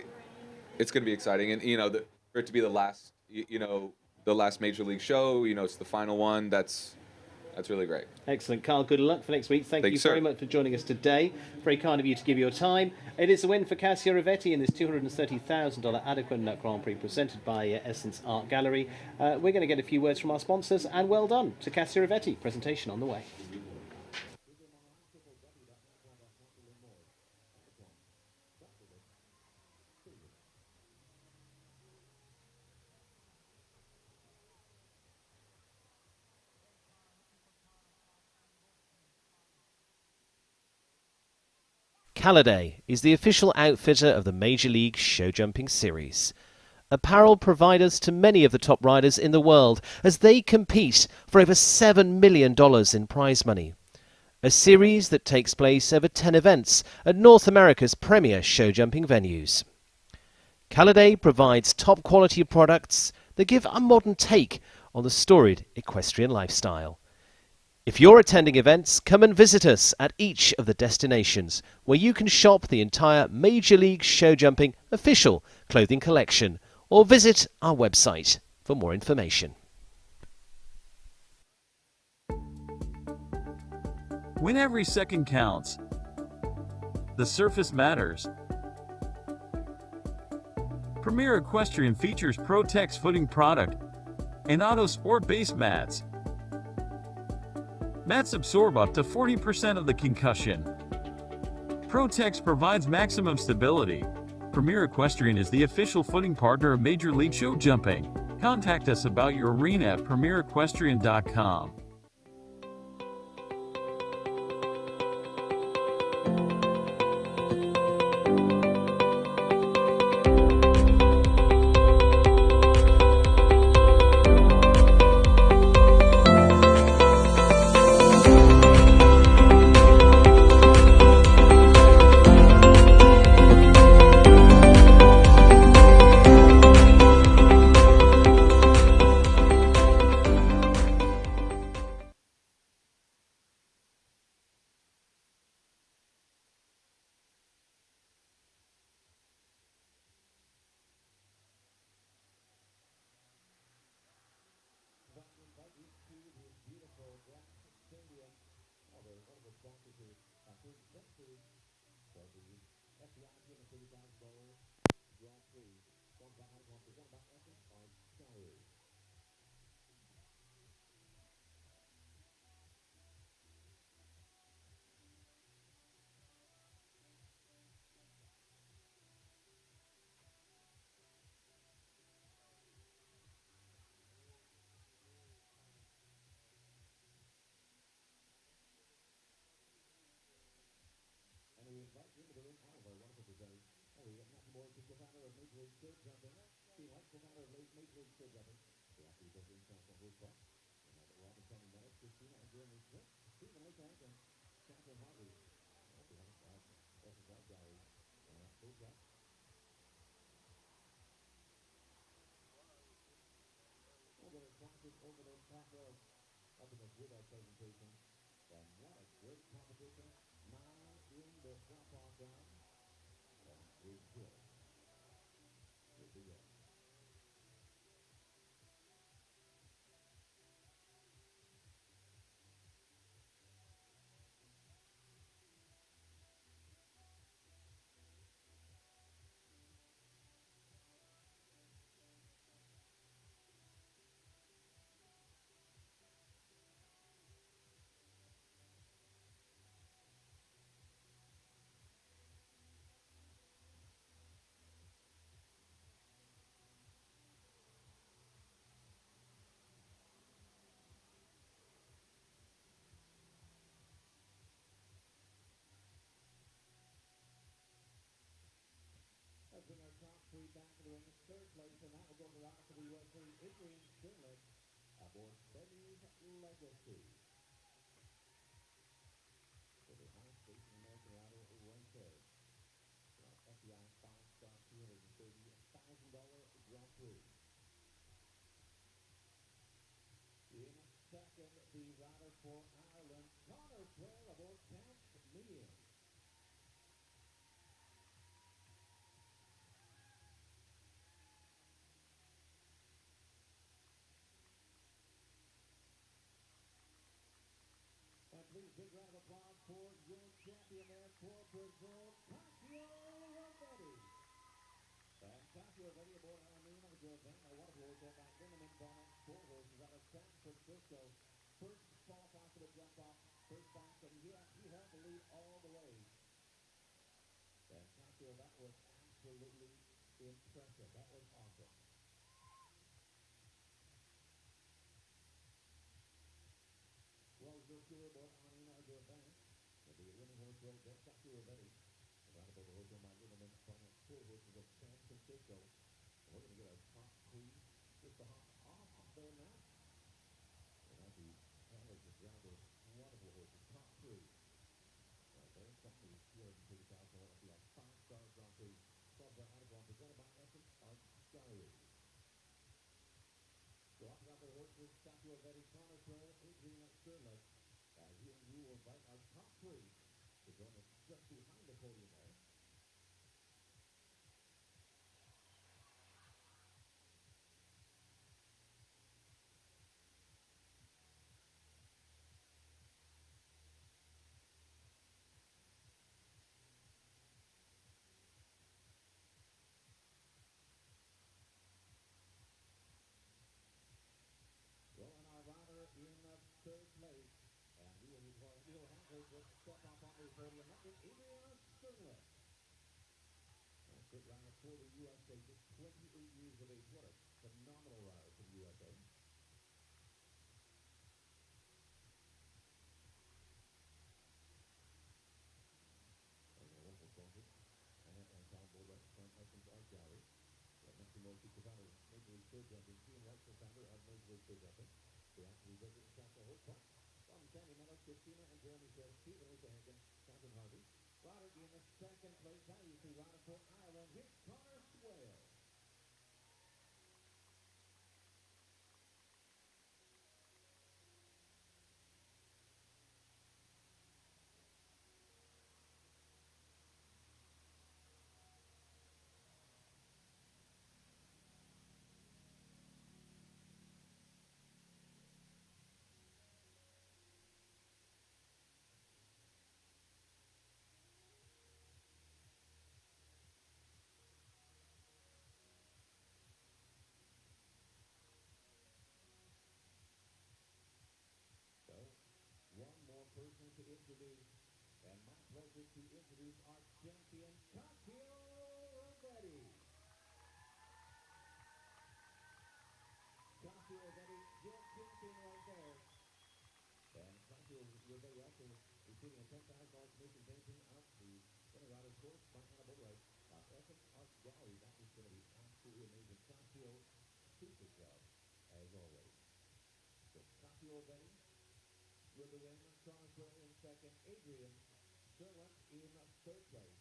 to be exciting. And, you know, for it to be the last, you know, the last Major League show, you know, it's the final one. That's really great. Excellent. Carl, good luck for next week. Thank you very much for joining us today. Very kind of you to give your time. It is a win for Cassio Rivetti in this $230,000 Adequan Grand Prix presented by Essence Art Gallery. We're going to get a few words from our sponsors, and well done to Cassio Rivetti. Presentation on the way. Caliday is the official outfitter of the Major League Show Jumping Series. Apparel providers to many of the top riders in the world as they compete for over $7 million in prize money. A series that takes place over 10 events at North America's premier show jumping venues. Caliday provides top quality products that give a modern take on the storied equestrian lifestyle. If you're attending events, come and visit us at each of the destinations where you can shop the entire Major League Show Jumping official clothing collection, or visit our website for more information. When every second counts, the surface matters. Premier Equestrian features Pro-Tex footing product and Auto Sport base mats. Mats absorb up to 40% of the concussion. Pro-Tex provides maximum stability. Premier Equestrian is the official footing partner of Major League Show Jumping. Contact us about your arena at premierequestrian.com. League stud jumping. He likes the matter of Major League stud jumping. The athletes over International Horse Park. And now the Robert Tony Meadows, Christina and Jeremy Smith, Stephen Lakehead and Catherine Harvey. Also have Essence Art Gallery on that full track. We'll get our classes over those top rows up in this with our presentation. And what a great competition. 9 in the drop-off round. And we will. Here we go. Let's bring our top 3 back to the ring. Third place, and that will go to the round for the USA, Adrian Sternlick aboard Betty's Legacy. For the highest station American rider right there. FBI 5-star $230,000 Grand Prix. In second, the rider for Ireland, Connor Prix aboard Catch Me In. And please, big round of applause for your champion there for Brazil, Casio Rovetti. And Casio Rovetti aboard Alameda Grovan, a wonderful horse owned by Lindemann Bonnet, 4 horses out of San Francisco. First qualified for the jump-off, first back, and he held the lead all the way. And Casio, that was absolutely impressive. That was awesome. Well, just here about Anina Grovan. The winning horse will get Casio Rovetti. Around about the horse owned by Lindemann Bonnet, 4 horses of San Francisco. And we're going to get our top 3 just to hop off there now. And as the handlers just round those wonderful horses, top 3. Right there, something is $230,000 at the 5-star Grand Prix. Club by Anagram, presented by Essence Art Gallery. So off got their horses, Casio Rovetti, Connor Prix, Adrian Sternlick. Here we will invite our top 3 to join us just behind the podium there. Well, and our rider in third place, and we will require Neil Hackler to step up on the podium. That is Adrian Sternlick. That's good rider for the USA, just 28 years of age. What a phenomenal rider for the USA. And a wonderful sponsor. And Tom Bullrush from Essence Art Gallery. Matthew Morrissey, co-founder of Major League Stud Jumping. Ian White, co-founder of Major League Stud Jumping. The athletes over at Castle Horse Park. From Sandy Meadows, Christina and Jeremy Smith, Stephen Lakehead, Catherine Harvey. Rider in the second place. Now you see rider for Ireland. Here's Connor Swale. One more person to introduce, and my pleasure to introduce our champion, Casio Rovetti. Casio Rovetti, your champion right there. And Casio Rovetti also receiving a $10,000 commission painting out the winning rider's course by Anna Bullright. Essence Art Gallery. That is going to be absolutely amazing. Casio, super job, as always. So Casio Betty with the win. Connoisseur in second. Adrian Sherlock in third place.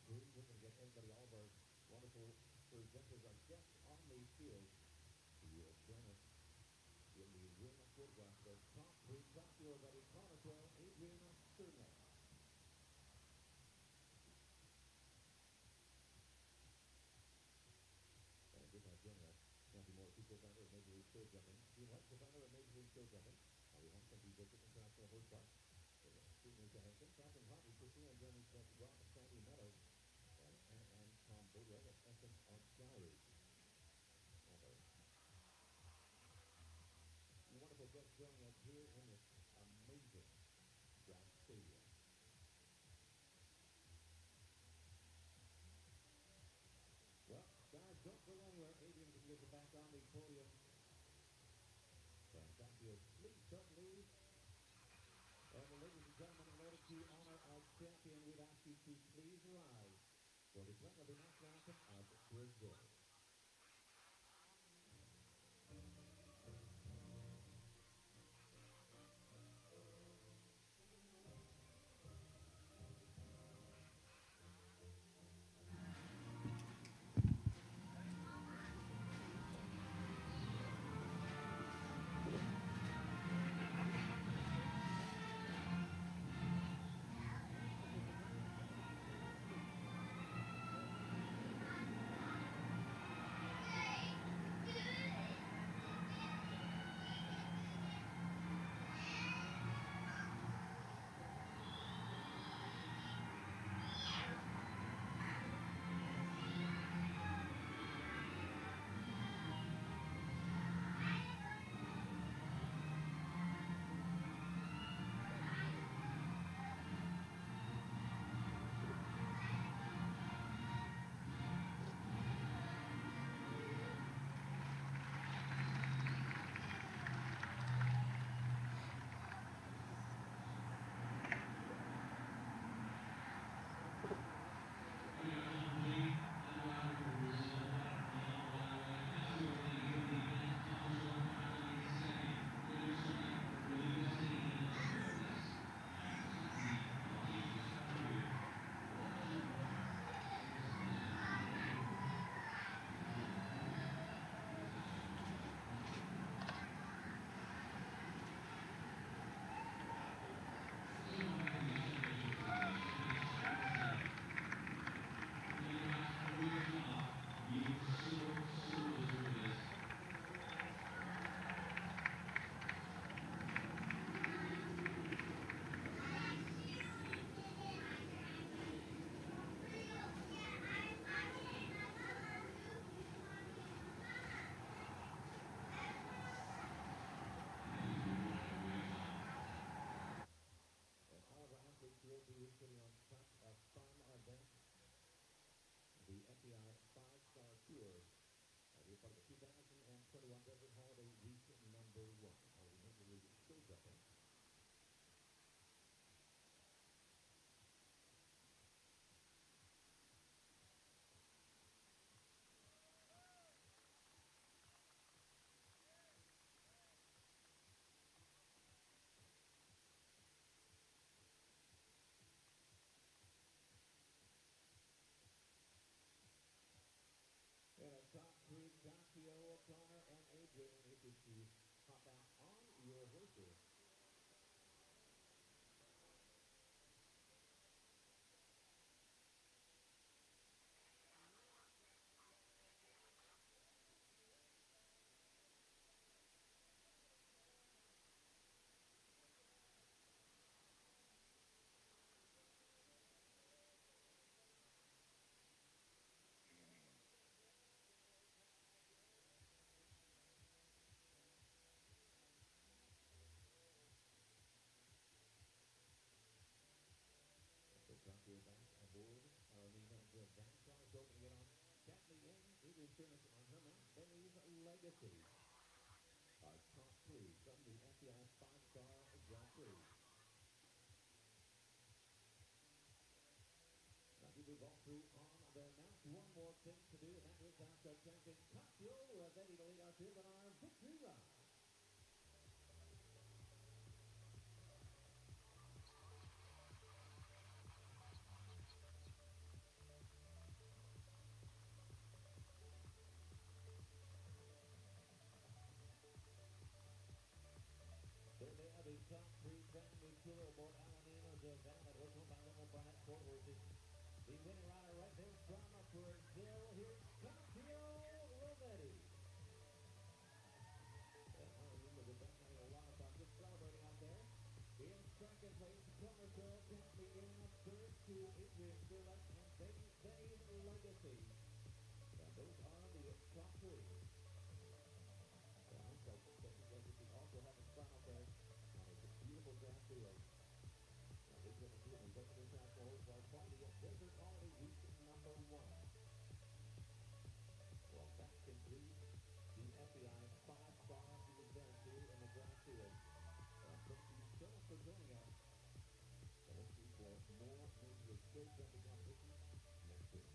Prix, we're going to get everybody, all of our wonderful presenters, our guests on the field to join us in the win photograph. The top three, Casio Betty, Connoisseur, Adrian Sturner. And good night, joining us. Matthew Moore, co-founder of Major League Show Jumping. Gene White, co-founder of Major League Show Jumping. We have some visit International Horse Park. Stephen Hansen, Catherine Harvey, Christina and Jeremy Smith, Rob Sandy Meadows, and Tom Bodwell at Essence Art Gallery. Wonderful guests joining us here in this amazing grass stadium. Well, guys, don't go anywhere. Adrian can get you back on the podium. Fantastic. Please don't leave. And ladies and gentlemen, in order to honor our champion, we'd ask you to please rise for the declaring of the national anthem of Brazil. Will be putting on track from our event, the FBI 5-Star Tour. We're part of the 2021 Desert Holiday Week #1. Our Major League Show Jumping. Top three, Casio, O'Connor, and Adrian, if you choose, hop out on your horses. the van tries opening it on. Kathleen in, neither insurance on her mount. Benny's Legacy. Our top three from the FBI 5-star Grand Prix. Now we move all through on their mount. One more thing to do, and that is out the champion Cocktail, ready to lead our field on our victory ride. There they are, the top three from the killer aboard Alanino's van that was owned by Little Barnett Ford horses. The winning rider right there from Brazil. Here's Cocktail Rovetti. And Alanino with that having a lot of fun, just celebrating out there. In second place, Comerco, Kathleen in third to Adrian Sherlock and Benny's Legacy. And those are the top three. Legacy also having fun out there on a beautiful grass field. Now this one is the Western International Horse Party at Desert Holiday Week number 1. Well, that concludes the FBI 5-star event here in the grass field. Thank you so much for joining us. And let's see for more major show jumping competitions next week.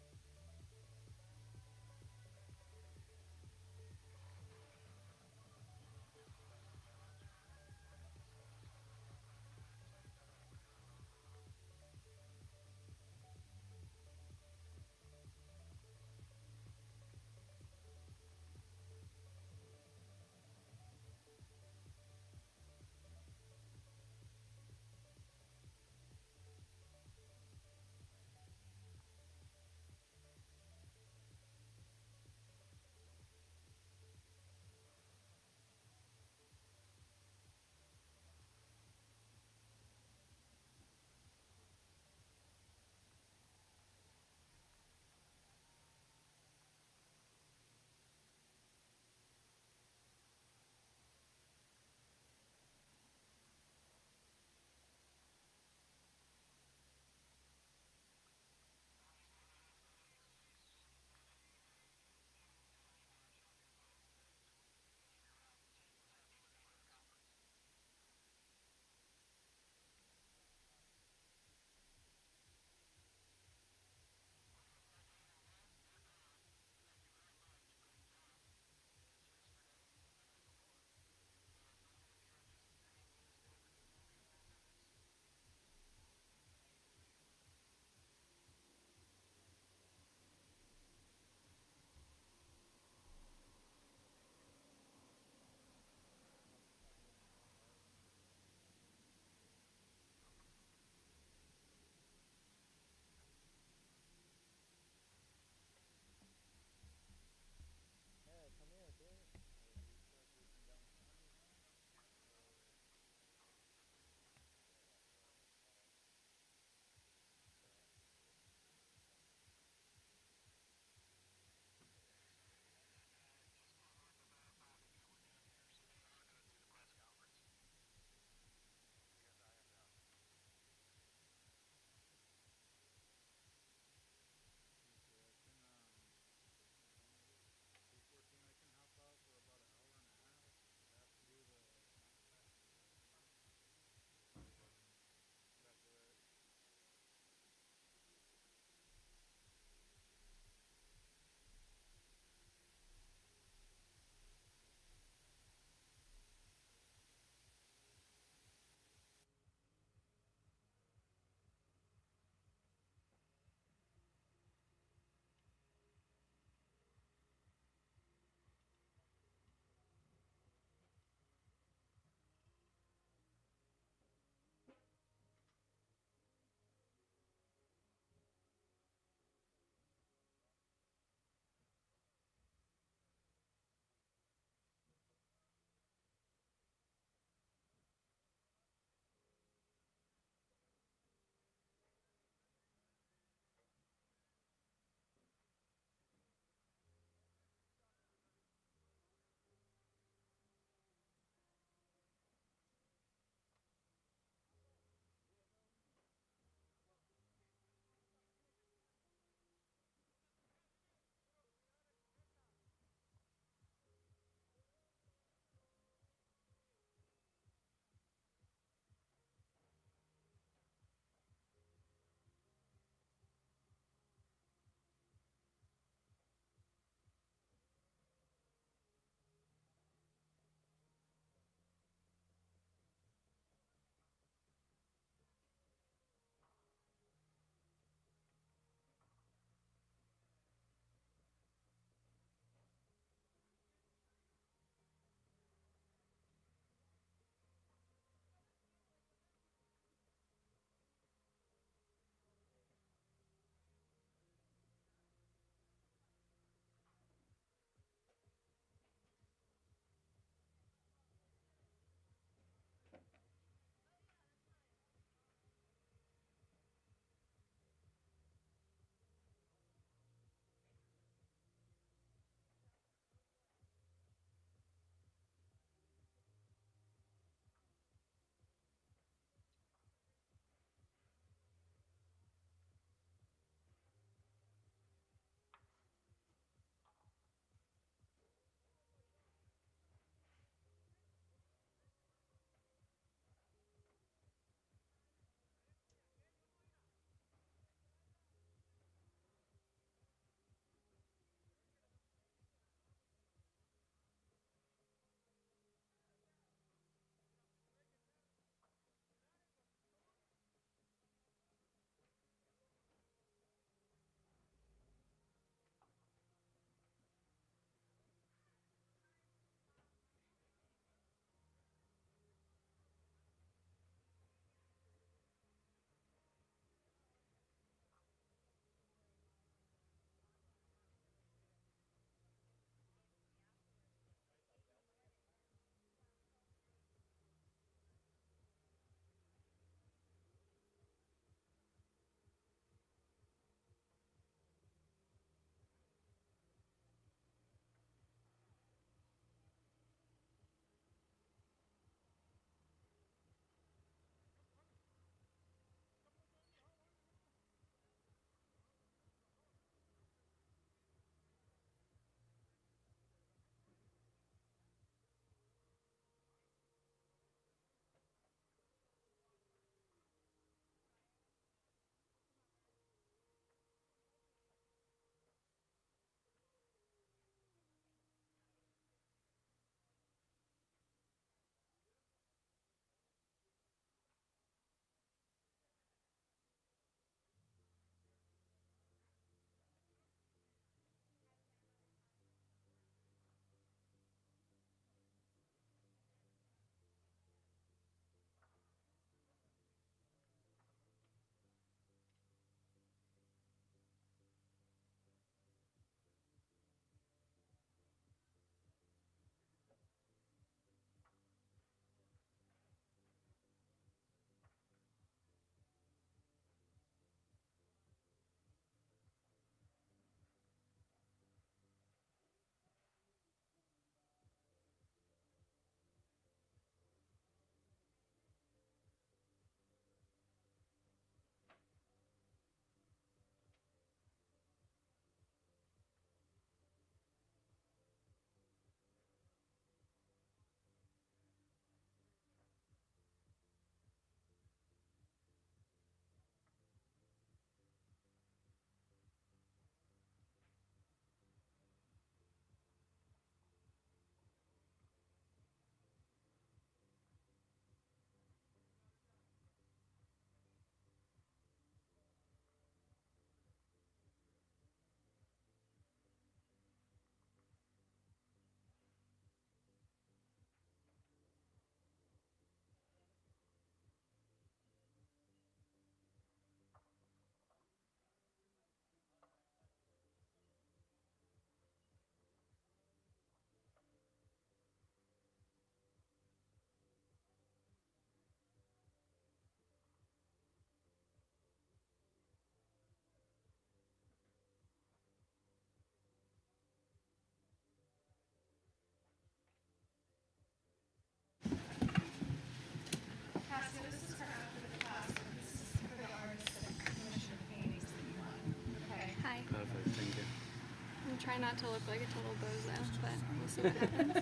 try not to look like a total bozo, but we'll see what happens.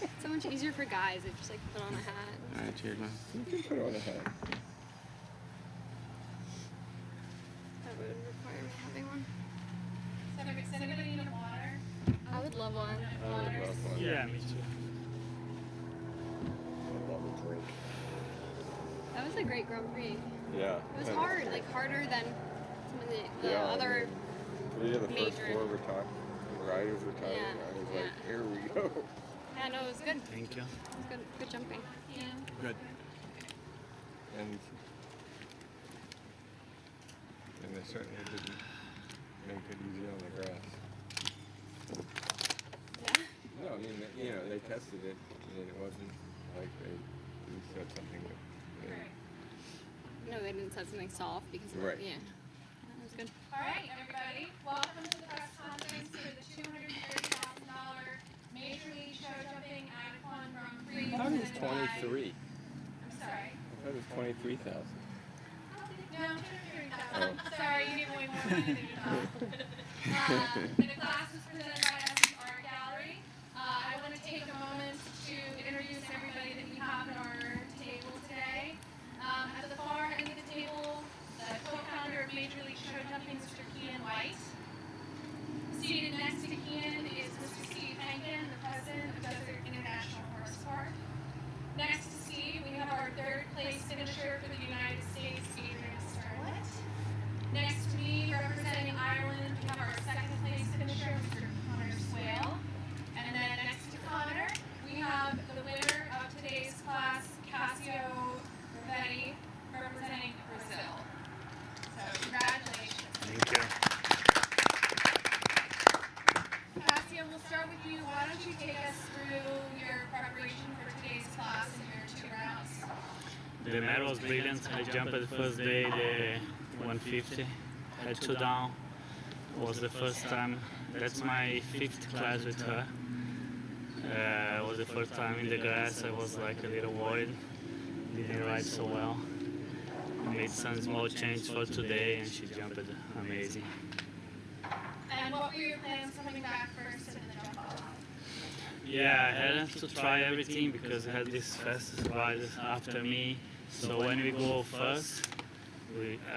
It's so much easier for guys. They just like put on a hat. All right, cheers, man. You can put on a hat. That would require me having one. Does anybody need a water? I would love one. I would love one. Yeah, me too. I love a drink. That was a great Grand Prix. Yeah. It was hard, like harder than some of the other 3 of the first major. 4 riders retired. Yeah. I was like, here we go. Yeah, no, it was good. Thank you. It was good, good jumping. Yeah. Good. And they certainly didn't make it easy on the grass. Yeah? No, I mean, they tested it, and it wasn't like they said something that... Right. No, they didn't set something soft because of Right. Yeah. That was good. All right, everybody, welcome to the press conference for the $230,000 Major League Show Jumping Icon from Prix. I thought it was 23. I'm sorry. I thought it was 23,000. No, $230,000. Sorry, you gave away more money than you thought. The class was presented by Essence Art Gallery. I want to take a moment to introduce everybody that we have at our table today. At the far end of the table, the co-founder of Major League Show Jumping, Mr. Kian White. Seated next to Kian is Mr. Steve Henkin, the president of Desert International Horse Park. Next to Steve, we have our 3rd place finisher for the United States, Adrian Sterlett. Next to me, representing Ireland, we have our 2nd place finisher, Mr. Connor Swale. And then next to Connor, we have the winner of today's class, Cassio Rivetti, representing Brazil. So congratulations. Thank you. Cassio, we'll start with you. Why don't you take us through your preparation for today's class and your 2 rounds? The medal was brilliant. I jumped the first day, the 150. Had 2 down. It was the first time. That's my 5th class with her. It was the first time in the grass. I was like a little worried. Didn't ride so well. I made some small changes for today and she jumped amazing. And what were your plans coming back first in the jump off? Yeah, I had to try everything because I had this fastest ride after me. So when we go first,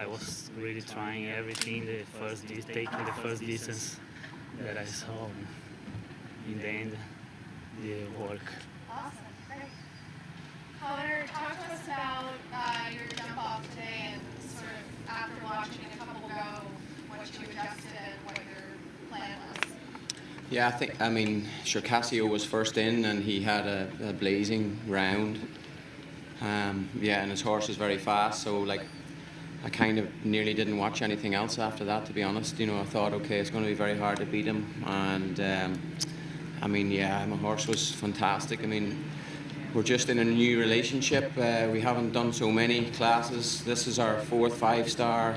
I was really trying everything, taking the first distance that I saw. In the end, it worked. Awesome, great. Connor, talk to us about your jump off today and sort of after watching a couple go, what you adjusted and what your plan was. Yeah, I mean, sure, Cassio was first in and he had a blazing round. Yeah, and his horse is very fast, so like I kind of nearly didn't watch anything else after that, to be honest. I thought, okay, it's going to be very hard to beat him. And I mean, yeah, my horse was fantastic. I mean, we're just in a new relationship. We haven't done so many classes. This is our 4th 5-star.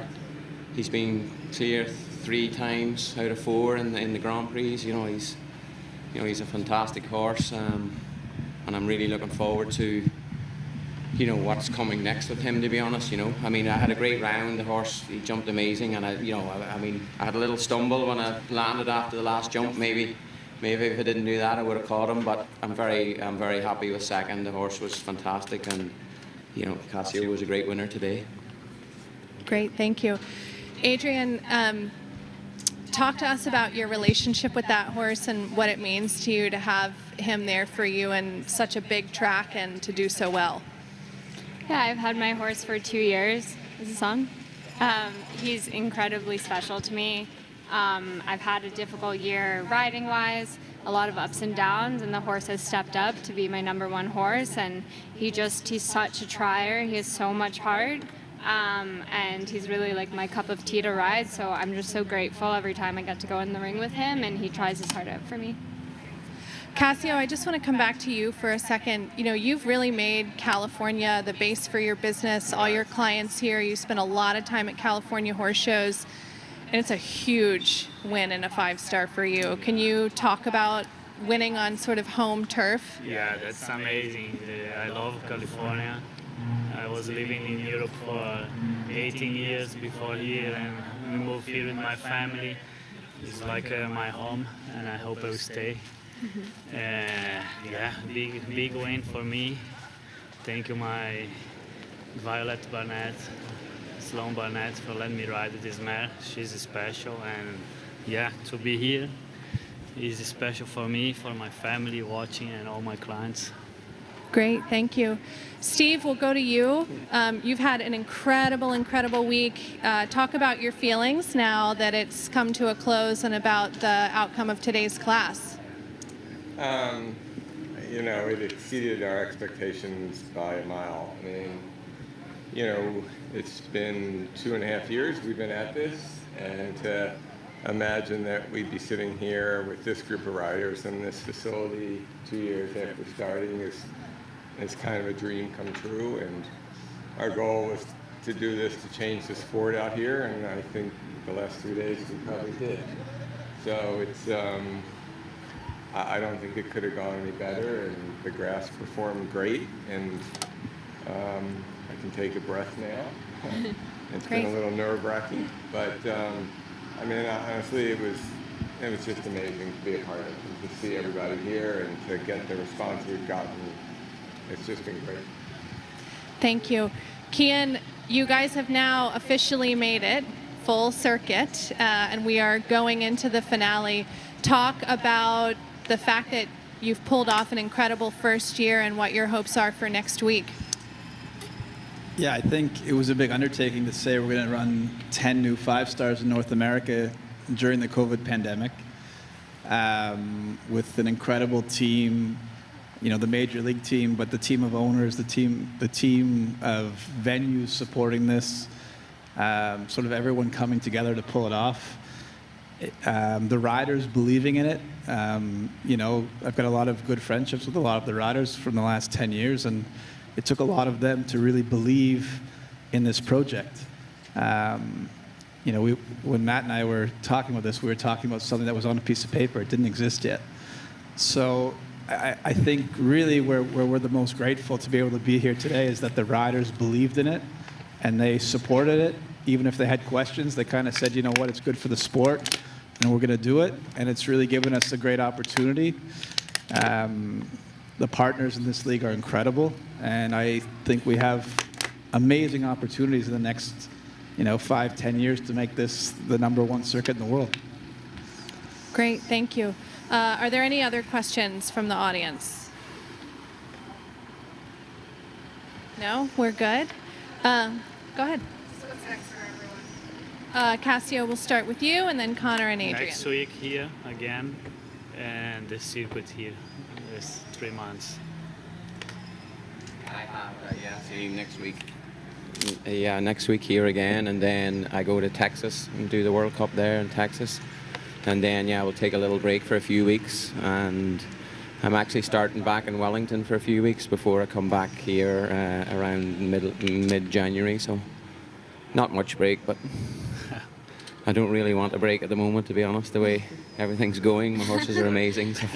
He's been clear 3 times out of 4 in the Grand Prix. He's a fantastic horse, and I'm really looking forward to what's coming next with him, to be honest. I mean, I had a great round. The horse, he jumped amazing, and I had a little stumble when I landed after the last jump. Maybe if I didn't do that, I would have caught him. But I'm very happy with 2nd. The horse was fantastic, and Cassio was a great winner today. Great, thank you. Adrian, talk to us about your relationship with that horse and what it means to you to have him there for you in such a big track and to do so well. Yeah, I've had my horse for 2 years. Is this on? He's incredibly special to me. I've had a difficult year riding-wise, a lot of ups and downs, and the horse has stepped up to be my #1 horse, and he's such a trier. He has so much heart, and he's really like my cup of tea to ride, so I'm just so grateful every time I get to go in the ring with him, and he tries his heart out for me. Cassio, I just want to come back to you for a second. You've really made California the base for your business, all your clients here. You spend a lot of time at California horse shows, and it's a huge win and a 5-star for you. Can you talk about winning on sort of home turf? Yeah, that's amazing. I love California. I was living in Europe for 18 years before here, and we moved here with my family. It's like my home, and I hope I will stay. Yeah, big win for me. Thank you, my Violet Barnett, Sloan Barnett, for letting me ride this mare. She's special, and yeah, to be here is special for me, for my family watching, and all my clients. Great, thank you. Steve, we'll go to you. You've had an incredible week. Talk about your feelings now that it's come to a close and about the outcome of today's class. You know, it exceeded our expectations by a mile. I mean, you know, it's been 2.5 years we've been at this, and to imagine that we'd be sitting here with this group of riders in this facility 2 years after starting is kind of a dream come true. And our goal was to do this, to change the sport out here, and I think the last 3 days we probably did. So it's, I don't think it could have gone any better, and the grass performed great, and I can take a breath now. It's been a little nerve-wracking, but I mean, honestly, it was just amazing to be a part of it, and to see everybody here and to get the response we've gotten. It's just been great. Thank you. Kian, you guys have now officially made it full circuit, and we are going into the finale. Talk about the fact that you've pulled off an incredible first year and what your hopes are for next week. Yeah, I think it was a big undertaking to say we're going to run 10 new 5-stars in North America during the COVID pandemic, with an incredible team, you know, the major league team, but the team of owners, the team of venues supporting this, sort of everyone coming together to pull it off. The riders believing in it. You know, I've got a lot of good friendships with a lot of the riders from the last 10 years, and it took a lot of them to really believe in this project. You know, when Matt and I were talking about this, we were talking about something that was on a piece of paper. It didn't exist yet. So I think really where we're the most grateful to be able to be here today is that the riders believed in it and they supported it. Even if they had questions, they kind of said, you know what, it's good for the sport and we're going to do it. And it's really given us a great opportunity. The partners in this league are incredible, and I think we have amazing opportunities in the next, 5-10 years to make this the #1 circuit in the world. Great, thank you. Are there any other questions from the audience? No, we're good. Go ahead. So what's next for everyone? Cassio, we'll start with you, and then Connor and Adrian. Next week here again, and the circuit here. It's 3 months. I have, see next week. Yeah, next week here again, and then I go to Texas and do the World Cup there in Texas. And then, we'll take a little break for a few weeks, and I'm actually starting back in Wellington for a few weeks before I come back here around mid-January, so not much break, but I don't really want a break at the moment, to be honest, the way everything's going. My horses are amazing, so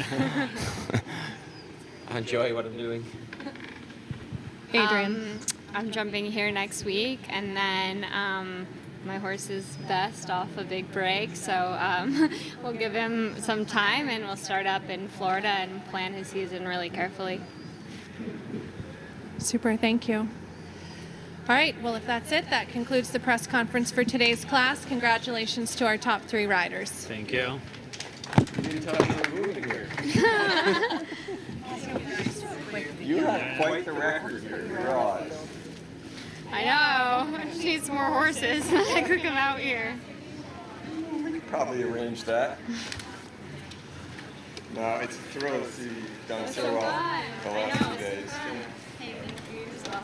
I enjoy what I'm doing. Adrian. I'm jumping here next week, and then my horse is best off a big break, so we'll give him some time, and we'll start up in Florida and plan his season really carefully. Super, thank you. All right, well, if that's it, that concludes the press conference for today's class. Congratulations to our top 3 riders. Thank you. You didn't tell us you were moving here. You have quite the record here. God. I know. She needs more horses. I could come out here. We could probably arrange that. No, it's a thrill to see you done so well the last 2 days. Hey, thank you as well.